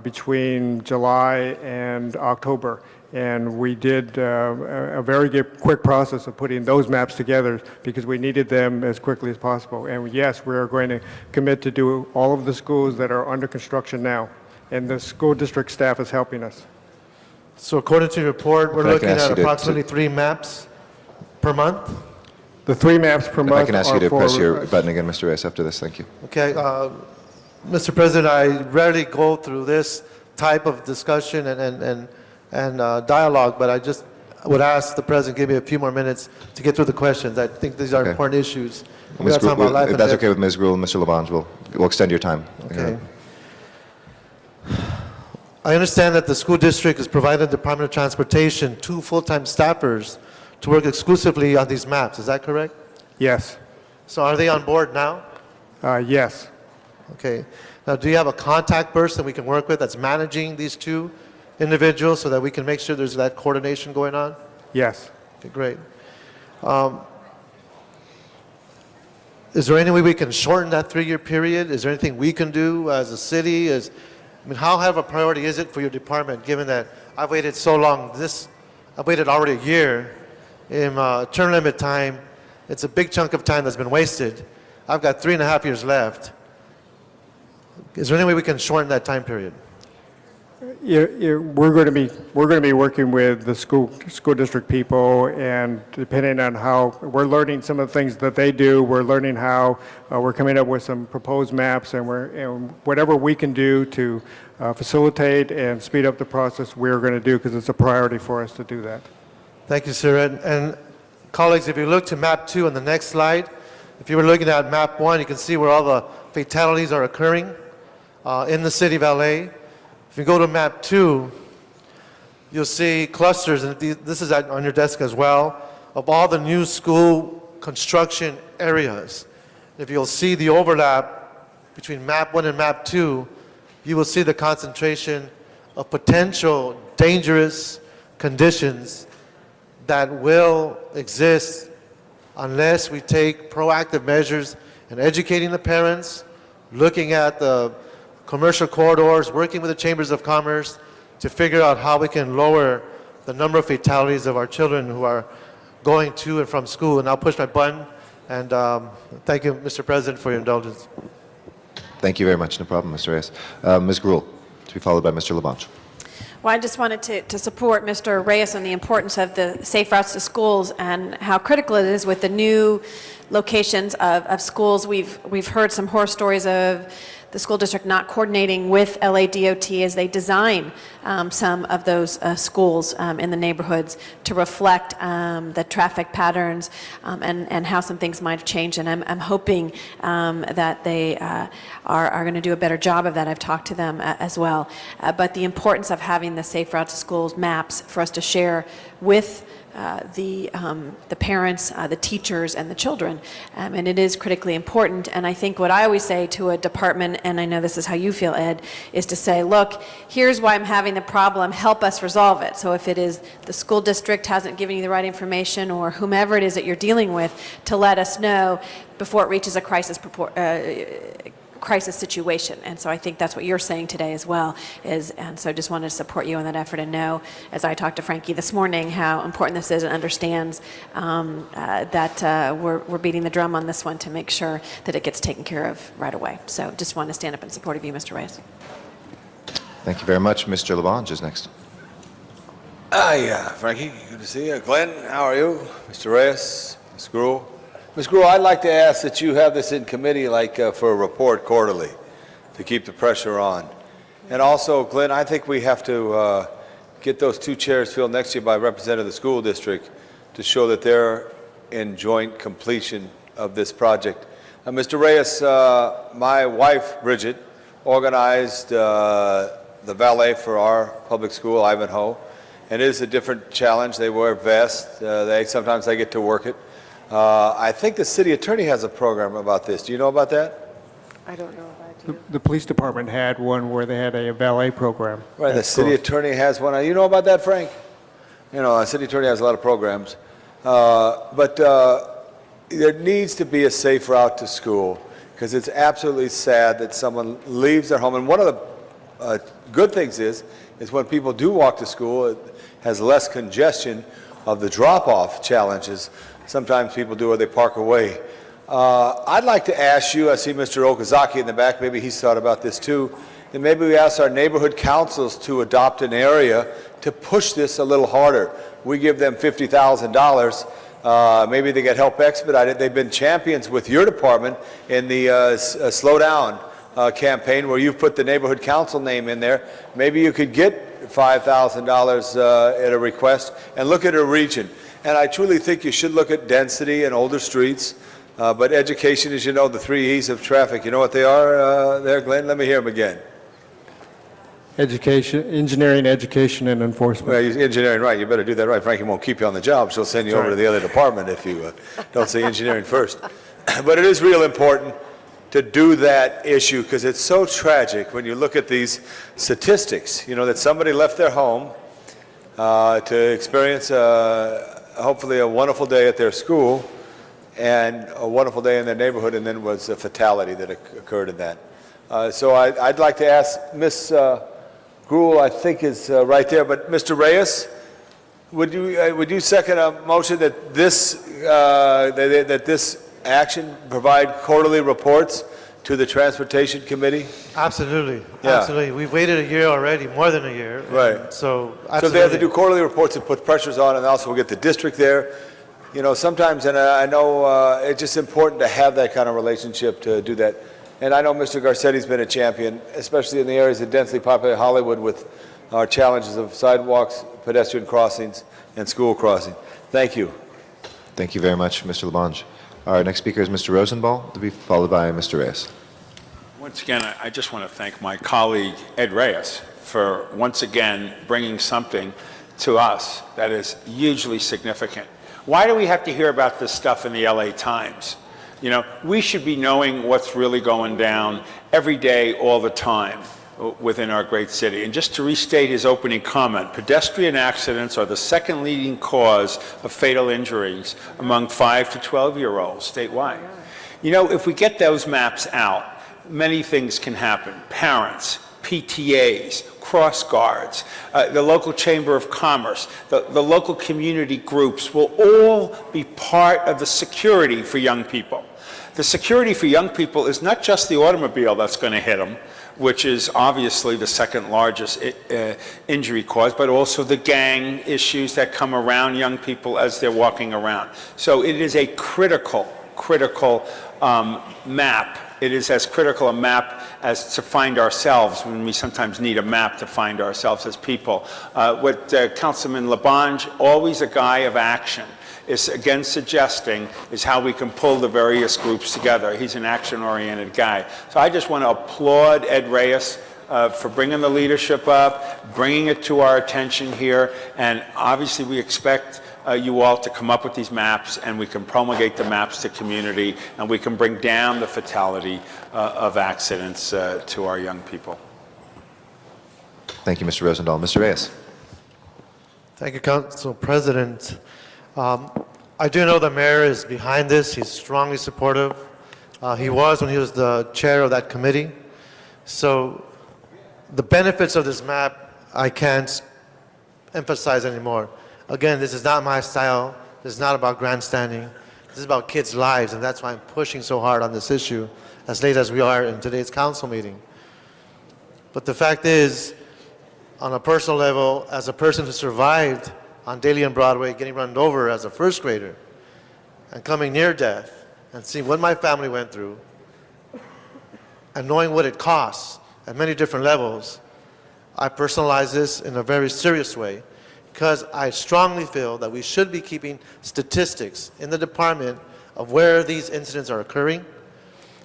between July and October. And we did a very quick process of putting those maps together because we needed them as quickly as possible. And yes, we are going to commit to do all of the schools that are under construction now. And the school district staff is helping us. So according to your report, we're looking at approximately 3 maps per month? The 3 maps per month. I can ask you to press your button again, Mr. Reyes, after this. Thank you. Okay, Mr. President, I rarely go through this type of discussion and dialogue, but I just would ask the President give me a few more minutes to get through the questions. I think these are important issues. We're not talking about life If and that's death. okay with Ms. Grul and Mr. Labange, we'll extend your time. Okay. I understand that the school district has provided the Department of Transportation 2 full-time staffers to work exclusively on these maps. Is that correct? Yes. So are they on board now? Yes. Okay. Now, do you have a contact person we can work with that's managing these 2 individuals so that we can make sure there's that coordination going on? Yes. Okay, great. Is there any way we can shorten that 3-year period? Is there anything we can do as a city? I mean, how high of a priority is it for your department, given that I've waited so long? I've waited already a year in term limit time. It's a big chunk of time that's been wasted. I've got 3.5 years left. Is there any way we can shorten that time period? We're going to be working with the school district people, and depending on how we're learning some of the things that they do, we're learning how we're coming up with some proposed maps, and whatever we can do to facilitate and speed up the process, we're going to do because it's a priority for us to do that. Thank you, sir. And colleagues, if you look to map 2 on the next slide, If you were looking at map 1, you can see where all the fatalities are occurring in the city of LA. If you go to map 2, you'll see clusters, and this is on your desk as well, of all the new school construction areas. If you'll see the overlap between map 1 and map 2, you will see the concentration of potential dangerous conditions that will exist unless we take proactive measures in educating the parents, looking at the commercial corridors, working with the chambers of commerce to figure out how we can lower the number of fatalities of our children who are going to and from school. And I'll push my button. And thank you, Mr. President, for your indulgence. Thank you very much. No problem, Mr. Reyes. Ms. Gruhl, to be followed by Mr. Labange. Well, I just wanted to support Mr. Reyes on the importance of the safe routes to schools and how critical it is with the new locations of schools. We've heard some horror stories of the school district not coordinating with LADOT as they design some of those schools in the neighborhoods to reflect the traffic patterns and how some things might have changed. And I'm hoping that they are going to do a better job of that. I've talked to them as well. But the importance of having the safe routes to schools maps for us to share with the parents, the teachers, and the children. And it is critically important. And I think what I always say to a department, and I know this is how you feel, Ed, is to say, look, here's why I'm having the problem, help us resolve it. So if it is the school district hasn't given you the right information or whomever it is that you're dealing with, to let us know before it reaches a crisis situation. And so I think that's what you're saying today as well, and so just wanted to support you in that effort and know, as I talked to Frankie this morning, how important this is and understands that we're beating the drum on this one to make sure that it gets taken care of right away. So just want to stand up in support of you, Mr. Reyes. Thank you very much. Mr. Labange is next. Hi, Frankie. Good to see you. Glenn, how are you? Mr. Reyes, Ms. Gruhl. Ms. Gruhl, I'd like to ask that you have this in committee for a report quarterly to keep the pressure on. And also, Glenn, I think we have to get those 2 chairs filled next year by a representative of the school district to show that they're in joint completion of this project. Mr. Reyes, my wife, Bridget, organized the valet for our public school, Ivanhoe, and it is a different challenge. They wear vests. Sometimes they get to work it. I think the city attorney has a program about this. Do you know about that? I don't know about you. The police department had one where they had a valet program. Right, the city attorney has one. You know about that, Frank? You know, the city attorney has a lot of programs. But there needs to be a safe route to school because it's absolutely sad that someone leaves their home. And one of the good things is when people do walk to school, it has less congestion of the drop-off challenges. Sometimes people do, or they park away. I'd like to ask you, I see Mr. Okazaki in the back, maybe he's thought about this too, and maybe we ask our neighborhood councils to adopt an area to push this a little harder. We give them $50,000. Maybe they get help expedited. They've been champions with your department in the Slow Down campaign where you've put the neighborhood council name in there. Maybe you could get $5,000 at a request and look at a region. And I truly think you should look at density and older streets, but education, as you know, the 3 E's of traffic. You know what they are there, Glenn? Let me hear them again. Education, engineering, education, and enforcement. Well, engineering, right. You better do that right. Frankie won't keep you on the job. She'll send you over to the other department if you don't say engineering first. But it is real important to do that issue because it's so tragic when you look at these statistics, you know, that somebody left their home to experience hopefully a wonderful day at their school and a wonderful day in their neighborhood, and then was a fatality that occurred in that. So I'd like to ask Ms. Gruhl, I think is right there, but Mr. Reyes, would you second a motion that this action provide quarterly reports to the Transportation Committee? Absolutely. Yeah. Absolutely. We've waited a year already, more than a year. Right. So, So they have to do quarterly reports and put pressures on, and also we'll get the district there. You know, sometimes, and I know it's just important to have that kind of relationship to do that. And I know Mr. Garcetti's been a champion, especially in the areas of densely populated Hollywood with our challenges of sidewalks, pedestrian crossings, and school crossing. Thank you. Thank you very much, Mr. Labange. Our next speaker is Mr. Rosenbaum, to be followed by Mr. Reyes. Once again, I just want to thank my colleague Ed Reyes for once again bringing something to us that is hugely significant. Why do we have to hear about this stuff in the LA Times? You know, we should be knowing what's really going down every day, all the time within our great city. And just to restate his opening comment, pedestrian accidents are the second leading cause of fatal injuries among 5 to 12-year-olds statewide. You know, if we get those maps out, many things can happen. Parents, PTAs, cross guards, the local Chamber of Commerce, the local community groups will all be part of the security for young people. The security for young people is not just the automobile that's going to hit them, which is obviously the second largest injury cause, but also the gang issues that come around young people as they're walking around. So it is a critical map. It is as critical a map as to find ourselves when we sometimes need a map to find ourselves as people. What Councilman Labange, always a guy of action, is again suggesting is how we can pull the various groups together. He's an action-oriented guy. So I just want to applaud Ed Reyes for bringing the leadership up, bringing it to our attention here, and obviously we expect you all to come up with these maps, and we can promulgate the maps to community, and we can bring down the fatality of accidents to our young people. Thank you, Mr. Rosendahl. Mr. Reyes. Thank you, Council President. I do know the mayor is behind this. He's strongly supportive. He was when he was the chair of that committee. So the benefits of this map, I can't emphasize anymore. Again, this is not my style. This is not about grandstanding. This is about kids' lives, and that's why I'm pushing so hard on this issue as late as we are in today's council meeting. But the fact is, on a personal level, as a person who survived on Daly and Broadway, getting run over as a first grader, and coming near death, and seeing what my family went through, and knowing what it costs at many different levels, I personalize this in a very serious way, because I strongly feel that we should be keeping statistics in the department of where these incidents are occurring.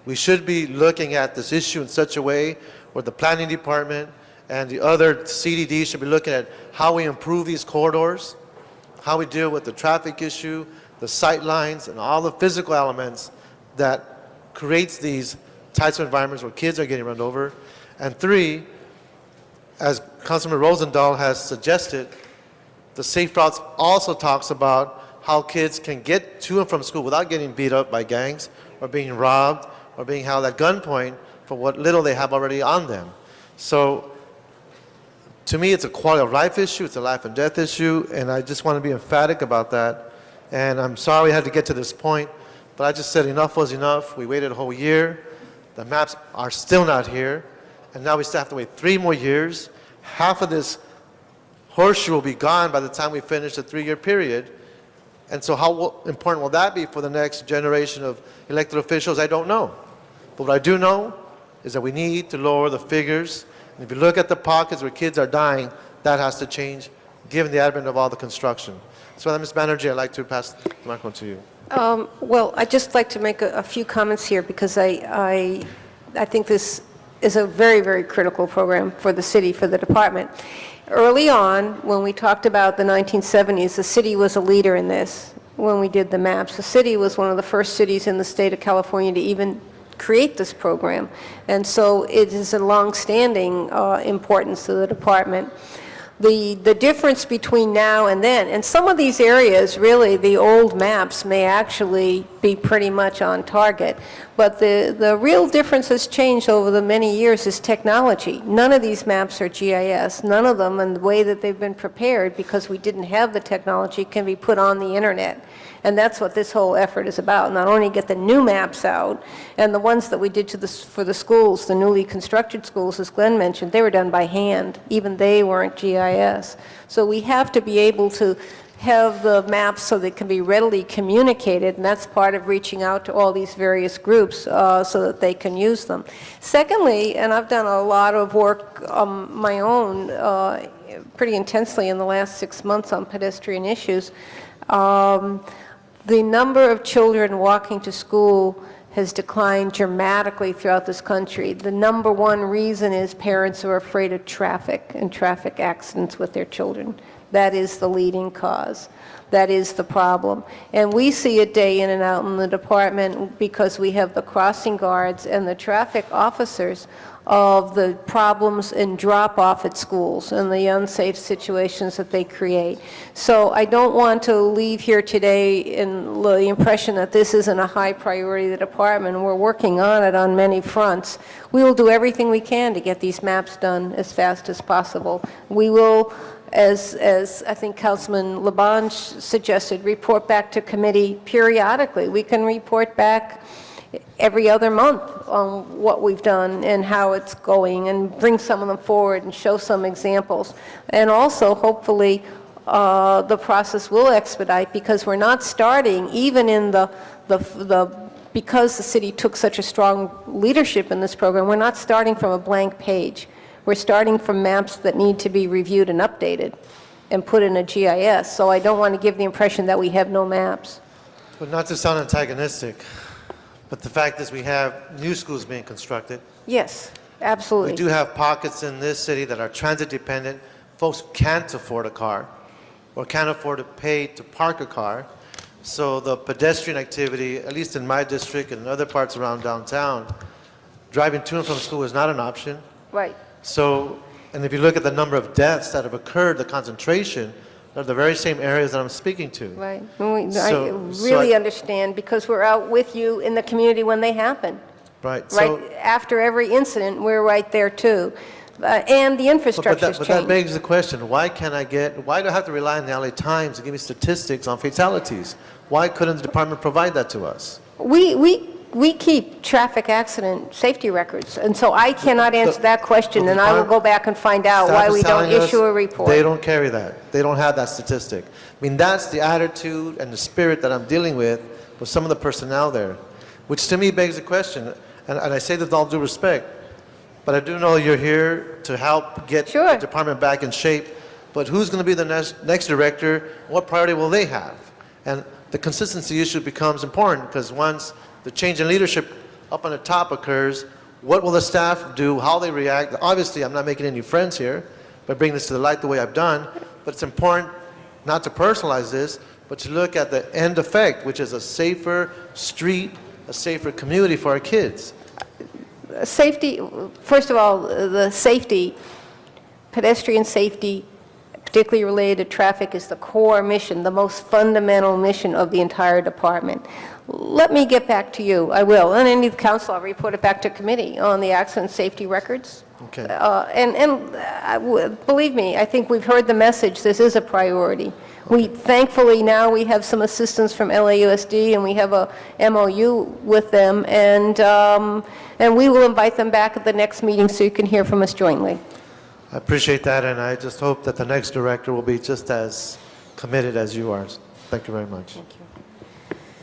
We should be looking at this issue in such a way where the planning department and the other CDD should be looking at how we improve these corridors, how we deal with the traffic issue, the sight lines, and all the physical elements that creates these types of environments where kids are getting run over. And three, as Councilman Rosendahl has suggested, the Safe Routes also talks about how kids can get to and from school without getting beat up by gangs or being robbed or being held at gunpoint for what little they have already on them. So to me, it's a quality of life issue, it's a life and death issue, and I just want to be emphatic about that. And I'm sorry we had to get to this point, but I just said enough was enough. We waited a whole year. The maps are still not here, and now we still have to wait 3 more years. Half of this horseshoe will be gone by the time we finish the 3-year period. And so how important will that be for the next generation of elected officials? I don't know. But what I do know is that we need to lower the figures. And if you look at the pockets where kids are dying, that has to change, given the advent of all the construction. So, Ms. Banerjee, I'd like to pass the microphone to you. Well, I'd just like to make a few comments here because I think this is a very, very critical program for the city, for the department. Early on, when we talked about the 1970s, the city was a leader in this when we did the maps. The city was one of the first cities in the state of California to even create this program. And so it is a long-standing importance to the department. The difference between now and then, and some of these areas, really, the old maps may actually be pretty much on target, but the real difference has changed over the many years is technology. None of these maps are GIS. None of them, and the way that they've been prepared, because we didn't have the technology, can be put on the internet. And that's what this whole effort is about, not only get the new maps out, and the ones that we did for the schools, the newly constructed schools, as Glenn mentioned, they were done by hand. Even they weren't GIS. So we have to be able to have the maps so they can be readily communicated, and that's part of reaching out to all these various groups so that they can use them. Secondly, and I've done a lot of work on my own pretty intensely in the last 6 months on pedestrian issues, The number of children walking to school has declined dramatically throughout this country. The number one reason is parents are afraid of traffic and traffic accidents with their children. That is the leading cause. That is the problem. And we see it day in and out in the department because we have the crossing guards and the traffic officers of the problems and drop-off at schools and the unsafe situations that they create. So I don't want to leave here today in the impression that this isn't a high priority of the department. We're working on it on many fronts. We will do everything we can to get these maps done as fast as possible. We will, as I think Councilman Labange suggested, report back to committee periodically. We can report back every other month on what we've done and how it's going, and bring some of them forward and show some examples. And also, hopefully, the process will expedite, because we're not starting, even in because the city took such a strong leadership in this program, we're not starting from a blank page. We're starting from maps that need to be reviewed and updated and put in a GIS. So I don't want to give the impression that we have no maps. But not to sound antagonistic, but the fact is we have new schools being constructed. Yes, absolutely. We do have pockets in this city that are transit dependent. Folks can't afford a car or can't afford to pay to park a car. So the pedestrian activity, at least in my district and in other parts around downtown, driving to and from school is not an option. Right. So, and if you look at the number of deaths that have occurred, the concentration, they're the very same areas that I'm speaking to. Right. I really understand, because we're out with you in the community when they happen. Right. Right after every incident, we're right there too. And the infrastructure's But that changed. begs the question, why do I have to rely on the LA Times to give me statistics on fatalities? Why couldn't the department provide that to us? We keep traffic accident safety records, and so I cannot answer that question, and I will go back and find out Staff why is we don't telling us issue a report. They don't carry that. They don't have that statistic. I mean, that's the attitude and the spirit that I'm dealing with some of the personnel there, which to me begs the question, and I say this with all due respect, but I do know you're here to help get the department back in shape, but who's going to be the next director? What priority will they have? And the consistency issue becomes important, because once the change in leadership up on the top occurs, what will the staff do, how they react? Obviously, I'm not making any friends here by bringing this to the light the way I've done, but it's important not to personalize this, but to look at the end effect, which is a safer street, a safer community for our kids. Safety, first of all, the safety, pedestrian safety, particularly related to traffic, is the core mission, the most fundamental mission of the entire department. Let me get back to you. I will. And any council, I'll report it back to committee on the accident safety records. Okay. Believe me, I think we've heard the message. This is a priority. Thankfully now we have some assistance from LAUSD, and we have a MOU with them, and we will invite them back at the next meeting so you can hear from us jointly. I appreciate that, and I just hope that the next director will be just as committed as you are. Thank you very much. Thank you.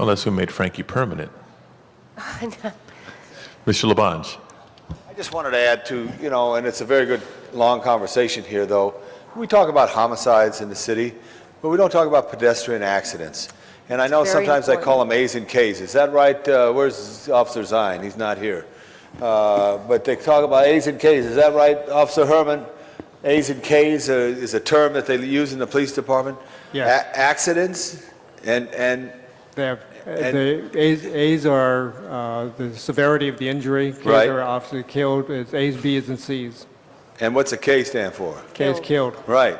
Unless we made Frankie permanent. Mr. Labange. I just wanted to add to, and it's a very good, long conversation here, though. We talk about homicides in the city, but we don't talk about pedestrian accidents. And I know sometimes I call them A's and K's. Is that right? Where's Officer Zine? He's not here. But they talk about A's and K's. Is that right, Officer Herman? A's and K's is a term that they use in the police department. Yes. Accidents and the A's are the severity of the injury. K's Right. are officers killed. It's A's, B's, and C's. And what's a K stand for? K is killed. Right,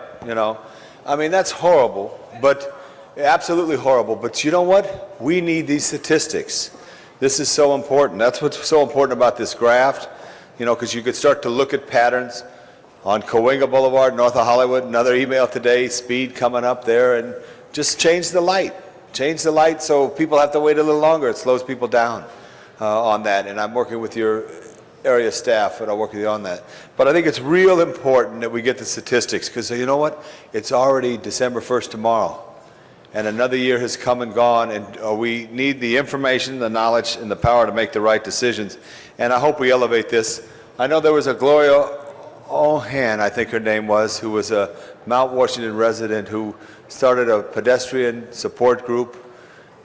I mean, that's horrible, but absolutely horrible. But you know what? We need these statistics. This is so important. That's what's so important about this graph, because you could start to look at patterns on Cahuenga Boulevard, north of Hollywood. Another email today, speed coming up there, and just change the light. Change the light so people have to wait a little longer. It slows people down on that. And I'm working with your area staff, and I'll work with you on that. But I think it's real important that we get the statistics, because you know what? It's already December 1st tomorrow. And another year has come and gone, and we need the information, the knowledge, and the power to make the right decisions. And I hope we elevate this. I know there was a Gloria Ohan, I think her name was, who was a Mount Washington resident who started a pedestrian support group,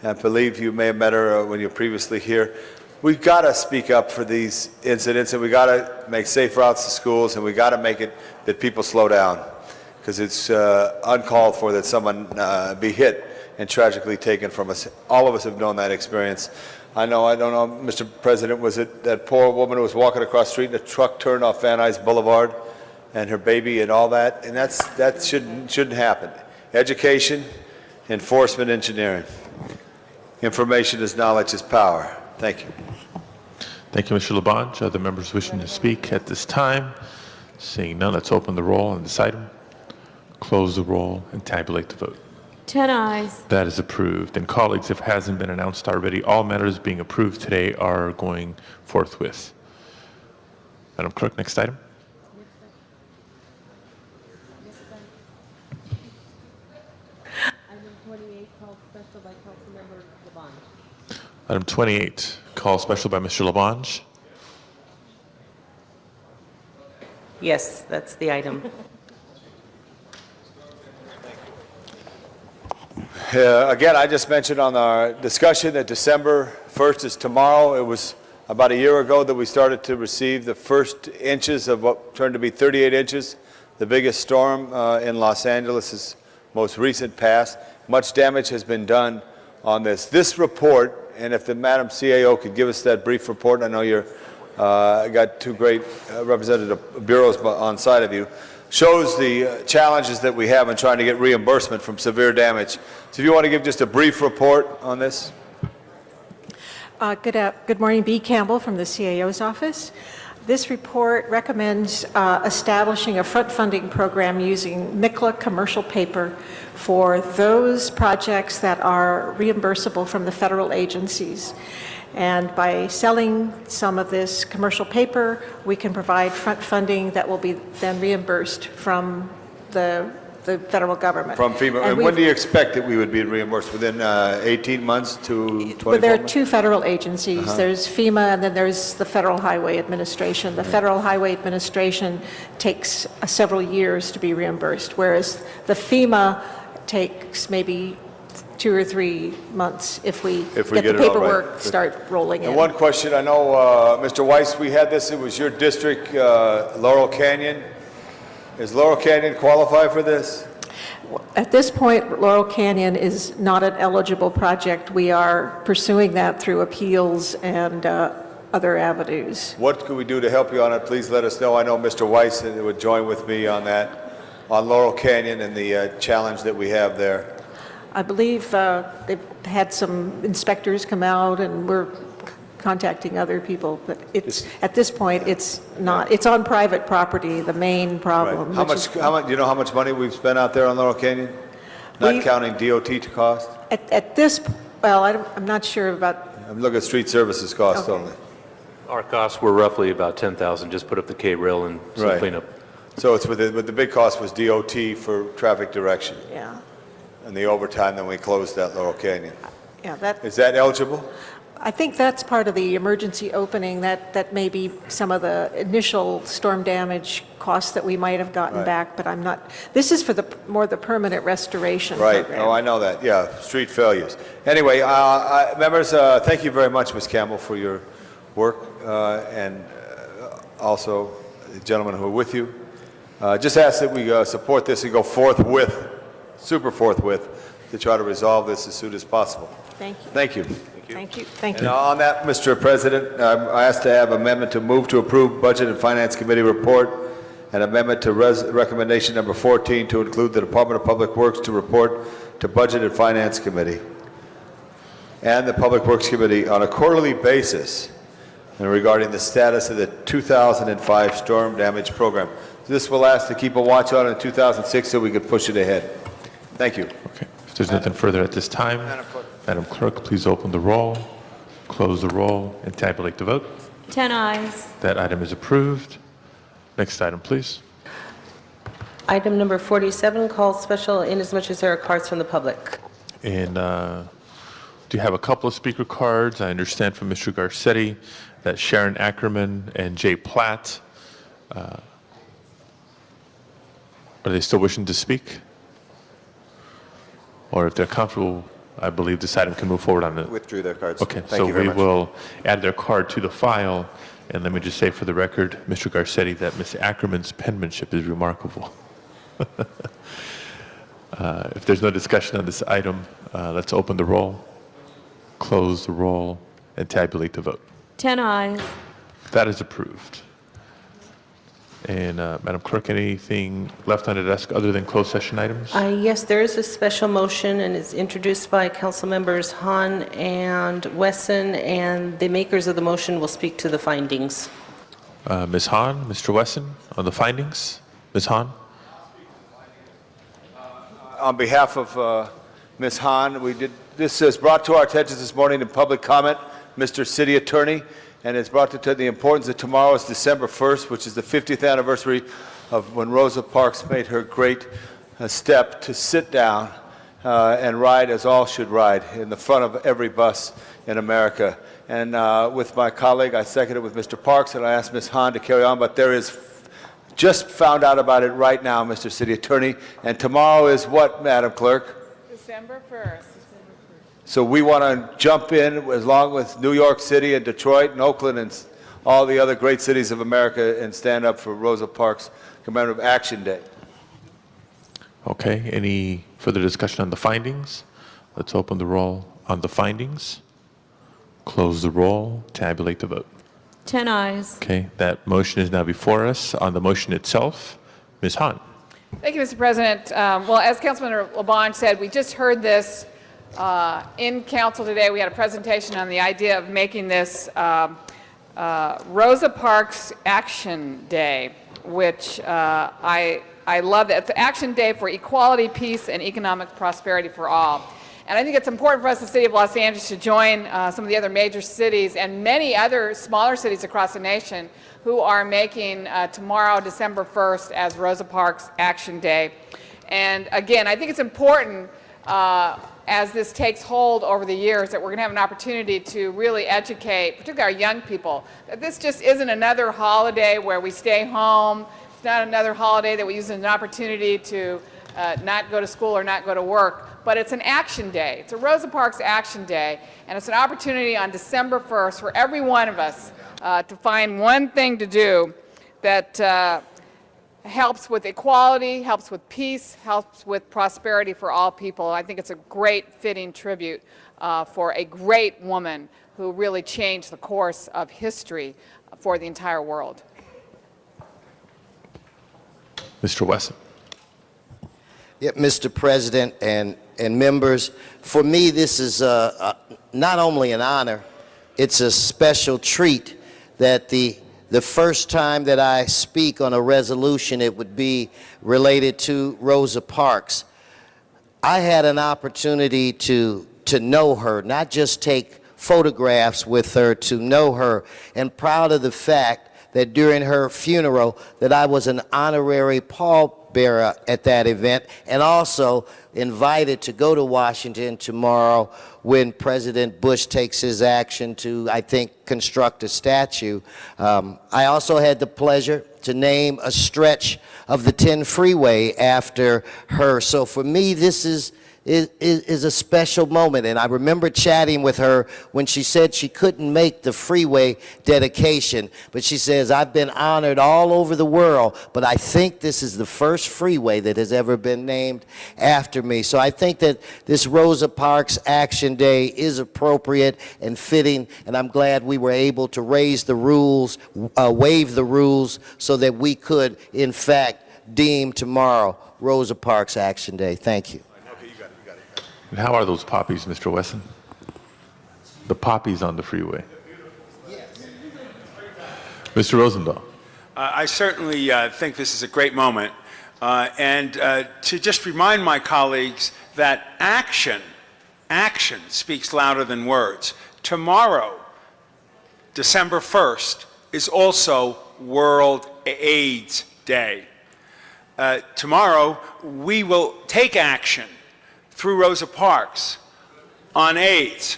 I believe you may have met her when you were previously here. We've got to speak up for these incidents, and we got to make safe routes to schools, and we got to make it that people slow down, because it's uncalled for that someone be hit and tragically taken from us. All of us have known that experience. I don't know, Mr. President, was it that poor woman who was walking across the street and a truck turned off Van Nuys Boulevard, and her baby and all that? And that shouldn't happen. Education, enforcement, engineering. Information is knowledge is power. Thank you. Thank you, Mr. Labange. Other members wishing to speak at this time? Seeing none, let's open the roll on this item, close the roll, and tabulate the vote. 10 ayes. That is approved. And colleagues, if it hasn't been announced already, all matters being approved today are going forthwith. Madam Clerk, next item. Item 28, call special by Mr. Labange. Yes, that's the item. Again, I just mentioned on our discussion that December 1st is tomorrow. It was about a year ago that we started to receive the first inches of what turned to be 38 inches, the biggest storm in Los Angeles' most recent past. Much damage has been done on this. This report, and if the Madam CAO could give us that brief report, I know you're got two great representative bureaus on side of you, shows the challenges that we have in trying to get reimbursement from severe damage. So if you want to give just a brief report on this. Good morning, B. Campbell from the CAO's office. This report recommends establishing a front funding program using MICLA commercial paper for those projects that are reimbursable from the federal agencies. And by selling some of this commercial paper, we can provide front funding that will be then reimbursed from the federal government. From FEMA. And when do you expect that we would be reimbursed? Within 18 months to 24 Well, there are months? two federal agencies. There's FEMA and then there's the Federal Highway Administration. The Federal Highway Administration takes several years to be reimbursed, whereas the FEMA takes maybe 2 or 3 months if we get the it all right. paperwork start rolling in. And one question, I know, Mr. Weiss, we had this, it was your district, Laurel Canyon. Does Laurel Canyon qualify for this? At this point, Laurel Canyon is not an eligible project. We are pursuing that through appeals and other avenues. What could we do to help you on it? Please let us know. I know Mr. Weiss would join with me on that, on Laurel Canyon and the challenge that we have there. I believe they've had some inspectors come out and we're contacting other people, but it's, at this point, it's not, it's on private property, the main problem. Right. How much, do you know how much money we've spent out there on Laurel Canyon? Not counting DOT to cost? At this, well, I'm not sure about. I'm looking at street services cost only. Our costs were roughly about $10,000, just put up the K-rail and some Right. cleanup. So it's but the big cost was DOT for traffic direction. Yeah. And the overtime, then we closed that Laurel Canyon. Yeah, that. Is that eligible? I think that's part of the emergency opening, that may be some of the initial storm damage costs that we might have gotten Right. back, but I'm not, this is for the, more the permanent restoration Right. program. Oh, I know that. Yeah, street failures. Anyway, members, thank you very much, Ms. Campbell, for your work, and also the gentlemen who are with you. Just ask that we support this and go forthwith, super forthwith, to try to resolve this as soon as possible. Thank you. Thank you. Thank you. Thank And you. on that, Mr. President, I ask to have amendment to move to approve Budget and Finance Committee report and amendment to recommendation number 14 to include the Department of Public Works to report to Budget and Finance Committee and the Public Works Committee on a quarterly basis and regarding the status of the 2005 storm damage program. This will ask to keep a watch on it in 2006 so we could push it ahead. Thank you. Okay. If there's nothing further at this time, Madam Clerk, please open the roll, close the roll, and tabulate the vote. 10 ayes. That item is approved. Next item, please. Item number 47, called special inasmuch as there are cards from the public. And do you have a couple of speaker cards? I understand from Mr. Garcetti that Sharon Ackerman and Jay Platt, are they still wishing to speak? Or if they're comfortable I believe this item can move forward on the... Withdrew their cards. Okay, Thank so you very we much. will add their card to the file. And let me just say for the record, Mr. Garcetti, that Ms. Ackerman's penmanship is remarkable. If there's no discussion on this item, let's open the roll, close the roll, and tabulate the vote. 10 eyes. That is approved. And Madam Clerk, anything left on the desk other than closed session items? Yes, there is a special motion, and it's introduced by council members Hahn and Wesson, and the makers of the motion will speak to the findings. Ms. Hahn, Mr. Wesson, on the findings? Ms. Hahn? On behalf of Ms. Hahn, this is brought to our attention this morning in public comment, Mr. City Attorney, and it's brought to the importance that tomorrow is December 1st, which is the 50th anniversary of when Rosa Parks made her great step to sit down and ride as all should ride in the front of every bus in America. And with my colleague, I seconded with Mr. Parks, and I asked Ms. Hahn to carry on, but there is just found out about it right now, Mr. City Attorney. And tomorrow is what, Madam Clerk? December 1st. So we want to jump in, along with New York City and Detroit and Oakland and all the other great cities of America, and stand up for Rosa Parks Commemorative Action Day. Okay, any further discussion on the findings? Let's open the roll on the findings, close the roll, tabulate the vote. 10 eyes. Okay, that motion is now before us. On the motion itself, Ms. Hahn. Thank you, Mr. President. Well, as Councilman LaBonge said, we just heard this in council today. We had a presentation on the idea of making this Rosa Parks Action Day, which I love that. It's the Action Day for Equality, Peace, and Economic Prosperity for All. And I think it's important for us, the City of Los Angeles, to join some of the other major cities and many other smaller cities across the nation who are making tomorrow, December 1st, as Rosa Parks Action Day. And again, I think it's important as this takes hold over the years that we're going to have an opportunity to really educate, particularly our young people, that this just isn't another holiday where we stay home. It's not another holiday that we use as an opportunity to not go to school or not go to work. But it's an action day. It's a Rosa Parks Action Day, and it's an opportunity on December 1st for every one of us to find one thing to do that helps with equality, helps with peace, helps with prosperity for all people. I think it's a great fitting tribute for a great woman who really changed the course of history for the entire world. Mr. Wesson. Yeah, Mr. President and members, for me this is not only an honor, it's a special treat that the first time that I speak on a resolution, it would be related to Rosa Parks. I had an opportunity to know her, not just take photographs with her, to know her, and proud of the fact that during her funeral that I was an honorary pallbearer at that event, and also invited to go to Washington tomorrow when President Bush takes his action to, I think, construct a statue. I also had the pleasure to name a stretch of the 10 freeway after her. So for me, this is a special moment. And I remember chatting with her when she said she couldn't make the freeway dedication, but she says, I've been honored all over the world, but I think this is the first freeway that has ever been named after me. So I think that this Rosa Parks Action Day is appropriate and fitting, and I'm glad we were able to raise the rules, waive the rules, so that we could, in fact, deem tomorrow Rosa Parks Action Day. Thank you. And how are those poppies, Mr. Wesson? The poppies on the freeway. Mr. Rosendahl. I certainly think this is a great moment. And to just remind my colleagues that action speaks louder than words. Tomorrow, December 1st, is also World AIDS Day. Tomorrow, we will take action through Rosa Parks on AIDS.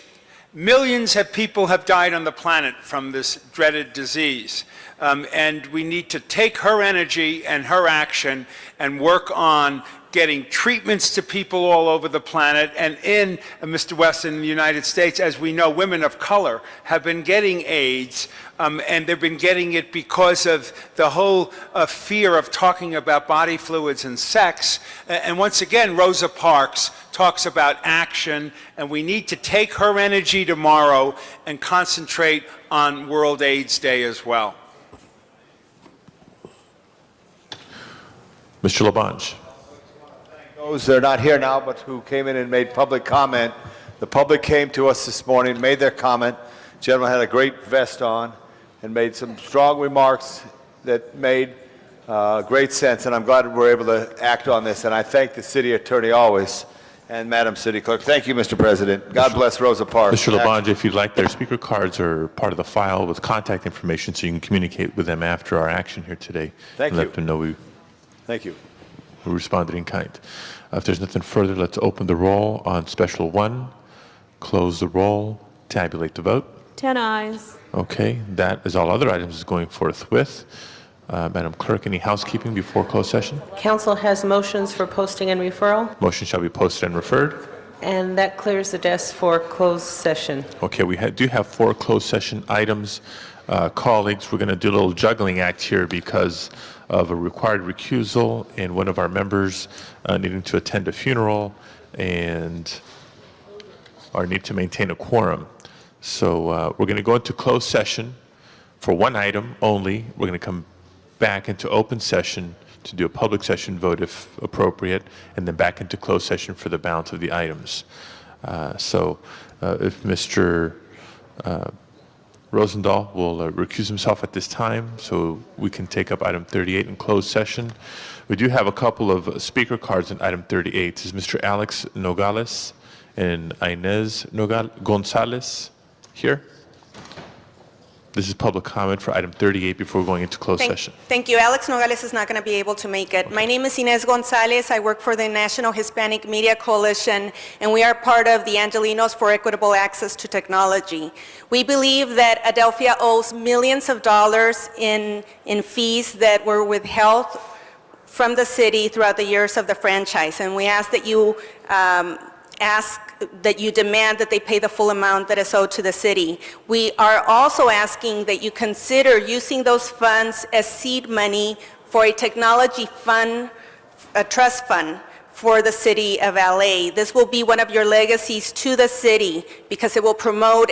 Millions of people have died on the planet from this dreaded disease. And we need to take her energy and her action and work on getting treatments to people all over the planet. And in Mr. West, in the United States, as we know, women of color have been getting AIDS, and they've been getting it because of the whole fear of talking about body fluids and sex. And once again, Rosa Parks talks about action, and we need to take her energy tomorrow and concentrate on World AIDS Day as well. Mr. Labange. Those that are not here now, but who came in and made public comment. The public came to us this morning, made their comment. The gentleman had a great vest on and made some strong remarks that made great sense, and I'm glad we're able to act on this. And I thank the city attorney always, and Madam City Clerk. Thank you, Mr. President. God bless Rosa Parks. Mr. Labange, if you'd like, their speaker cards are part of the file with contact information, so you can communicate with them after our action here today. Thank and you. Let them know we Thank you. responded in kind. If there's nothing further, let's open the roll on Special 1, close the roll, tabulate the vote. 10 ayes. Okay, that is all other items going forthwith. Madam Clerk, any housekeeping before closed session? Council has motions for posting and referral, Motion shall be posted and referred. and that clears the desk for closed session. Okay, we do have 4 closed session items. Colleagues, we're going to do a little juggling act here because of a required recusal and one of our members needing to attend a funeral and our need to maintain a quorum. So we're going to go into closed session for one item only. We're going to come back into open session to do a public session vote if appropriate, and then back into closed session for the balance of the items. If Mr. Rosendahl will recuse himself at this time so we can take up item 38 in closed session. We do have a couple of speaker cards in item 38. Is Mr. Alex Nogales and Inez Gonzalez here? This is public comment for item 38 before going into closed session. Thank you. Alex Nogales is not going to be able to make it. My name is Inez Gonzalez. I work for the National Hispanic Media Coalition, and we are part of the Angelinos for Equitable Access to Technology. We believe that Adelphia owes millions of dollars in fees that were withheld from the city throughout the years of the franchise, and we ask that you demand that they pay the full amount that is owed to the city. We are also asking that you consider using those funds as seed money for a technology fund, a trust fund for the city of LA. This will be one of your legacies to the city because it will promote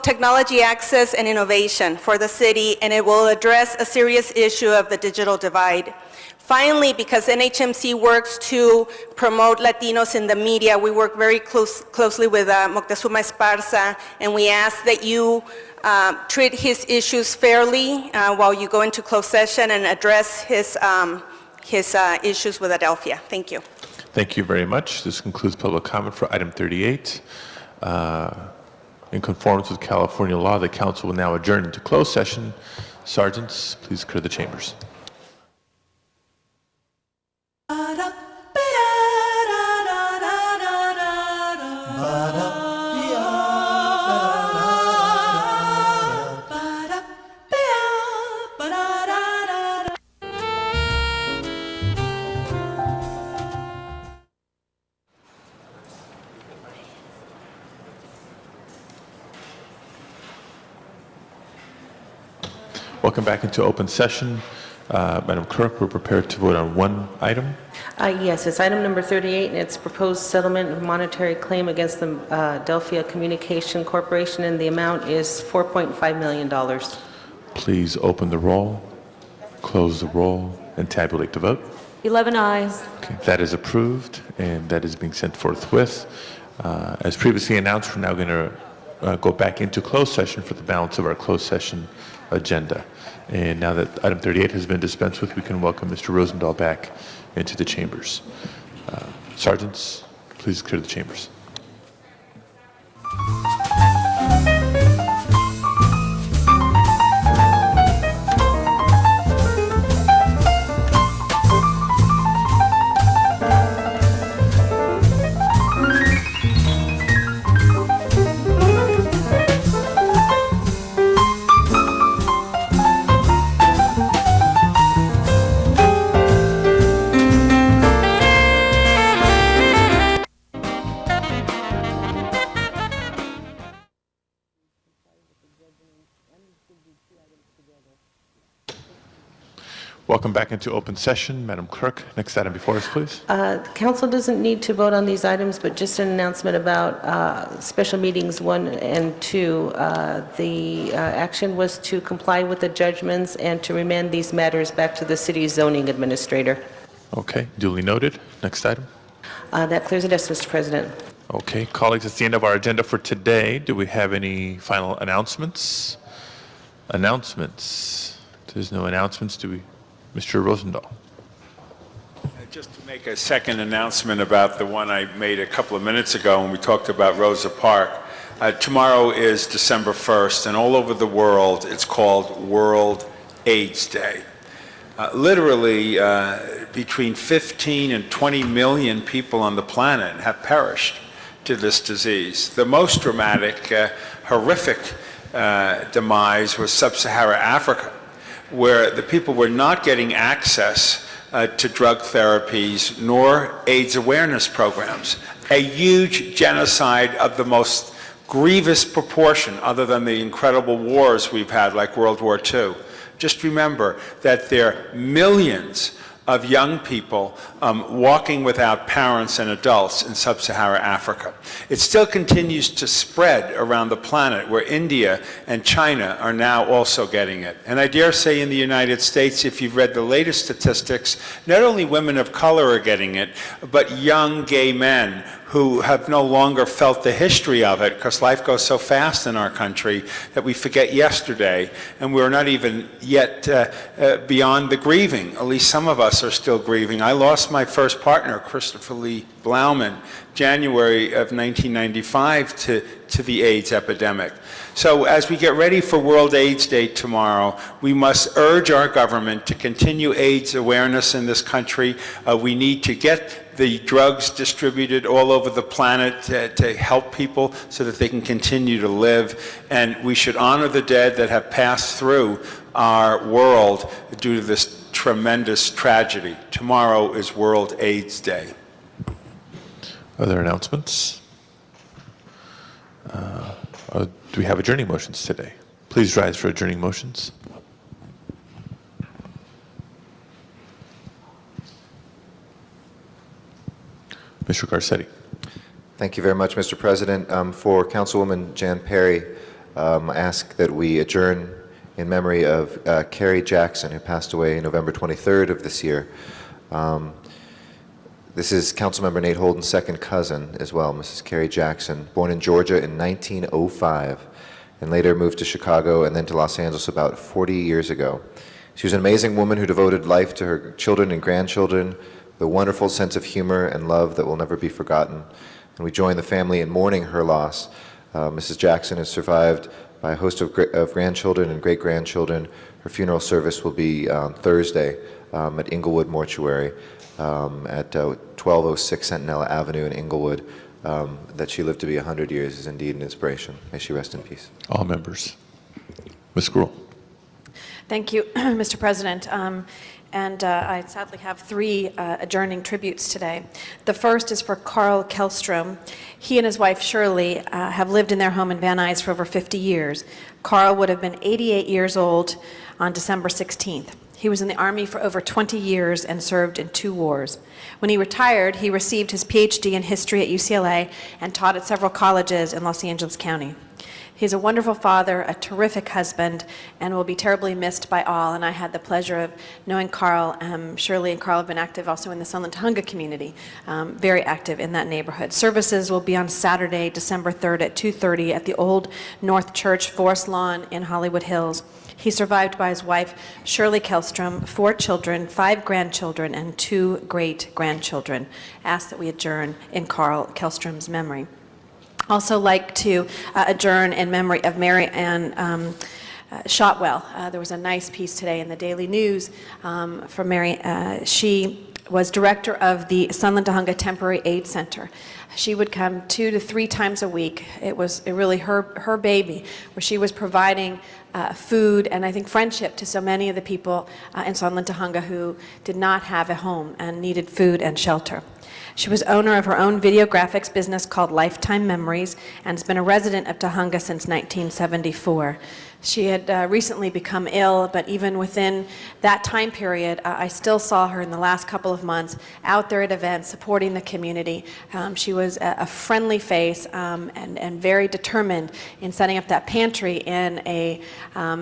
technology access and innovation for the city, and it will address a serious issue of the digital divide. Finally, because NHMC works to promote Latinos in the media, we work very closely with Moctezuma Esparza, and we ask that you treat his issues fairly while you go into closed session and address his issues with Adelphia. Thank you. Thank you very much. This concludes public comment for item 38. In conformance with California law, the council will now adjourn into closed session. Sergeants, please clear the chambers. Welcome back into open session. Madam Clerk, we're prepared to vote on one item. Yes, it's item number 38, and it's proposed settlement of monetary claim against the Adelphia Communication Corporation, and the amount is $4.5 million. Please open the roll, close the roll, and tabulate the vote. 11 ayes. Okay, that is approved, and that is being sent forthwith. As previously announced, we're now going to go back into closed session for the balance of our closed session agenda. And now that item 38 has been dispensed with, we can welcome Mr. Rosendahl back into the chambers. Sergeants, please clear the chambers. Welcome back into open session. Madam Clerk, next item before us, please. Council doesn't need to vote on these items, but just an announcement about special meetings 1 and 2. The action was to comply with the judgments and to remand these matters back to the city zoning administrator. Okay, duly noted. Next item. That clears it up, Mr. President. Okay, colleagues, that's the end of our agenda for today. Do we have any final announcements? Announcements. There's no announcements. Do we? Mr. Rosendahl. Just to make a second announcement about the one I made a couple of minutes ago when we talked about Rosa Park. Tomorrow is December 1st, and all over the world it's called World AIDS Day. Literally, between 15 and 20 million people on the planet have perished to this disease. The most dramatic, horrific demise was Sub-Saharan Africa, where the people were not getting access to drug therapies nor AIDS awareness programs. A huge genocide of the most grievous proportion, other than the incredible wars we've had like World War II. Just remember that there are millions of young people walking without parents and adults in Sub-Saharan Africa. It still continues to spread around the planet, where India and China are now also getting it. And I dare say in the United States, if you've read the latest statistics, not only women of color are getting it, but young gay men who have no longer felt the history of it, because life goes so fast in our country that we forget yesterday, and we're not even yet beyond the grieving. At least some of us are still grieving. I lost my first partner, Christopher Lee Blauman, January of 1995 to the AIDS epidemic. So as we get ready for World AIDS Day tomorrow, we must urge our government to continue AIDS awareness in this country. We need to get the drugs distributed all over the planet to help people so that they can continue to live. And we should honor the dead that have passed through our world due to this tremendous tragedy. Tomorrow is World AIDS Day. Other announcements? Do we have adjourning motions today? Please rise for adjourning motions. Mr. Garcetti. Thank you very much, Mr. President. For Councilwoman Jan Perry, I ask that we adjourn in memory of Carrie Jackson, who passed away November 23rd of this year. This is Councilmember Nate Holden's second cousin as well, Mrs. Carrie Jackson, born in Georgia in 1905, and later moved to Chicago and then to Los Angeles about 40 years ago. She was an amazing woman who devoted life to her children and grandchildren, with a wonderful sense of humor and love that will never be forgotten. And we join the family in mourning her loss. Mrs. Jackson is survived by a host of grandchildren and great-grandchildren. Her funeral service will be on Thursday at Inglewood Mortuary at 1206 Sentinella Avenue in Inglewood. That she lived to be 100 years is indeed an inspiration. May she rest in peace. All members. Ms. Gruhl. Thank you, Mr. President. I sadly have 3 adjourning tributes today. The first is for Carl Kellstrom. He and his wife Shirley have lived in their home in Van Nuys for over 50 years. Carl would have been 88 years old on December 16th. He was in the Army for over 20 years and served in 2 wars. When he retired, he received his PhD in history at UCLA and taught at several colleges in Los Angeles County. He's a wonderful father, a terrific husband, and will be terribly missed by all. And I had the pleasure of knowing Carl. Shirley and Carl have been active also in the Sunland Tujunga community, very active in that neighborhood. Services will be on Saturday, December 3rd at 2:30 at the Old North Church, Forest Lawn in Hollywood Hills. He's survived by his wife, Shirley Kellstrom, 4 children, 5 grandchildren, and 2 great-grandchildren. Ask that we adjourn in Carl Kellstrom's memory. Also like to adjourn in memory of Mary Ann Shotwell. There was a nice piece today in the Daily News from Mary. She was director of the Sunland Tujunga Temporary Aid Center. She would come 2 to 3 times a week. It was really her baby, where she was providing food and I think friendship to so many of the people in Sunland Tujunga who did not have a home and needed food and shelter. She was owner of her own video graphics business called Lifetime Memories and has been a resident of Tujunga since 1974. She had recently become ill, but even within that time period, I still saw her in the last couple of months out there at events supporting the community. She was a friendly face and very determined in setting up that pantry in a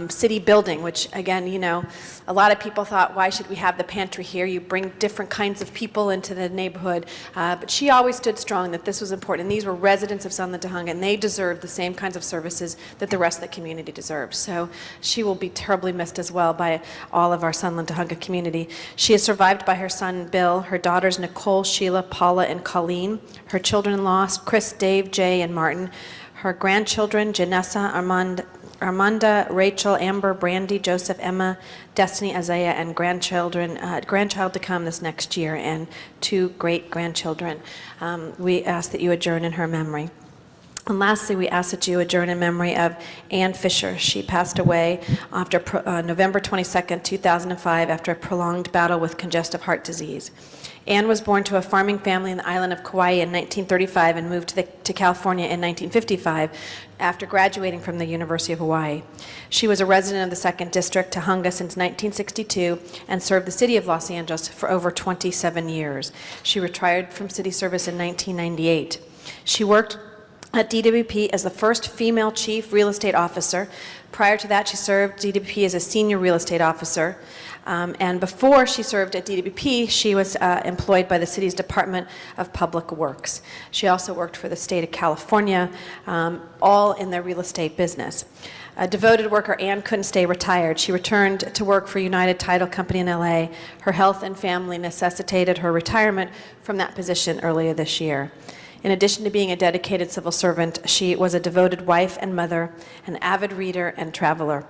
city building, which again, you know, a lot of people thought, why should we have the pantry here? You bring different kinds of people into the neighborhood. But she always stood strong that this was important. And these were residents of Sunland Tujunga, and they deserved the same kinds of services that the rest of the community deserves. So she will be terribly missed as well by all of our Sunland Tujunga community. She is survived by her son, Bill, her daughters, Nicole, Sheila, Paula, and Colleen, her children-in-law, Chris, Dave, Jay, and Martin, her grandchildren, Janessa, Armanda, Rachel, Amber, Brandy, Joseph, Emma, Destiny, Isaiah, and grandchild to come this next year, and 2 great-grandchildren. We ask that you adjourn in her memory. And lastly, we ask that you adjourn in memory of Ann Fisher. She passed away after November 22nd, 2005, after a prolonged battle with congestive heart disease. Ann was born to a farming family in the island of Kauai in 1935 and moved to California in 1955 after graduating from the University of Hawaii. She was a resident of the 2nd District, Tujunga, since 1962 and served the city of Los Angeles for over 27 years. She retired from city service in 1998. She worked at DWP as the first female chief real estate officer. Prior to that, she served DWP as a senior real estate officer. And before she served at DWP, she was employed by the city's Department of Public Works. She also worked for the state of California, all in their real estate business. A devoted worker, Ann couldn't stay retired. She returned to work for United Title Company in LA. Her health and family necessitated her retirement from that position earlier this year. In addition to being a dedicated civil servant, she was a devoted wife and mother, an avid reader and traveler.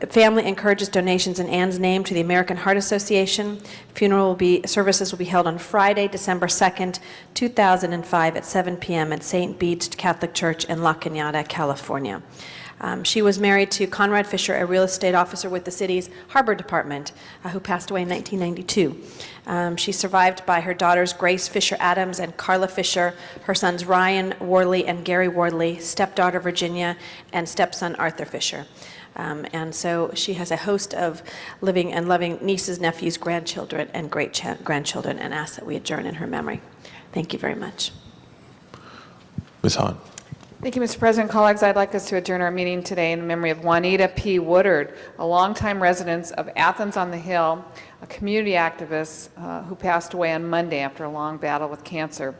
Family encourages donations in Ann's name to the American Heart Association. Services will be held on Friday, December 2nd, 2005 at 7 p.m. at St. Bede's Catholic Church in La Cañada, California. She was married to Conrad Fisher, a real estate officer with the city's Harbor Department, who passed away in 1992. She's survived by her daughters Grace Fisher Adams and Carla Fisher, her sons Ryan Wardley and Gary Wardley, stepdaughter Virginia, and stepson Arthur Fisher. And so she has a host of living and loving nieces, nephews, grandchildren, and great-grandchildren, and asks that we adjourn in her memory. Thank you very much. Ms. Hahn. Thank you, Mr. President. Colleagues, I'd like us to adjourn our meeting today in memory of Juanita P. Woodard, a longtime resident of Athens on the Hill, a community activist who passed away on Monday after a long battle with cancer.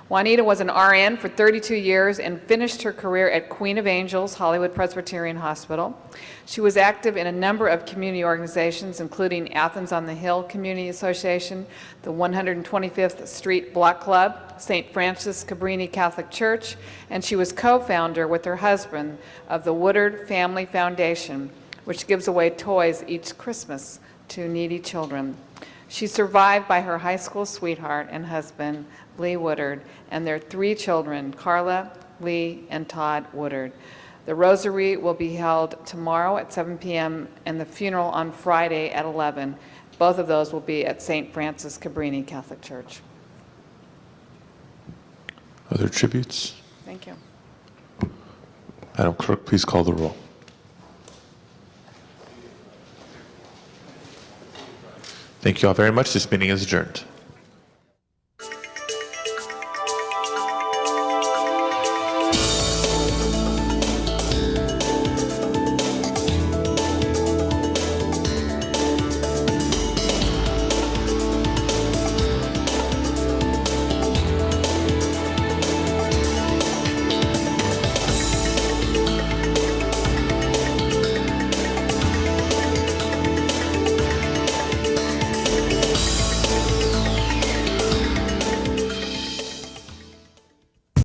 Juanita was an RN for 32 years and finished her career at Queen of Angels Hollywood Presbyterian Hospital. She was active in a number of community organizations, including Athens on the Hill Community Association, the 125th Street Block Club, St. Francis Cabrini Catholic Church, and she was co-founder with her husband of the Woodard Family Foundation, which gives away toys each Christmas to needy children. She's survived by her high school sweetheart and husband, Lee Woodard, and their 3 children, Carla, Lee, and Todd Woodard. The rosary will be held tomorrow at 7 p.m. and the funeral on Friday at 11. Both of those will be at St. Francis Cabrini Catholic Church. Other tributes? Thank you. Madam Clerk, please call the roll. Thank you all very much. This meeting is adjourned.